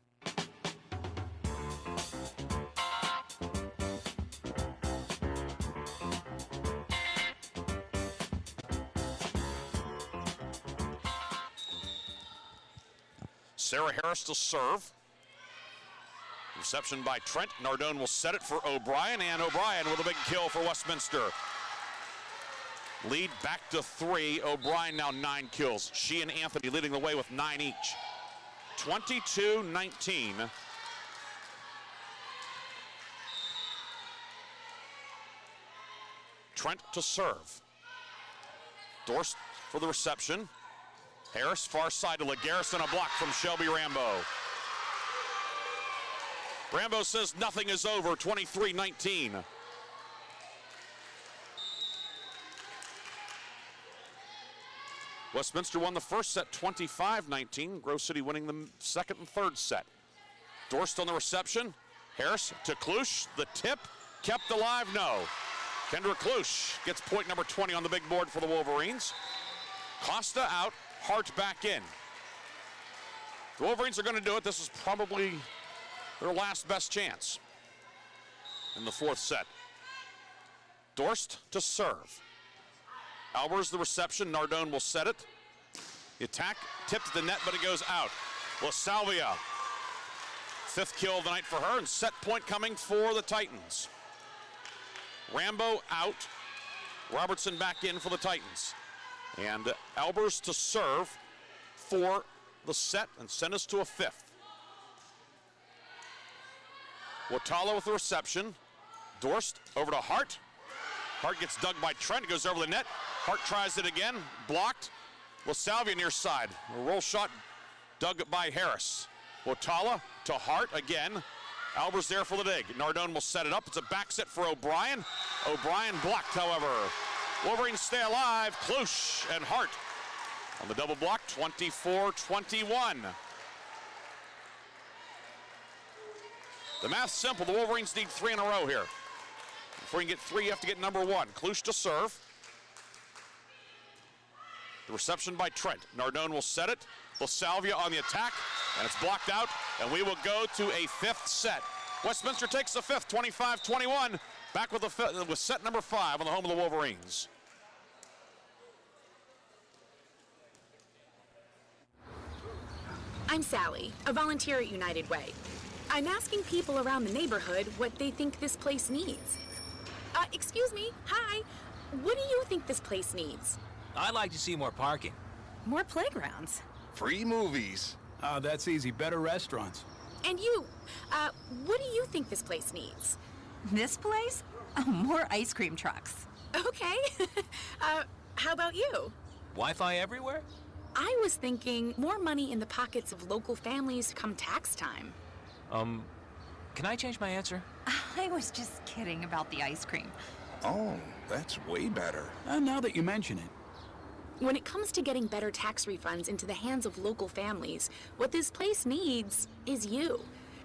Sarah Harris to serve. Reception by Trent. Nardone will set it for O'Brien, and O'Brien with a big kill for Westminster. Lead back to 3. O'Brien now 9 kills. She and Anthony leading the way with 9 each. 22-19. Trent to serve. Dorst for the reception. Harris far side to LaGarrison, a block from Shelby Rambo. Rambo says nothing is over, 23-19. Westminster won the first set 25-19. Grove City winning the second and third set. Dorst on the reception. Harris to Klusch. The tip kept alive, no. Kendra Klusch gets point number 20 on the big board for the Wolverines. Costa out, Hart back in. The Wolverines are going to do it. This is probably their last best chance in the fourth set. Dorst to serve. Albers the reception. Nardone will set it. The attack tipped the net, but it goes out. LaSalvia, fifth kill of the night for her, and set point coming for the Titans. Rambo out. Robertson back in for the Titans. And Albers to serve for the set and send us to a fifth. Watala with the reception. Dorst over to Hart. Hart gets dug by Trent. It goes over the net. Hart tries it again. Blocked. LaSalvia near side. A roll shot dug by Harris. Watala to Hart again. Albers there for the dig. Nardone will set it up. It's a back set for O'Brien. O'Brien blocked, however. Wolverines stay alive. Klusch and Hart on the double block, 24-21. The math's simple. The Wolverines need 3 in a row here. Before you can get 3, you have to get number 1. Klusch to serve. The reception by Trent. Nardone will set it. LaSalvia on the attack, and it's blocked out, and we will go to a fifth set. Westminster takes the fifth, 25-21. Back with set number 5 on the home of the Wolverines. I'm Sally, a volunteer at United Way. I'm asking people around the neighborhood what they think this place needs. Excuse me, hi. What do you think this place needs? I'd like to see more parking. More playgrounds. Free movies. Oh, that's easy. Better restaurants. And you, what do you think this place needs? This place? Oh, more ice cream trucks. Okay. How about you? Wi-Fi everywhere? I was thinking more money in the pockets of local families come tax time. Can I change my answer? I was just kidding about the ice cream. Oh, that's way better. Now that you mention it. When it comes to getting better tax refunds into the hands of local families, what this place needs is you.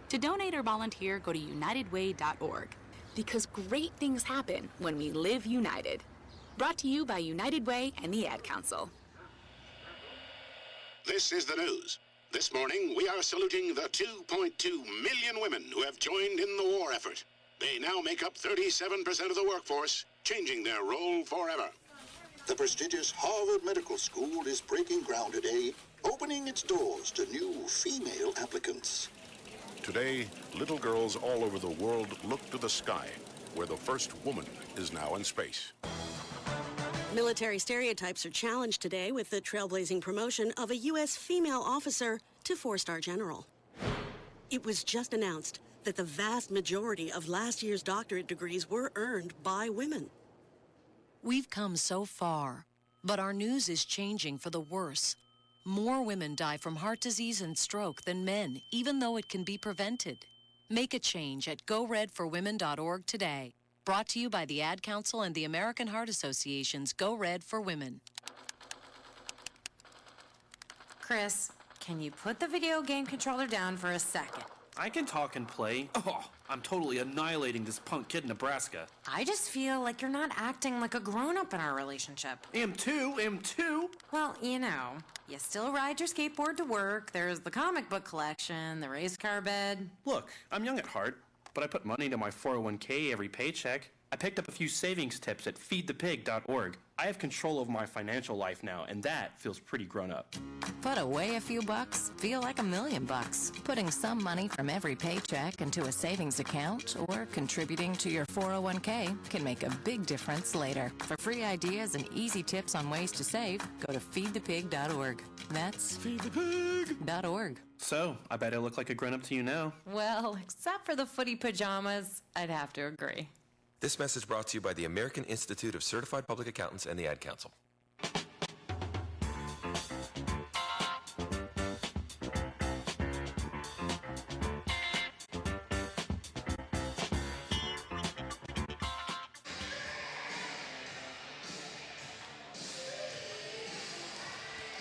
To donate or volunteer, go to unitedway.org. Because great things happen when we live united. Brought to you by United Way and the Ad Council. This is the news. This morning, we are saluting the 2.2 million women who have joined in the war effort. They now make up 37% of the workforce, changing their role forever. The prestigious Harvard Medical School is breaking ground today, opening its doors to new female applicants. Today, little girls all over the world look to the sky, where the first woman is now in space. Military stereotypes are challenged today with the trailblazing promotion of a U.S. female officer to 4-star general. It was just announced that the vast majority of last year's doctorate degrees were earned by women. We've come so far, but our news is changing for the worse. More women die from heart disease and stroke than men, even though it can be prevented. Make a change at GoRedForWomen.org today. Brought to you by the Ad Council and the American Heart Association's Go Red for Women. Chris, can you put the video game controller down for a second? I can talk and play. Oh, I'm totally annihilating this punk kid in Nebraska. I just feel like you're not acting like a grown-up in our relationship. Am too. Well, you still ride your skateboard to work, there's the comic book collection, the race car bed. Look, I'm young at heart, but I put money into my 401k every paycheck. I picked up a few savings tips at feedthepig.org. I have control of my financial life now, and that feels pretty grown up. Put away a few bucks, feel like $1 million. Putting some money from every paycheck into a savings account or contributing to your 401k can make a big difference later. For free ideas and easy tips on ways to save, go to feedthepig.org. That's feedthepig.org. So, I bet I look like a grown-up to you now. Well, except for the footy pajamas, I'd have to agree. This message brought to you by the American Institute of Certified Public Accountants and the Ad Council.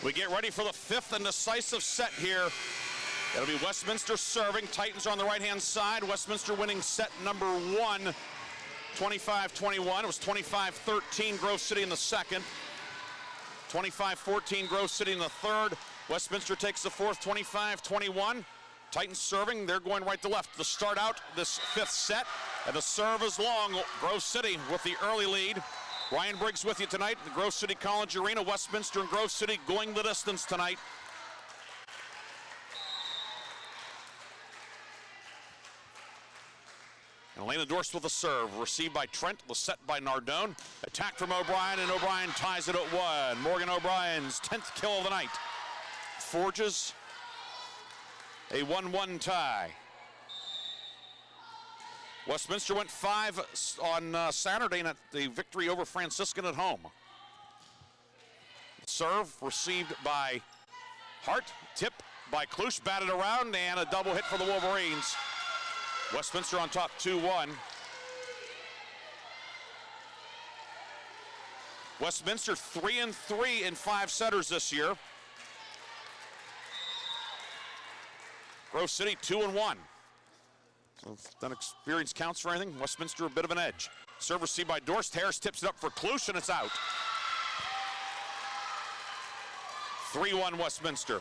We get ready for the fifth and decisive set here It'll be Westminster serving. Titans are on the right-hand side. Westminster winning set number 1, 25-21. It was 25-13 Grove City in the second. 25-14 Grove City in the third. Westminster takes the fourth, 25-21. Titans serving. They're going right to left to start out this fifth set. And the serve is long. Grove City with the early lead. Ryan Briggs with you tonight at the Grove City College Arena. Westminster and Grove City going the distance tonight. And Elena Dorst with the serve. Received by Trent. Was set by Nardone. Attack from O'Brien, and O'Brien ties it at 1. Morgan O'Brien's 10th kill of the night. Forges a 1-1 tie. Westminster went 5 on Saturday in the victory over Franciscan at home. Serve received by Hart. Tip by Klusch. Batted around, and a double hit for the Wolverines. Westminster on top 2-1. Westminster 3-3 in 5 setters this year. Grove City 2-1. So if that experience counts for anything, Westminster a bit of an edge. Serve received by Dorst. Harris tips it up for Klusch, and it's out. 3-1 Westminster.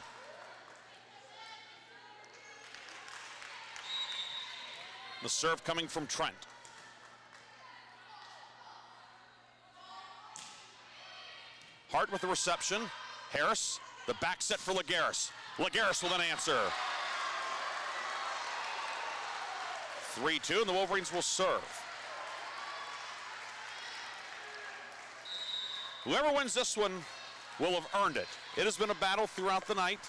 The serve coming from Trent. Hart with the reception. Harris, the back set for Lagares. Lagares will then answer. 3-2, and the Wolverines will serve. Whoever wins this one will have earned it. It has been a battle throughout the night.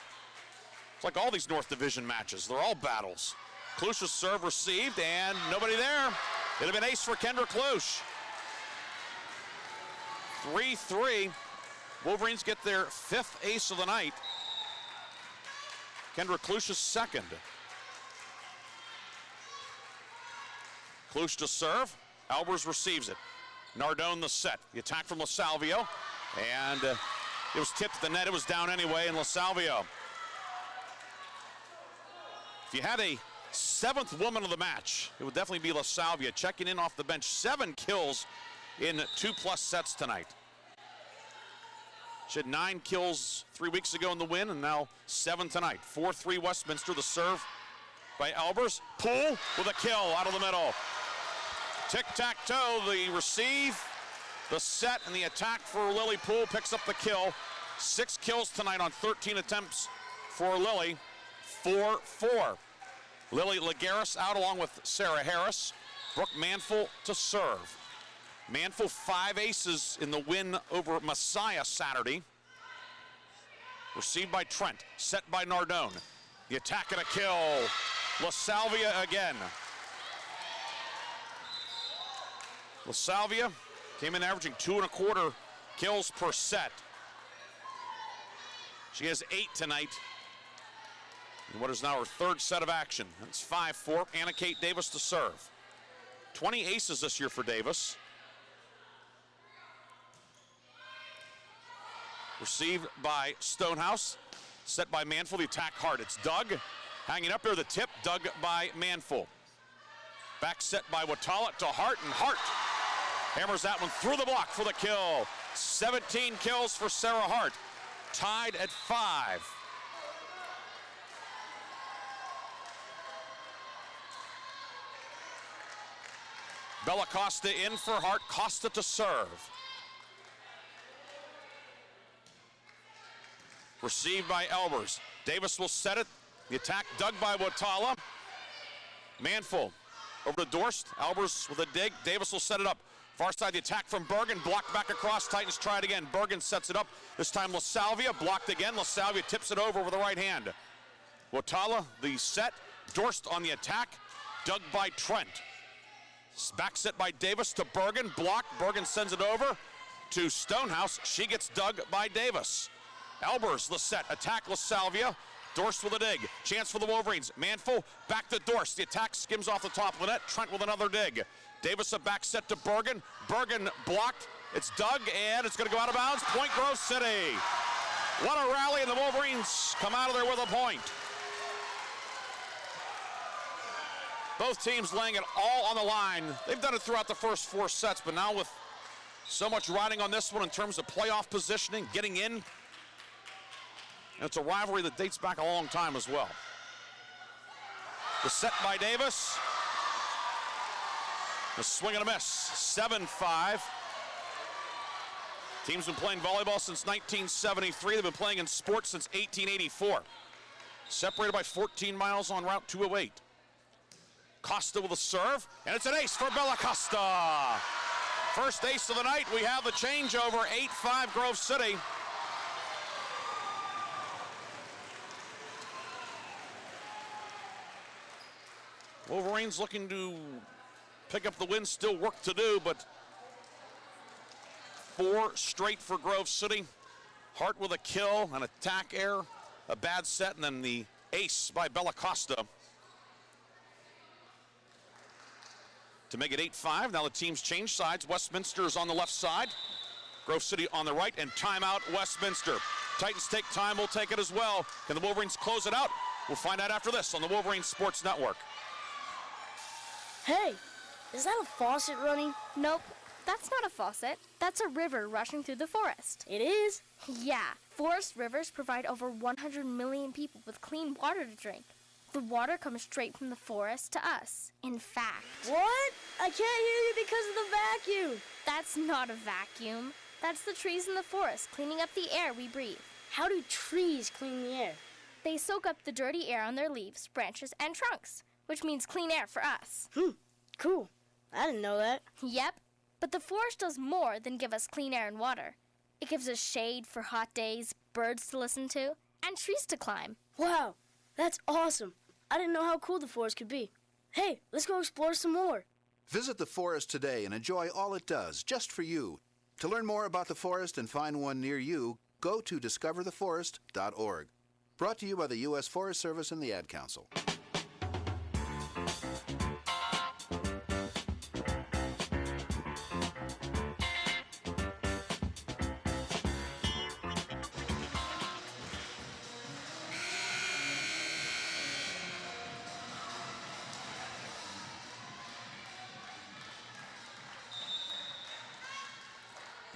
It's like all these North Division matches. They're all battles. Klusch's serve received, and nobody there. It'd have been ace for Kendra Klusch. 3-3. Wolverines get their 5th ace of the night. Kendra Klusch's 2nd. Klusch to serve. Albers receives it. Nardone the set. The attack from LaSalvio. And it was tipped at the net. It was down anyway, and LaSalvio. If you had a 7th woman of the match, it would definitely be LaSalvia, checking in off the bench. 7 kills in 2+ sets tonight. She had 9 kills 3 weeks ago in the win, and now 7 tonight. 4-3 Westminster. The serve by Albers. Poole with a kill out of the middle. Tic-tac-toe, the receive, the set, and the attack for Lily Poole picks up the kill. 6 kills tonight on 13 attempts for Lily. 4-4. Lily Lagares out along with Sarah Harris. Brooke Manful to serve. Manful 5 aces in the win over Messiah Saturday. Received by Trent, set by Nardone. The attack and a kill. LaSalvia again. LaSalvia came in averaging 2.25 kills per set. She has 8 tonight in what is now her 3rd set of action. That's 5-4. Anna Kate Davis to serve. 20 aces this year for Davis. Received by Stonehouse, set by Manful. The attack hard. It's Doug hanging up there. The tip, dug by Manful. Back set by Watala to Hart, and Hart hammers that one through the block for the kill. 17 kills for Sarah Hart, tied at 5. Bella Costa in for Hart. Costa to serve. Received by Albers. Davis will set it. The attack dug by Watala. Manful over to Dorst. Albers with a dig. Davis will set it up. Far side, the attack from Bergen. Blocked back across. Titans try it again. Bergen sets it up. This time LaSalvia blocked again. LaSalvia tips it over with the right hand. Watala, the set. Dorst on the attack. Dug by Trent. Back set by Davis to Bergen. Blocked. Bergen sends it over to Stonehouse. She gets dug by Davis. Albers, the set. Attack LaSalvia. Dorst with a dig. Chance for the Wolverines. Manful back to Dorst. The attack skims off the top of the net. Trent with another dig. Davis a back set to Bergen. Bergen blocked. It's dug, and it's going to go out of bounds. Point Grove City. What a rally, and the Wolverines come out of there with a point. Both teams laying it all on the line. They've done it throughout the first 4 sets, but now with so much riding on this one in terms of playoff positioning, getting in, and it's a rivalry that dates back a long time as well. The set by Davis. The swing and a miss, 7-5. Team's been playing volleyball since 1973. They've been playing in sports since 1884. Separated by 14 miles on Route 208. Costa with a serve, and it's an ace for Bella Costa. First ace of the night. We have the changeover, 8-5 Grove City. Wolverines looking to pick up the win, still work to do, but 4 straight for Grove City. Hart with a kill, an attack error, a bad set, and then the ace by Bella Costa to make it 8-5. Now the teams change sides. Westminster is on the left side, Grove City on the right, and timeout Westminster. Titans take time, we'll take it as well. Can the Wolverines close it out? We'll find out after this on the Wolverines Sports Network. Hey, is that a faucet running? Nope, that's not a faucet. That's a river rushing through the forest. It is? Yeah, forest rivers provide over 100 million people with clean water to drink. The water comes straight from the forest to us. In fact... What? I can't hear you because of the vacuum. That's not a vacuum. That's the trees in the forest cleaning up the air we breathe. How do trees clean the air? They soak up the dirty air on their leaves, branches, and trunks, which means clean air for us. Cool. I didn't know that. Yep, but the forest does more than give us clean air and water. It gives us shade for hot days, birds to listen to, and trees to climb. Wow, that's awesome. I didn't know how cool the forest could be. Hey, let's go explore some more. Visit the forest today and enjoy all it does, just for you. To learn more about the forest and find one near you, go to discovertheforest.org. Brought to you by the U.S. Forest Service and the Ad Council.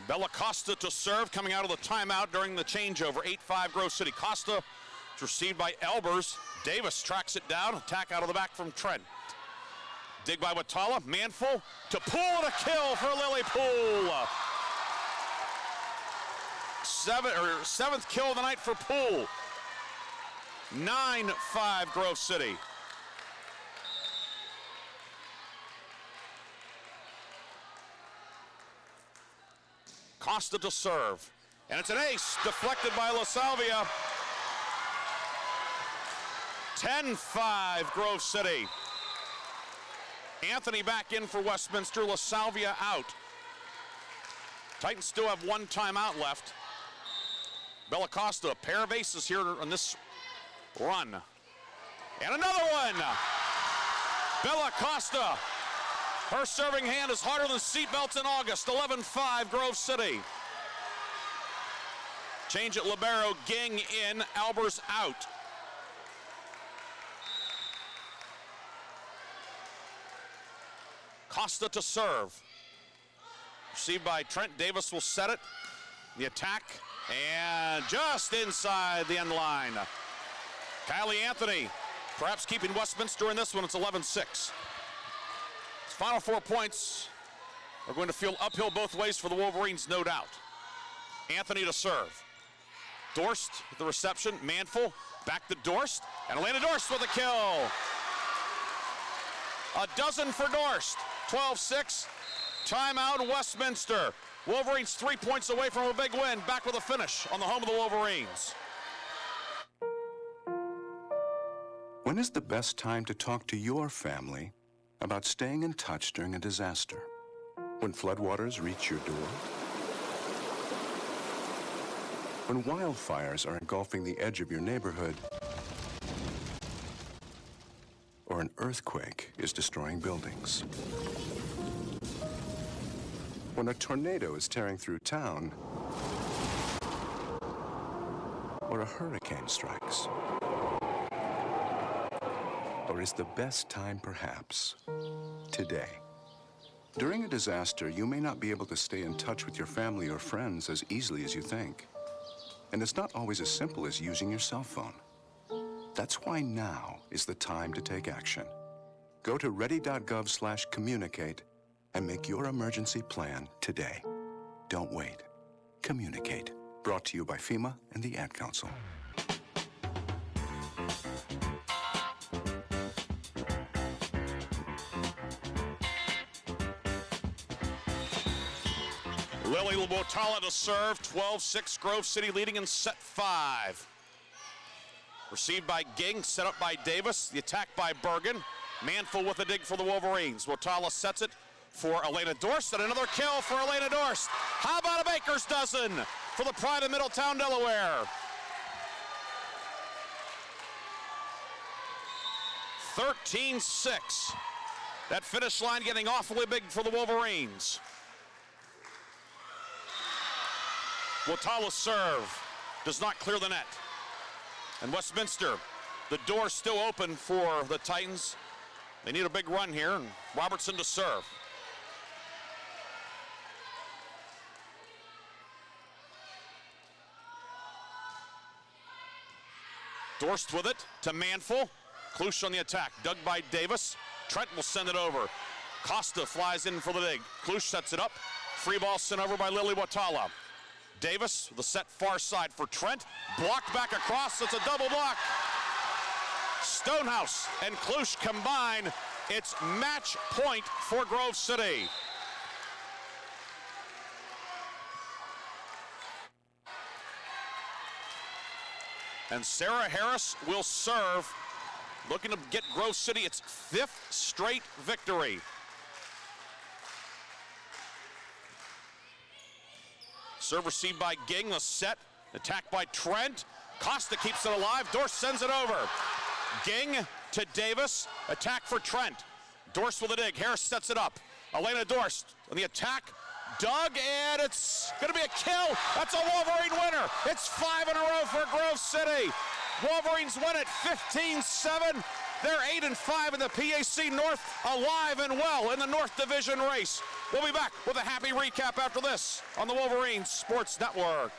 Bella Costa to serve, coming out of the timeout during the changeover. 8-5 Grove City. Costa is received by Elbers. Davis tracks it down. Attack out of the back from Trent. Dig by Watala. Manful to Poole, and a kill for Lily Poole. Seventh kill of the night for Poole. 9-5 Grove City. Costa to serve, and it's an ace, deflected by La Salvia. 10-5 Grove City. Anthony back in for Westminster, La Salvia out. Titans still have 1 timeout left. Bella Costa, a pair of aces here on this run. And another one! Bella Costa. Her serving hand is harder than seatbelts in August. 11-5 Grove City. Change at libero, Ging in, Albers out. Costa to serve. Received by Trent. Davis will set it. The attack, and just inside the end line. Kylie Anthony, perhaps keeping Westminster in this one. It's 11-6. Final 4 points are going to feel uphill both ways for the Wolverines, no doubt. Anthony to serve. Dorst with the reception. Manful back to Dorst, and Elena Dorst with a kill. A dozen for Dorst. 12-6. Timeout Westminster. Wolverines 3 points away from a big win. Back with a finish on the home of the Wolverines. When is the best time to talk to your family about staying in touch during a disaster? When floodwaters reach your door? When wildfires are engulfing the edge of your neighborhood? Or an earthquake is destroying buildings? When a tornado is tearing through town? Or a hurricane strikes? Or is the best time perhaps today? During a disaster, you may not be able to stay in touch with your family or friends as easily as you think. And it's not always as simple as using your cell phone. That's why now is the time to take action. Go to ready.gov/communicate and make your emergency plan today. Don't wait. Communicate. Brought to you by FEMA and the Ad Council. Lily Wotala to serve. 12-6, Grove City leading in set 5. Received by Ging, set up by Davis. The attack by Bergen. Manful with a dig for the Wolverines. Wotala sets it for Elena Dorst, and another kill for Elena Dorst. How about a baker's dozen for the pride of Middletown, Delaware? 13-6. That finish line getting awfully big for the Wolverines. Wotala's serve does not clear the net. And Westminster, the door still open for the Titans. They need a big run here, and Robertson to serve. Dorst with it to Manful. Klusch on the attack, dug by Davis. Trent will send it over. Costa flies in for the dig. Klusch sets it up. Free ball sent over by Lily Wotala. Davis, the set far side for Trent. Blocked back across, it's a double block. Stonehouse and Klusch combine. It's match point for Grove City. And Sarah Harris will serve, looking to get Grove City its 5th straight victory. Serve received by Ging, the set, attacked by Trent. Costa keeps it alive, Dorst sends it over. Ging to Davis, attack for Trent. Dorst with a dig, Harris sets it up. Elena Dorst on the attack, dug, and it's gonna be a kill. That's a Wolverine winner. It's 5 in a row for Grove City. Wolverines win it 15-7. They're 8-5 in the PAC North, alive and well in the North Division race. We'll be back with a happy recap after this on the Wolverines Sports Network.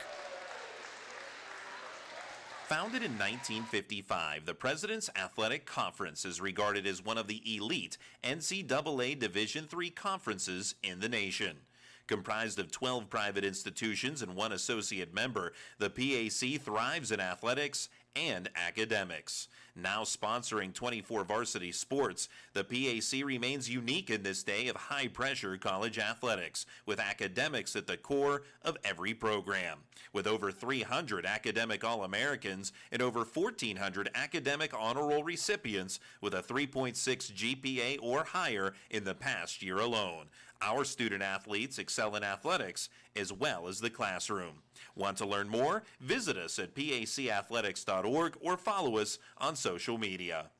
Founded in 1955, the President's Athletic Conference is regarded as one of the elite NCAA Division III conferences in the nation. Comprised of 12 private institutions and 1 associate member, the PAC thrives in athletics and academics. Now sponsoring 24 varsity sports, the PAC remains unique in this day of high-pressure college athletics, with academics at the core of every program. With over 300 academic All-Americans and over 1,400 academic honor roll recipients with a 3.6 GPA or higher in the past year alone. Our student athletes excel in athletics as well as the classroom. Want to learn more? Visit us at pacathletics.org or follow us on social media.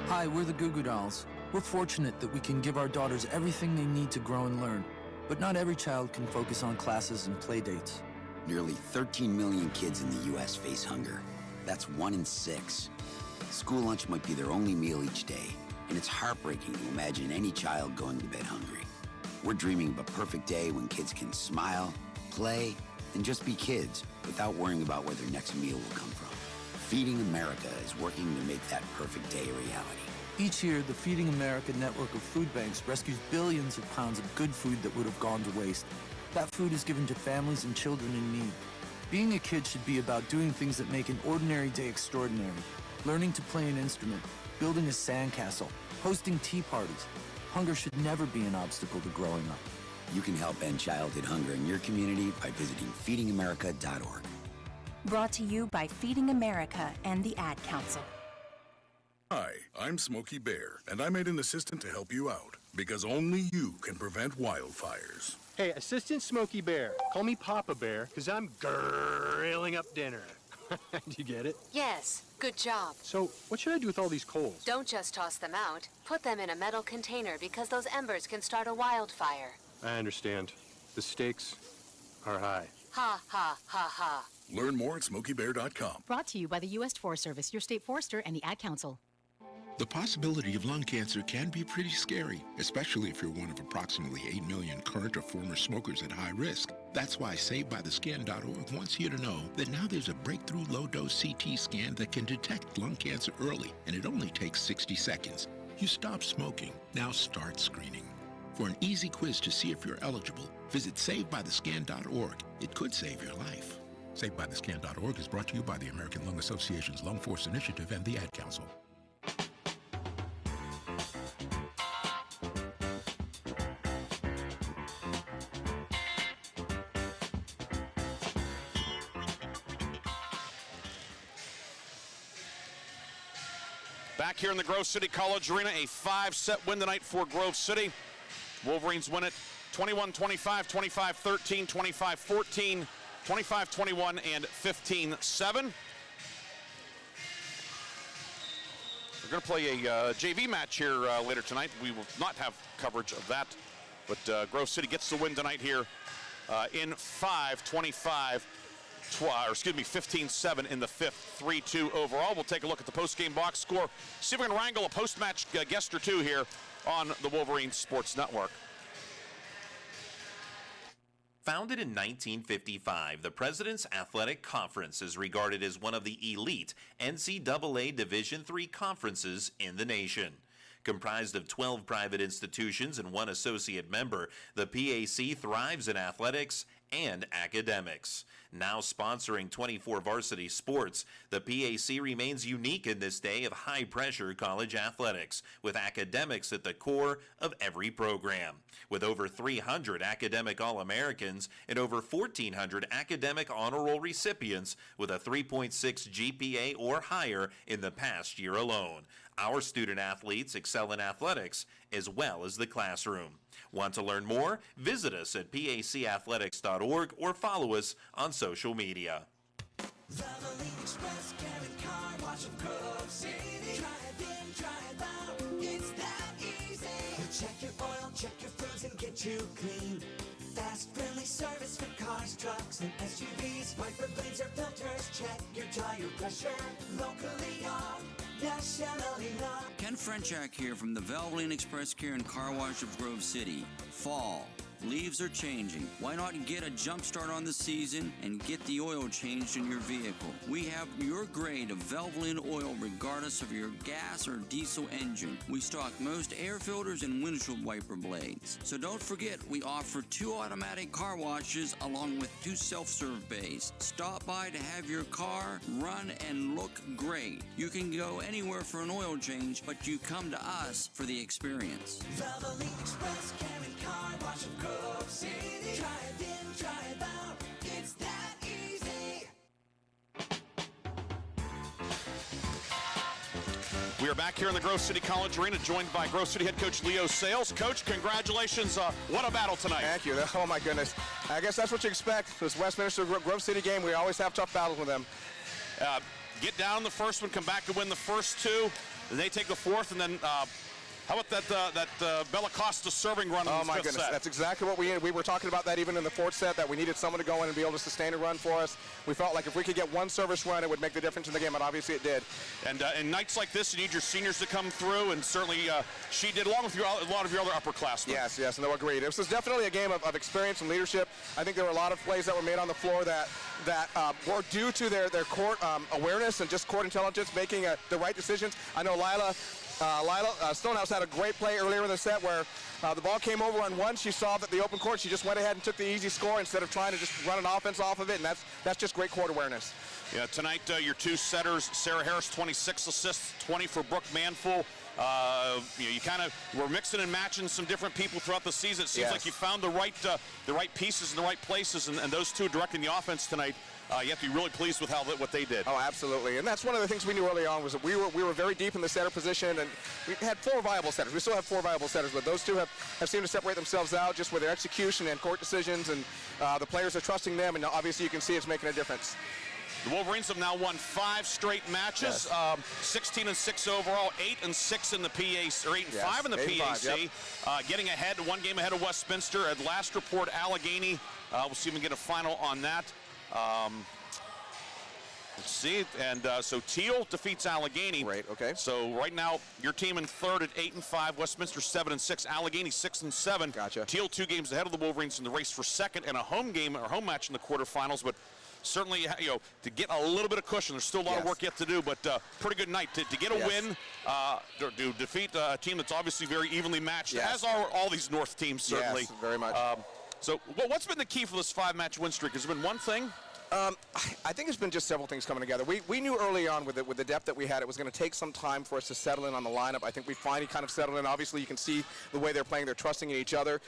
Hi, we're the Goo Goo Dolls. We're fortunate that we can give our daughters everything they need to grow and learn. But not every child can focus on classes and play dates. Nearly 13 million kids in the U.S. face hunger. That's 1 in 6. School lunch might be their only meal each day, and it's heartbreaking to imagine any child going to bed hungry. We're dreaming of a perfect day when kids can smile, play, and just be kids without worrying about where their next meal will come from. Feeding America is working to make that perfect day a reality. Each year, the Feeding America network of food banks rescues billions of pounds of good food that would have gone to waste. That food is given to families and children in need. Being a kid should be about doing things that make an ordinary day extraordinary. Learning to play an instrument, building a sandcastle, hosting tea parties. Hunger should never be an obstacle to growing up. You can help end childhood hunger in your community by visiting feedingamerica.org. Brought to you by Feeding America and the Ad Council. Hi, I'm Smokey Bear, and I made an assistant to help you out, because only you can prevent wildfires. Hey, Assistant Smokey Bear. Call me Papa Bear, because I'm grilling up dinner. Do you get it? Yes, good job. So, what should I do with all these coals? Don't just toss them out. Put them in a metal container because those embers can start a wildfire. I understand. The stakes are high. Ha, ha, ha, ha. Learn more at SmokeyBear.com. Brought to you by the U.S. Forest Service, your state forester, and the Ad Council. The possibility of lung cancer can be pretty scary, especially if you're one of approximately 8 million current or former smokers at high risk. That's why SaveByTheScan.org wants you to know that now there's a breakthrough low-dose CT scan that can detect lung cancer early, and it only takes 60 seconds. You stop smoking, now start screening. For an easy quiz to see if you're eligible, visit SaveByTheScan.org. It could save your life. SaveByTheScan.org is brought to you by the American Lung Association's Lung Force Initiative and the Ad Council. Back here in the Grove City College Arena, a 5-set win tonight for Grove City. Wolverines win it 21-25, 25-13, 25-14, 25-21, and 15-7. We're going to play a JV match here later tonight. We will not have coverage of that, but Grove City gets the win tonight here in 15-7 in the fifth, 3-2 overall. We'll take a look at the post-game box score, see if we can wrangle a post-match guest or two here on the Wolverines Sports Network. Founded in 1955, the President's Athletic Conference is regarded as one of the elite NCAA Division III conferences in the nation. Comprised of 12 private institutions and 1 associate member, the PAC thrives in athletics and academics. Now sponsoring 24 varsity sports, the PAC remains unique in this day of high-pressure college athletics, with academics at the core of every program. With over 300 academic All-Americans and over 1,400 academic honor roll recipients with a 3.6 GPA or higher in the past year alone. Our student athletes excel in athletics as well as the classroom. Want to learn more? Visit us at pacathletics.org or follow us on social media. Valvoline Express, Carrot Car Wash of Grove City. Drive in, drive out, it's that easy. We'll check your oil, check your fluids, and get you clean. Fast, friendly service for cars, trucks, and SUVs. Wiper blades or filters, check your tire pressure. Locally owned, nationally loved. Ken Frenchak here from the Valvoline Express Care and Car Wash of Grove City. Fall. Leaves are changing. Why not get a jump start on the season and get the oil changed in your vehicle? We have your grade of Valvoline oil regardless of your gas or diesel engine. We stock most air filters and windshield wiper blades. So don't forget, we offer 2 automatic car washes along with 2 self-serve bays. Stop by to have your car run and look great. You can go anywhere for an oil change, but you come to us for the experience. Valvoline Express, Care and Car Wash of Grove City. Drive in, drive out, it's that easy. We are back here in the Grove City College Arena, joined by Grove City head coach Leo Sales. Coach, congratulations. What a battle tonight. Thank you. Oh, my goodness. I guess that's what you expect. This Westminster Grove City game, we always have tough battles with them. Get down the first one, come back and win the first 2. Then they take the fourth, and then how about that Bella Costa serving run in the fifth goodness. set? That's exactly what we were talking about that even in the 4th set, that we needed someone to go in and be able to sustain a run for us. We felt like if we could get 1 service run, it would make the difference in the game, and obviously it did. And in nights like this, you need your seniors to come through, and certainly she did, along with a lot of your other upperclassmen. Yes, no, agreed. This was definitely a game of experience and leadership. I think there were a lot of plays that were made on the floor that were due to their court awareness and just court intelligence, making the right decisions. I know Lila Stonehouse had a great play earlier in the set where the ball came over on 1. She saw that the open court. She just went ahead and took the easy score instead of trying to just run an offense off of it, and that's just great court awareness. Yeah, tonight your 2 setters, Sarah Harris, 26 assists, 20 for Brooke Manful. You kind of were mixing and matching some different people throughout the season. It seems like you found the right pieces in the right places, and those 2 directing the offense tonight. You have to be really pleased with what they did. Oh, absolutely, and that's one of the things we knew early on was that we were very deep in the setter position, and we had 4 viable setters. We still have 4 viable setters, but those 2 have seemed to separate themselves out just with their execution and court decisions, and the players are trusting them, and obviously you can see it's making a difference. The Wolverines have now won 5 straight matches, 16-6 overall, 8-6 in the PAC, or 8-5 in the 8-5, PAC. yep. Getting ahead, 1 game ahead of Westminster. At last report, Allegheny. We'll see if we can get a final on that. Let's see, and so Teal defeats Allegheny. Right, okay. So right now, your team in third at 8-5, Westminster 7-6, Allegheny 6-7. Gotcha. Teal 2 games ahead of the Wolverines in the race for second, and a home game or home match in the quarterfinals. But certainly, you know, to get a little bit of cushion, there's still a lot of work yet to do. But pretty good night to get a win, to defeat a team that's obviously very evenly matched, as are all these North teams certainly. Yes, very much. So what's been the key for this 5-match win streak? Has it been one thing? I think it's been just several things coming together. We knew early on with the depth that we had, it was going to take some time for us to settle in on the lineup. I think we finally kind of settled in. Obviously, you can see the way they're playing. They're trusting in each other.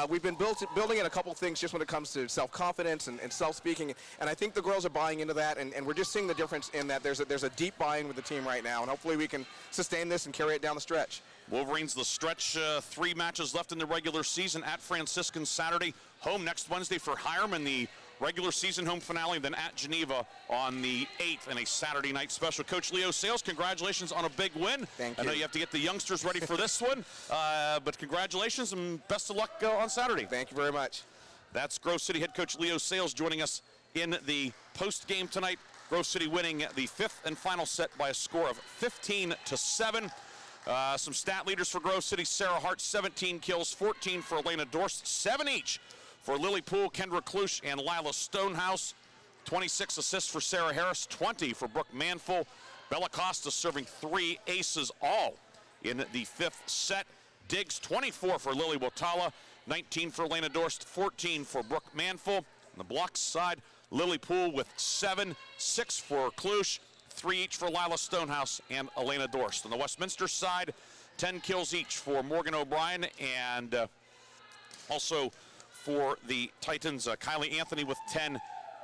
We've been building in a couple things just when it comes to self-confidence and self-speaking, and I think the girls are buying into that, and we're just seeing the difference in that there's a deep buy-in with the team right now, and hopefully we can sustain this and carry it down the stretch. Wolverines, the stretch, 3 matches left in the regular season at Franciscan Saturday, home next Wednesday for Hiram in the regular season home finale, then at Geneva on the 8th in a Saturday night special. Coach Leo Sales, congratulations on a big win. Thank you. I know you have to get the youngsters ready for this one, but congratulations and best of luck on Saturday. Thank you very much. That's Grove City head coach Leo Sales joining us in the post-game tonight. Grove City winning the 5th and final set by a score of 15-7. Some stat leaders for Grove City: Sarah Hart, 17 kills, 14 for Elena Dorst, 7 each for Lily Poole, Kendra Klusch, and Lila Stonehouse. 26 assists for Sarah Harris, 20 for Brooke Manful. Bella Costa serving 3 aces all in the 5th set. Diggs, 24 for Lily Watala, 19 for Elena Dorst, 14 for Brooke Manful. On the blocks side, Lily Poole with 7, 6 for Klusch, 3 each for Lila Stonehouse and Elena Dorst. On the Westminster side, 10 kills each for Morgan O'Brien, and also for the Titans, Kylie Anthony with 10,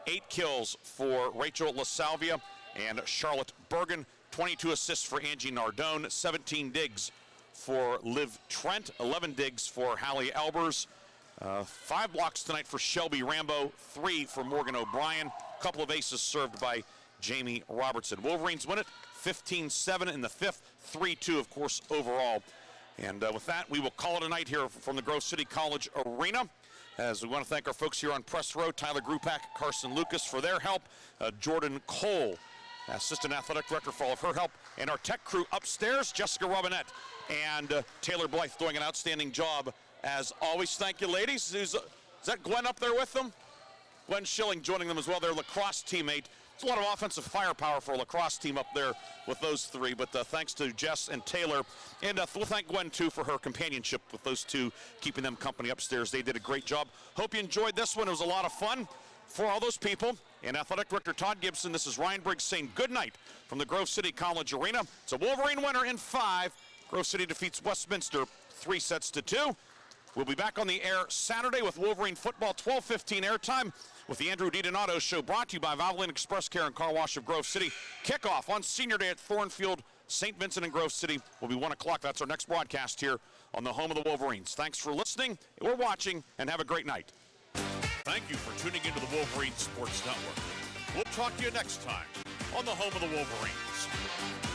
8 kills for Rachel LaSalvia and Charlotte Bergen, 22 assists for Angie Nardone, 17 digs for Liv Trent, 11 digs for Hallie Albers, 5 blocks tonight for Shelby Rambo, 3 for Morgan O'Brien, a couple of aces served by Jamie Robertson. Wolverines win it 15-7 in the 5th, 3-2 of course overall. And with that, we will call it a night here from the Grove City College Arena. As we want to thank our folks here on Press Row, Tyler Grupak, Carson Lucas for their help, Jordan Cole, Assistant Athletic Director, for all of her help, and our tech crew upstairs, Jessica Robinette and Taylor Blythe doing an outstanding job as always. Thank you, ladies. Is that Gwen up there with them? Gwen Schilling joining them as well, their lacrosse teammate. It's a lot of offensive firepower for a lacrosse team up there with those 3, but thanks to Jess and Taylor, and we'll thank Gwen too for her companionship with those 2, keeping them company upstairs. They did a great job. Hope you enjoyed this one. It was a lot of fun for all those people. And Athletic Director Todd Gibson, this is Ryan Briggs saying good night from the Grove City College Arena. It's a Wolverine winner in 5. Grove City defeats Westminster 3-2. We'll be back on the air Saturday with Wolverine football, 12:15 airtime, with the Andrew DiDonato Show, brought to you by Valvoline Express Care and Car Wash of Grove City. Kickoff on Senior Day at Thornfield, St. Vincent and Grove City will be 1 o'clock. That's our next broadcast here on the home of the Wolverines. Thanks for listening or watching, and have a great night. Thank you for tuning into the Wolverine Sports Network. We'll talk to you next time on the home of the Wolverines.